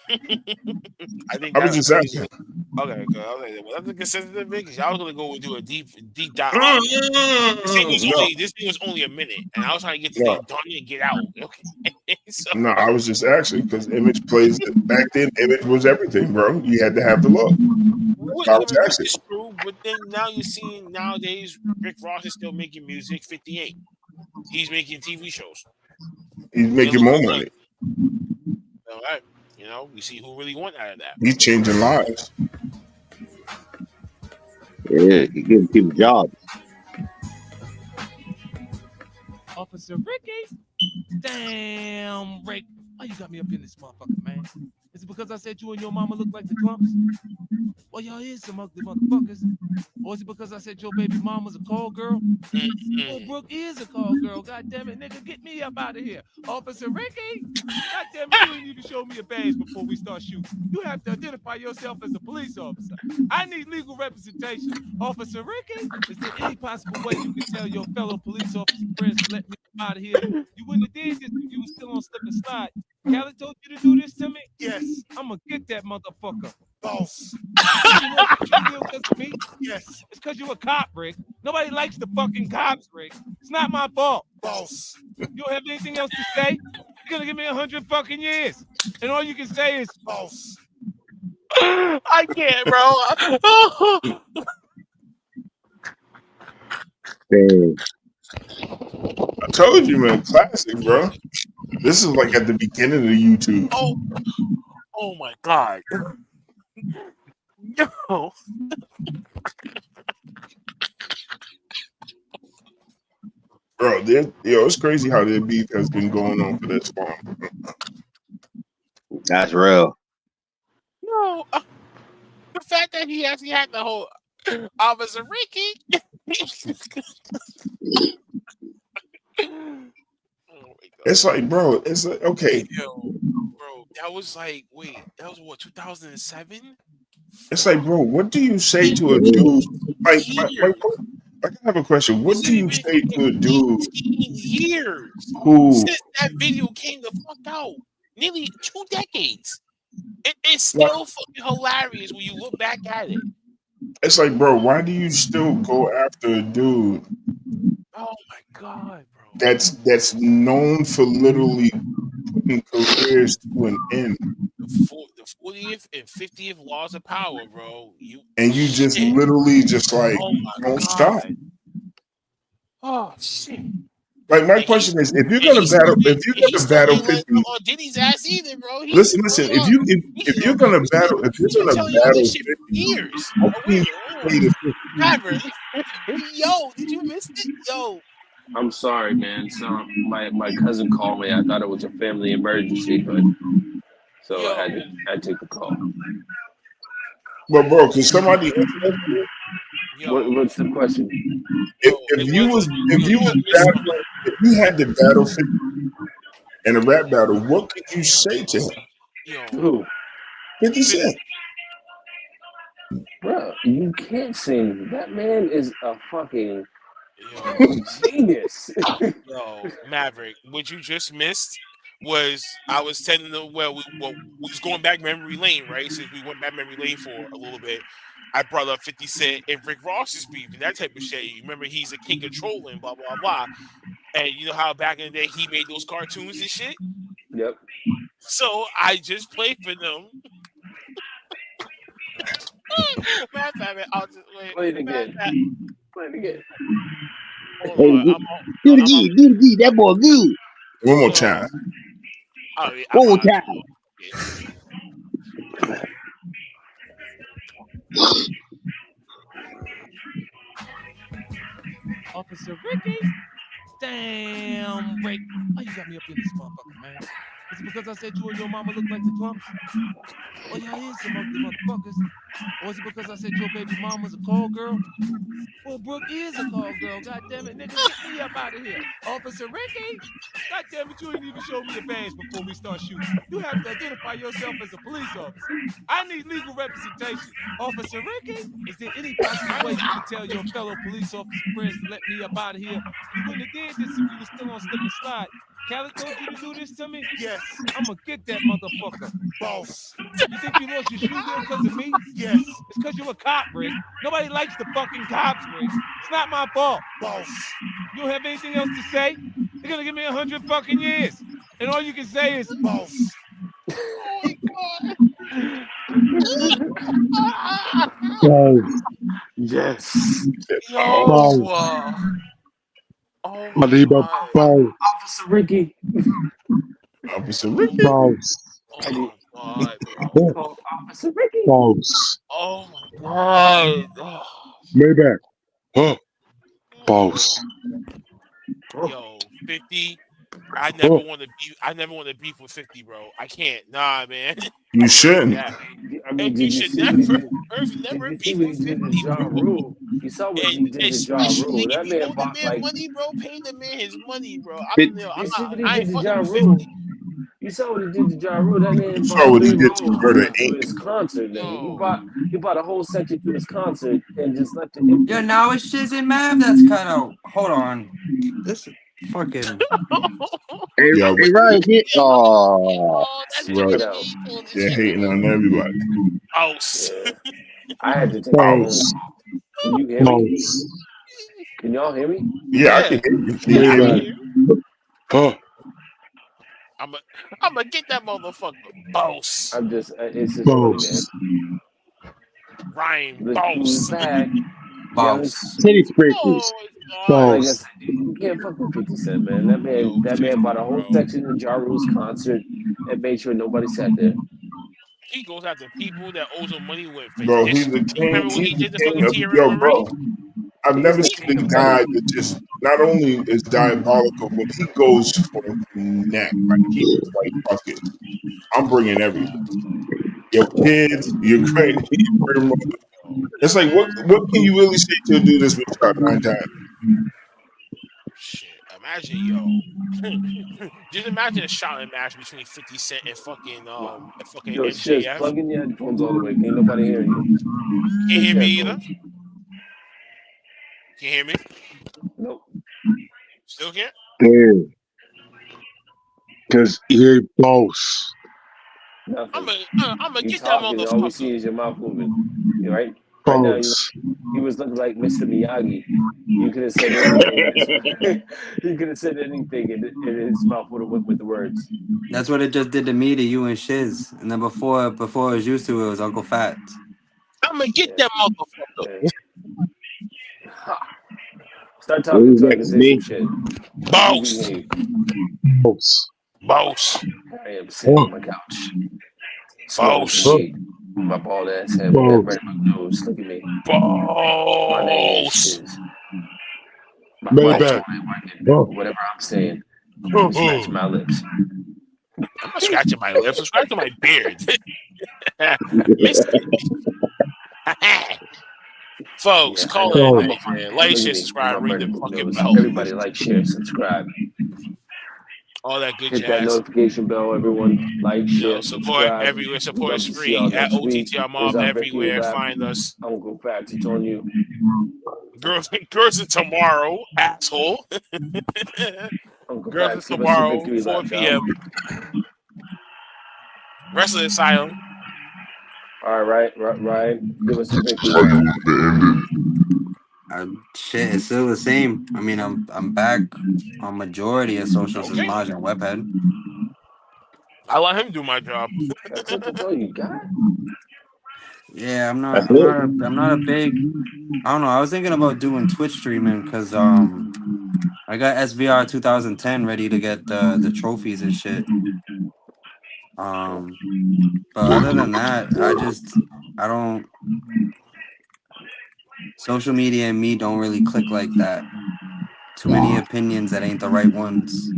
Speaker 7: I think
Speaker 8: I was
Speaker 7: that's
Speaker 8: just
Speaker 7: crazy.
Speaker 8: asking.
Speaker 7: Okay, good. Okay, well, that's a consistent because y'all was gonna go and do a deep dive. This thing was only a minute, and I was trying to get to
Speaker 8: No.
Speaker 7: get done and get out. Okay, so
Speaker 8: No, I was just asking because Image plays back then. Image was everything, bro. You had to have the look. That's why I was
Speaker 7: which
Speaker 8: asking.
Speaker 7: is true, but then now you're seeing nowadays Rick Ross is still making music. 58, he's making TV shows.
Speaker 8: He's
Speaker 7: They
Speaker 8: making
Speaker 7: look
Speaker 8: more
Speaker 7: good.
Speaker 8: money.
Speaker 7: All right, you know, we see who really won out of that.
Speaker 8: He's changing lives.
Speaker 9: Yeah, he giving people jobs.
Speaker 11: Officer Ricky. Damn, Rick. Why you got me up in this motherfucker, man? Is it because I said you and your mama look like the Clumps? Well, y'all is some ugly motherfuckers. Or is it because I said your baby mama's a call girl? Oh, Brooke is a call girl. God damn it, nigga, get me up out of here. Officer Ricky! God damn it, you ain't even show me a badge before we start shooting. You have to identify yourself as a police officer. I need legal representation. Officer Ricky, is there any possible way you can tell your fellow police officer friends to let me out of here? You wouldn't have did this if you were still on slip and slide. Callie told you to do this to me? Yes. I'm gonna get that motherfucker. Boss. You know what you deal with me? Yes. It's because you're a cop, Rick. Nobody likes the fucking cops, Rick. It's not my fault. Boss. You don't have anything else to say? You're gonna give me 100 fucking years. And all you can say is boss.
Speaker 7: I can't, bro.
Speaker 9: Damn.
Speaker 8: I told you, man. Classic, bro. This is like at the beginning of YouTube.
Speaker 7: Oh my god. Yo.
Speaker 8: Bro, it's crazy how their beef has been going on for this long.
Speaker 9: That's real.
Speaker 7: No. The fact that he actually had the whole Officer Ricky.
Speaker 8: It's like, bro, it's like, okay.
Speaker 7: Yo, bro, that was like, that was what, 2007?
Speaker 8: It's like, bro, what do you say to a dude? Like, I have a question. What do you say to a dude
Speaker 7: 18 years
Speaker 8: who
Speaker 7: since that video came the fuck out? Nearly 2 decades. It's still fucking hilarious when you look back at it.
Speaker 8: It's like, bro, why do you still go after a dude?
Speaker 7: Oh my god, bro.
Speaker 8: That's known for literally putting careers to an end.
Speaker 7: The 40th and 50th laws of power, bro. You
Speaker 8: just literally just like don't stop.
Speaker 7: Oh shit.
Speaker 8: Like my question is, if you're gonna battle 50,
Speaker 7: on Diddy's ass either, bro.
Speaker 8: listen. If you're gonna battle 50,
Speaker 7: years. Yo, did you miss it? Yo.
Speaker 4: I'm sorry, man. So my cousin called me. I thought it was a family emergency, but so I had to take the call.
Speaker 8: But bro, can somebody?
Speaker 4: What's the question?
Speaker 8: If you had to battle 50 in a rap battle, what could you say to him?
Speaker 4: Who?
Speaker 8: 50 Cent.
Speaker 4: Bro, you can't say anything. That man is a fucking genius.
Speaker 7: Yo, Maverick, what you just missed was I was telling them, we was going back memory lane, right? Since we went back memory lane for a little bit, I brought up 50 Cent and Rick Ross's beef and that type of shit. You remember he's a king of trolling, blah, blah, blah. And you know how back in the day he made those cartoons and shit?
Speaker 4: Yep.
Speaker 7: So I just played for them. I'll just
Speaker 4: play it again. Play it again.
Speaker 9: Do it again. That boy good.
Speaker 8: One more time.
Speaker 9: One more time.
Speaker 11: Officer Ricky. Damn, Rick. Why you got me up in this motherfucker, man? Is it because I said you and your mama look like the clumps? Well, y'all is some ugly motherfuckers. Or is it because I said your baby mama's a call girl? Well, Brooke is a call girl. God damn it, nigga, get me up out of here. Officer Ricky! God damn it, you ain't even show me your badge before we start shooting. You have to identify yourself as a police officer. I need legal representation. Officer Ricky, is there any possible way you can tell your fellow police officer friends to let me up out of here? You wouldn't have did this if you were still on slip and slide. Khaled told you to do this to me?
Speaker 2: Yes.
Speaker 11: I'm gonna get that motherfucker.
Speaker 2: Boss.
Speaker 11: You think you lost your shoe deal because of me?
Speaker 2: Yes.
Speaker 11: It's because you're a cop, Rick. Nobody likes the fucking cops, Rick. It's not my fault.
Speaker 2: Boss.
Speaker 11: You don't have anything else to say? They're gonna give me 100 fucking years. And all you can say is,
Speaker 2: boss.
Speaker 4: Yes.
Speaker 7: Yo, oh
Speaker 9: My
Speaker 7: my
Speaker 9: neighbor,
Speaker 7: god.
Speaker 9: boss.
Speaker 4: Officer Ricky.
Speaker 8: Officer Ricky.
Speaker 9: Boss.
Speaker 7: Oh my god,
Speaker 4: It's called Officer Ricky.
Speaker 9: Boss.
Speaker 7: oh my god. Oh.
Speaker 9: Maybach. Huh. Boss.
Speaker 7: Yo, 50. I never want to beef. I never want to beef with 50, bro. I can't. Nah, man.
Speaker 8: You shouldn't.
Speaker 7: Yeah.
Speaker 4: I mean,
Speaker 7: And
Speaker 4: did
Speaker 7: you
Speaker 4: you
Speaker 7: should
Speaker 4: see what he
Speaker 7: never,
Speaker 4: did?
Speaker 7: Earth
Speaker 4: Did
Speaker 7: never
Speaker 4: you see
Speaker 7: beef
Speaker 4: what he
Speaker 7: with
Speaker 4: did
Speaker 7: 50,
Speaker 4: to Ja
Speaker 7: bro.
Speaker 4: Rule? You saw what he
Speaker 7: And
Speaker 4: did to Ja
Speaker 7: especially
Speaker 4: Rule.
Speaker 7: if
Speaker 4: That
Speaker 7: you
Speaker 4: man
Speaker 7: owe the
Speaker 4: bought
Speaker 7: man
Speaker 4: like.
Speaker 7: money, bro, pay the man his money, bro.
Speaker 9: It-
Speaker 4: You see what he
Speaker 7: I
Speaker 4: did
Speaker 7: ain't
Speaker 4: to
Speaker 7: fucking
Speaker 4: Ja
Speaker 7: with
Speaker 4: Rule?
Speaker 7: 50.
Speaker 4: You saw what he did to Ja Rule. That man
Speaker 8: You saw
Speaker 4: bought
Speaker 8: what he
Speaker 4: 3
Speaker 8: did to
Speaker 4: rows
Speaker 8: Murder
Speaker 4: to
Speaker 8: Inc.
Speaker 4: his concert, nigga.
Speaker 7: Yo.
Speaker 4: He bought a whole section to his concert and just left it empty.
Speaker 5: Yeah, now it's Shiz and Mav that's cut out. Hold on. This fucking.
Speaker 9: Hey,
Speaker 8: Yeah,
Speaker 9: hey, Ryan, get.
Speaker 7: Oh, that's
Speaker 4: Check
Speaker 7: really
Speaker 4: it
Speaker 7: the
Speaker 4: out.
Speaker 7: man told this
Speaker 8: they're
Speaker 7: shit.
Speaker 8: hating on everybody.
Speaker 7: House.
Speaker 4: Yeah. I had to take a phone
Speaker 9: Boss.
Speaker 4: call. Can you hear me?
Speaker 9: Boss.
Speaker 4: Can y'all hear me?
Speaker 8: Yeah, I
Speaker 7: Yeah.
Speaker 8: can hear you. Can
Speaker 7: Yeah,
Speaker 8: you
Speaker 7: I
Speaker 8: hear
Speaker 7: can
Speaker 9: Maybach.
Speaker 8: me?
Speaker 7: hear you.
Speaker 9: Huh.
Speaker 7: I'm gonna get that motherfucker. Boss.
Speaker 4: I'm just, it's just funny, man.
Speaker 9: Boss.
Speaker 7: Ryan.
Speaker 4: Look who's
Speaker 7: Boss.
Speaker 4: back.
Speaker 5: Boss.
Speaker 9: Titty scrapers.
Speaker 7: Oh my god.
Speaker 4: Like I
Speaker 9: Boss.
Speaker 4: said, you can't fuck with 50 Cent, man.
Speaker 7: Yo,
Speaker 4: That
Speaker 7: 50,
Speaker 4: man bought a whole
Speaker 7: bro.
Speaker 4: section of Ja Rule's concert and made sure nobody sat there.
Speaker 7: He goes after people that owes him money with for
Speaker 8: Bro,
Speaker 7: this.
Speaker 8: he's the
Speaker 7: You
Speaker 8: king.
Speaker 7: remember what
Speaker 8: He's
Speaker 7: he
Speaker 8: the
Speaker 7: did to
Speaker 8: king
Speaker 7: fucking
Speaker 8: of
Speaker 7: TRM
Speaker 8: yo,
Speaker 7: already?
Speaker 8: bro. I've
Speaker 4: He's
Speaker 8: never
Speaker 4: the
Speaker 8: seen
Speaker 4: king
Speaker 8: a
Speaker 4: of
Speaker 8: guy
Speaker 4: petty.
Speaker 8: that just not only is diabolical, but he goes for the neck. Like he's like, fuck it. I'm bringing everything. Your kids, your great grandmother. It's like, what can you really say to a dude that's been shot 9 times?
Speaker 7: Shit. Imagine, yo. Just imagine a shouting match between 50 Cent and fucking
Speaker 4: Yo, Shiz,
Speaker 7: MJF.
Speaker 4: plug in your headphones all the way. Can't nobody hear you.
Speaker 7: Can't
Speaker 4: Fix
Speaker 7: hear
Speaker 4: your
Speaker 7: me either.
Speaker 4: headphones.
Speaker 7: Can't hear me.
Speaker 4: Nope.
Speaker 7: Still can't.
Speaker 9: Damn. Because you're boss.
Speaker 4: Nothing.
Speaker 7: I'm gonna
Speaker 4: You
Speaker 7: get that
Speaker 4: talking, all we see
Speaker 7: motherfucker.
Speaker 4: is your mouth moving. You right? Right now,
Speaker 9: Boss.
Speaker 4: he was looking like Mr. Miyagi. You could have said anything. He could have said anything, and his mouth would have went with the words.
Speaker 5: That's what it just did to me, to you and Shiz. And then before it was used to, it was Uncle Fat.
Speaker 7: I'm gonna get that motherfucker.
Speaker 4: Yeah. Start talking
Speaker 9: Who's
Speaker 4: so I can
Speaker 9: next?
Speaker 4: say some
Speaker 9: Me?
Speaker 4: shit.
Speaker 7: Boss.
Speaker 9: Boss.
Speaker 7: Boss.
Speaker 4: I am sitting
Speaker 9: Huh.
Speaker 4: on my couch, smoking
Speaker 7: Boss.
Speaker 4: some weed. My bald ass head with that red nose. Look at me. My name is
Speaker 7: Boss.
Speaker 4: Shiz. My mouth
Speaker 9: Maybach.
Speaker 4: still ain't working. Whatever I'm saying, I'm scratching my lips.
Speaker 7: I'm not scratching my lips. I'm scratching my beard. Miss Folks,
Speaker 4: Yeah, I
Speaker 7: call
Speaker 4: know.
Speaker 7: it a
Speaker 4: I'm
Speaker 7: night,
Speaker 4: a
Speaker 7: man. Like,
Speaker 4: look
Speaker 7: share,
Speaker 4: at me.
Speaker 7: subscribe,
Speaker 4: My
Speaker 7: ring the
Speaker 4: murder book
Speaker 7: fucking
Speaker 4: nose.
Speaker 7: bell.
Speaker 4: Everybody like, share, subscribe.
Speaker 7: All that good
Speaker 4: Hit that
Speaker 7: jazz.
Speaker 4: notification bell, everyone. Like, share,
Speaker 7: Support
Speaker 4: subscribe.
Speaker 7: everywhere. Support
Speaker 4: Love
Speaker 7: is
Speaker 4: to see y'all
Speaker 7: free at
Speaker 4: next week.
Speaker 7: O.T.T.R
Speaker 4: Where's
Speaker 7: Mob
Speaker 4: our victory
Speaker 7: everywhere.
Speaker 4: lap?
Speaker 7: Find us.
Speaker 4: Uncle Fats, it's on you.
Speaker 7: Girls in tomorrow, asshole.
Speaker 4: Uncle
Speaker 7: Girls in
Speaker 4: Fats, give us your
Speaker 7: tomorrow,
Speaker 4: victory
Speaker 7: 4
Speaker 4: lap, y'all.
Speaker 7: p.m. Wrestling Asylum.
Speaker 4: All right, Ryan, give us your victory lap.
Speaker 5: Shit, it's still the same. I mean, I'm back on majority of socials as
Speaker 7: Okay.
Speaker 5: Maj and Webhead.
Speaker 7: I let him do my job.
Speaker 4: That's it. That's all you got.
Speaker 5: Yeah, I'm
Speaker 9: That's
Speaker 5: not.
Speaker 9: it.
Speaker 5: I'm not a big. I don't know. I was thinking about doing Twitch streaming because I got SVR 2010 ready to get the trophies and shit. But other than that, I don't. Social media and me don't really click like that. Too many opinions that ain't the right ones.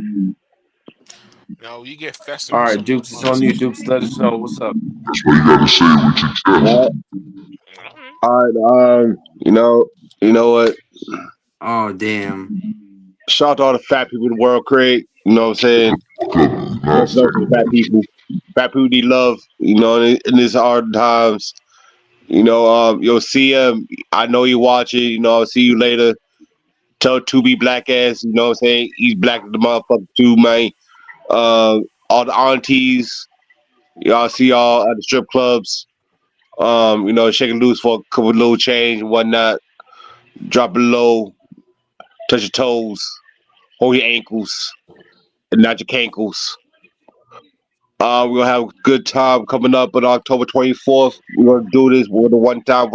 Speaker 7: No, you get festive.
Speaker 4: All
Speaker 7: with
Speaker 4: right,
Speaker 7: some
Speaker 4: Dukes, it's on you. Dukes, let us know what's up.
Speaker 8: That's what you gotta say with your chest.
Speaker 9: All right. You know what?
Speaker 5: Oh damn.
Speaker 9: Shout out to all the fat people in the world, Craig. You know what I'm saying? Much love to the fat people. Fat people need love. You know, in these hard times. You know, you'll see him. I know you watch it. You know, I'll see you later. Tell 2B black ass. You know what I'm saying? He's black as the motherfucker too, man. All the aunties. Y'all see y'all at the strip clubs. You know, shaking loose for a couple little change and whatnot. Drop it low. Touch your toes. Hold your ankles. And not your cankles. We're gonna have a good time coming up on October 24th. We're gonna do this with the one time.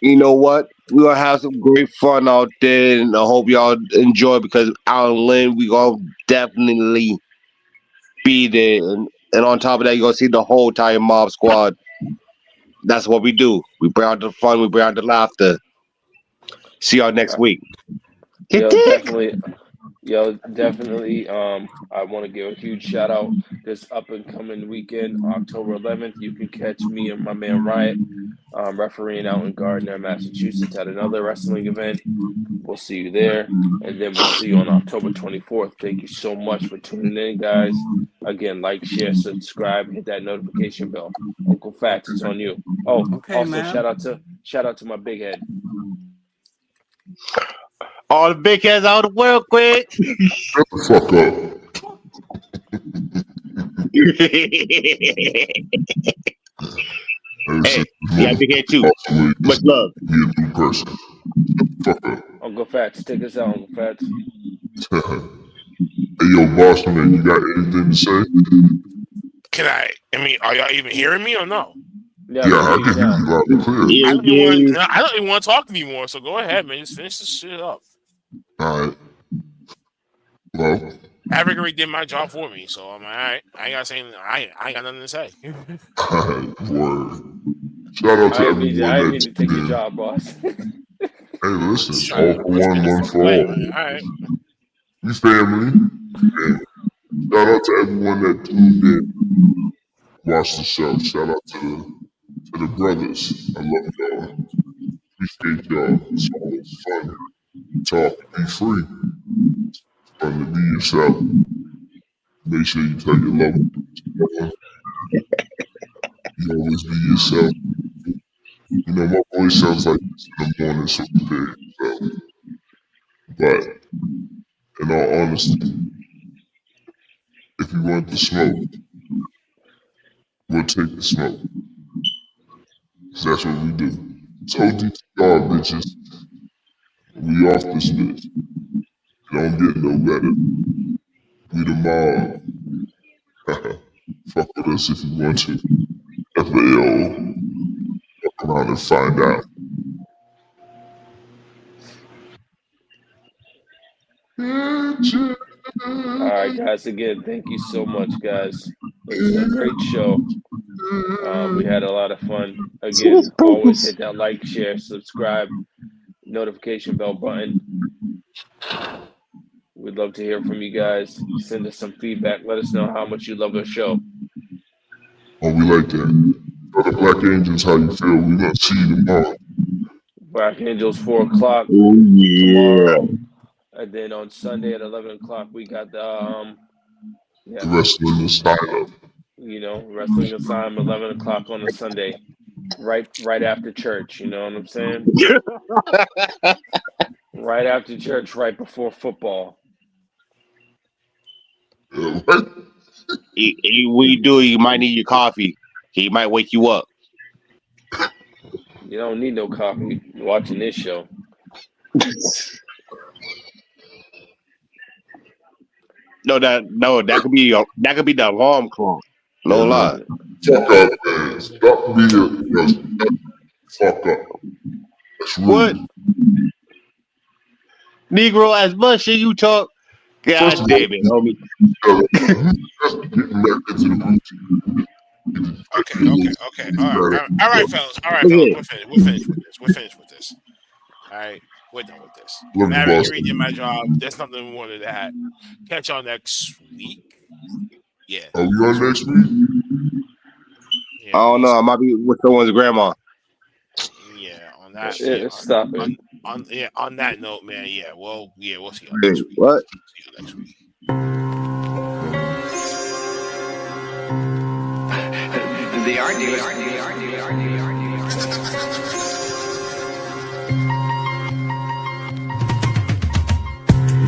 Speaker 9: You know what? We're gonna have some great fun out there, and I hope y'all enjoy because Alan Lynn, we gonna definitely be there. And on top of that, you're gonna see the whole entire mob squad. That's what we do. We bring out the fun, we bring out the laughter. See y'all next week.
Speaker 4: Yo, definitely. I want to give a huge shout out this up and coming weekend, October 11th. You can catch me and my man Riot refereeing out in Gardner, Massachusetts at another wrestling event. We'll see you there, and then we'll see you on October 24th. Thank you so much for tuning in, guys. Again, like, share, subscribe, hit that notification bell. Uncle Fats, it's on you. Oh,
Speaker 5: Okay,
Speaker 4: also
Speaker 5: man.
Speaker 4: shout out to my big head.
Speaker 9: All the big heads out of the world, quick.
Speaker 8: Shut the fuck up.
Speaker 9: Hey, yeah, big head too. Much love.
Speaker 8: Be a new person. Fuck up.
Speaker 4: Uncle Fats, take us out, Uncle Fats.
Speaker 8: Hey, yo, boss man, you got anything to say?
Speaker 7: I mean, are y'all even hearing me or no?
Speaker 8: Yeah, I can hear you loud and clear.
Speaker 7: I don't even want to talk anymore, so go ahead, man. Just finish this shit up.
Speaker 8: All right. Well,
Speaker 7: Havoc already did my job for me, so I'm all right. I ain't got to say anything. I ain't got nothing to say.
Speaker 8: all right, word. Shout out to everyone
Speaker 4: I didn't
Speaker 8: that
Speaker 4: mean to take your job, boss.
Speaker 8: Hey, listen, it's all for one for all.
Speaker 7: All right.
Speaker 8: We family. Shout out to everyone that tuned in, watched the show. Shout out to the brothers. I love y'all. Appreciate y'all. It's always fun to talk, be free. It's fun to be yourself. Make sure you tell your loved ones. You always be yourself. You know, my voice sounds like this in the morning, so prepare yourself. But, in all honesty, if you want the smoke, we'll take the smoke. Cause that's what we do. It's O.T.T.R, bitches. We off this bitch. It don't get no better. We the mob. Fuck with us if you want to. FAO. Fuck around and find out.
Speaker 4: All right, guys. Again, thank you so much, guys. It was a great show. We had a lot of fun. Again, always hit that like, share, subscribe, notification bell button. We'd love to hear from you guys. Send us some feedback. Let us know how much you love the show.
Speaker 8: Oh, we like that. Brother Black Angels, how you feel? We gonna see you tomorrow.
Speaker 4: Black Angels, 4 o'clock
Speaker 9: tomorrow.
Speaker 4: And then on Sunday at 11 o'clock, we got the
Speaker 8: Wrestling Asylum.
Speaker 4: You know, Wrestling Asylum, 11 o'clock on a Sunday. Right after church, you know what I'm saying? Right after church, right before football.
Speaker 9: What you do, you might need your coffee. He might wake you up.
Speaker 4: You don't need no coffee watching this show.
Speaker 9: No, that could be the alarm clock. No lie.
Speaker 8: Fuck up, man. Stop being fuck up. That's rude.
Speaker 9: What? Negro, as much shit you talk, God damn it, homie.
Speaker 8: Getting back into the routine.
Speaker 7: Okay. All right, fellas. We're finished with this. All right, we're done with this.
Speaker 8: Love you,
Speaker 7: Mary,
Speaker 8: boss.
Speaker 7: you redid my job. There's nothing more to that. Catch y'all next week. Yeah.
Speaker 8: Are we on next week?
Speaker 7: Yeah,
Speaker 9: I don't know. I might be with someone's grandma.
Speaker 7: Yeah, on that.
Speaker 4: Yeah,
Speaker 7: Yeah,
Speaker 4: stop it.
Speaker 7: On that note, man. Yeah, we'll see you next week.
Speaker 9: What?
Speaker 7: See you next week.
Speaker 12: The art dealers.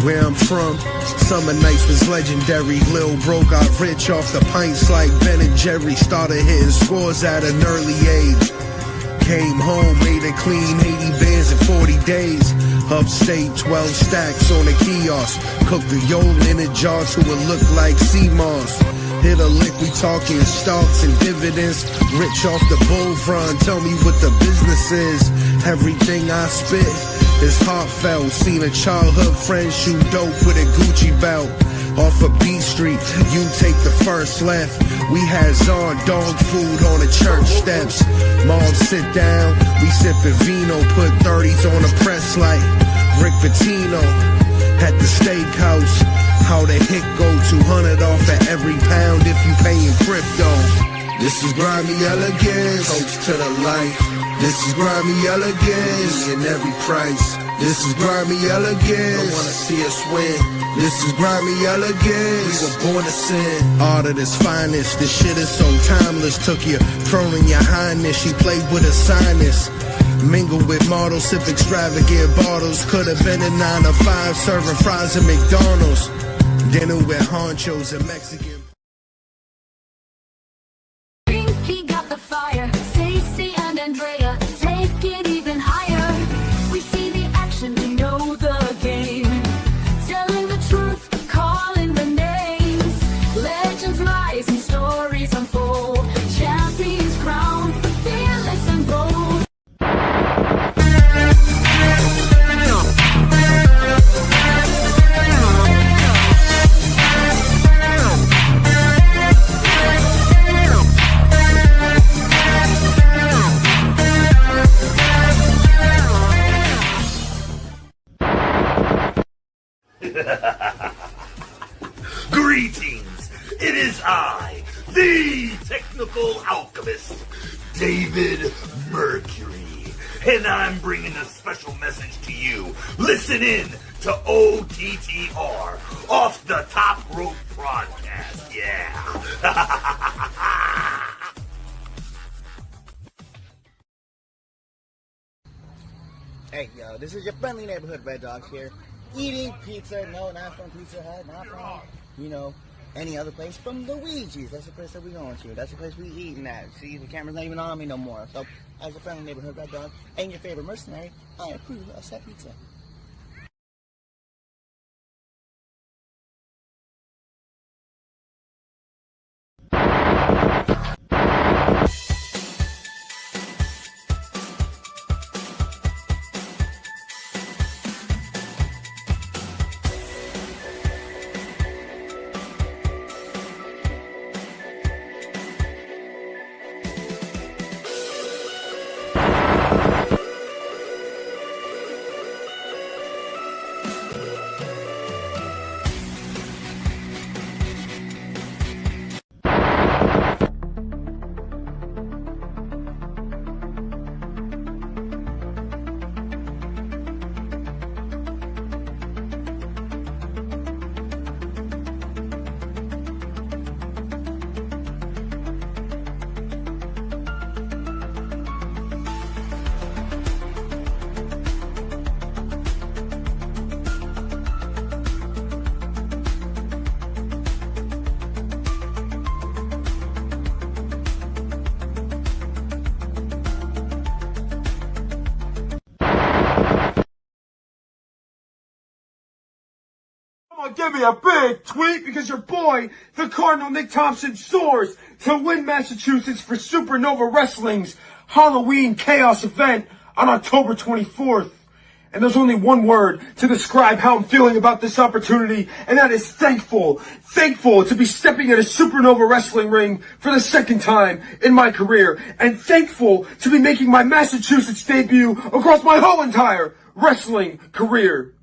Speaker 13: Where I'm from, summer nights was legendary. Lil Bro got rich off the pints like Ben and Jerry. Started hitting scores at an early age. Came home, made it clean, 80 bands in 40 days. Upstate, 12 stacks on a kiosk. Cooked the yolk in a jar so it looked like sea moss. Hit a lick, we talking stocks and dividends. Rich off the bull run, tell me what the business is. Everything I spit is heartfelt. Seen a childhood friend shoot dope with a Gucci belt. Off of B Street, you take the first left. We had Zon dog food on the church steps. Mom sit down, we sippin' vino. Put 30s on the press like Rick Pitino. At the steakhouse, how the hit go 200 off at every pound if you payin' crypto. This is grimy elegance, toast to the life. This is grimy elegance in every price. This is grimy elegance, don't wanna see us win. This is grimy elegance, we were born to sin. Art at its finest, this shit is so timeless. Took your throne in your highness, she played with a sinus. Mingle with models, sip extravagant bottles. Could've been a 9 to 5, serving fries at McDonald's. Dinner with honchos and Mexican.
Speaker 10: He got the fire. Stacey and Andrea take it even higher. We see the action, we know the game. Telling the truth, calling the names. Legends rise and stories unfold. Champions crowned, fearless and bold.
Speaker 2: Greetings! It is I, the technical alchemist, David Mercury, and I'm bringing a special message to you. Listen in to O.T.T.R, Off the Top Rope Broadcast, yeah!
Speaker 14: Hey, yo, this is your friendly neighborhood Red Dog here. Eating pizza, no, not from Pizza Hut, not from, any other place. From Luigi's. That's the place that we going to. That's the place we eating at. See, the camera's not even on me no more. So, as your friendly neighborhood Red Dog and your favorite mercenary, I approve of that pizza.
Speaker 15: Give me a big tweet because your boy, the Cardinal Nick Thompson, soars to win Massachusetts for Supernova Wrestling's Halloween Chaos event on October 24th. And there's only one word to describe how I'm feeling about this opportunity, and that is thankful. Thankful to be stepping in a Supernova Wrestling ring for the second time in my career, and thankful to be making my Massachusetts debut across my whole entire wrestling career.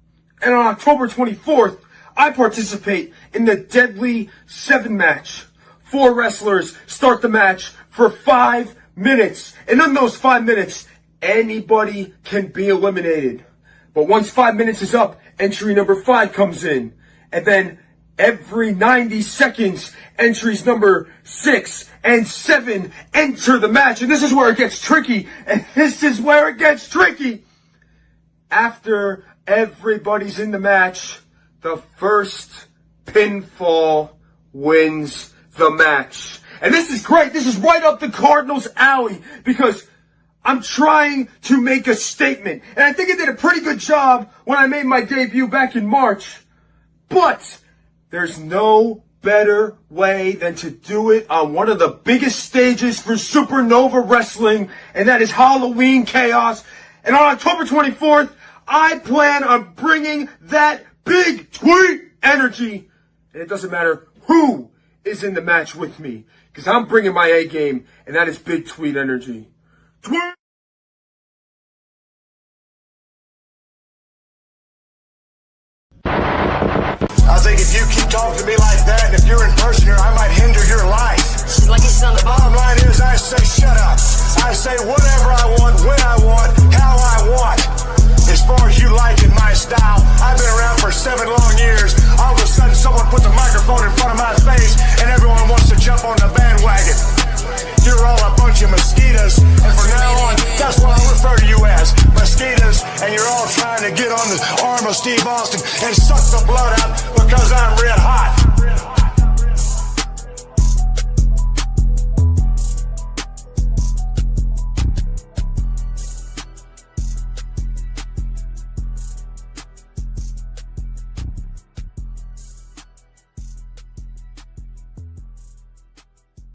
Speaker 15: And on October 24th, I participate in the Deadly 7 match. 4 wrestlers start the match for 5 minutes. And in those 5 minutes, anybody can be eliminated. But once 5 minutes is up, entry number 5 comes in. And then every 90 seconds, entries number 6 and 7 enter the match. And this is where it gets tricky. After everybody's in the match, the first pinfall wins the match. And this is great. This is right up the Cardinals' alley because I'm trying to make a statement. And I think I did a pretty good job when I made my debut back in March. But there's no better way than to do it on one of the biggest stages for Supernova Wrestling, and that is Halloween Chaos. And on October 24th, I plan on bringing that big tweet energy. And it doesn't matter who is in the match with me, because I'm bringing my A game, and that is big tweet energy. Tweet!
Speaker 1: I think if you keep talking to me like that, and if you're in person here, I might hinder your life.
Speaker 10: She's like he's on the
Speaker 1: Bottom line is, I say shut up. I say whatever I want, when I want, how I want. As far as you liking my style, I've been around for 7 long years. All of a sudden, someone puts a microphone in front of my face, and everyone wants to jump on the bandwagon. You're all a bunch of mosquitoes, and from now on, that's what I'll refer to you as, mosquitoes, and you're all trying to get on the arm of Steve Austin and suck the blood out because I'm red hot.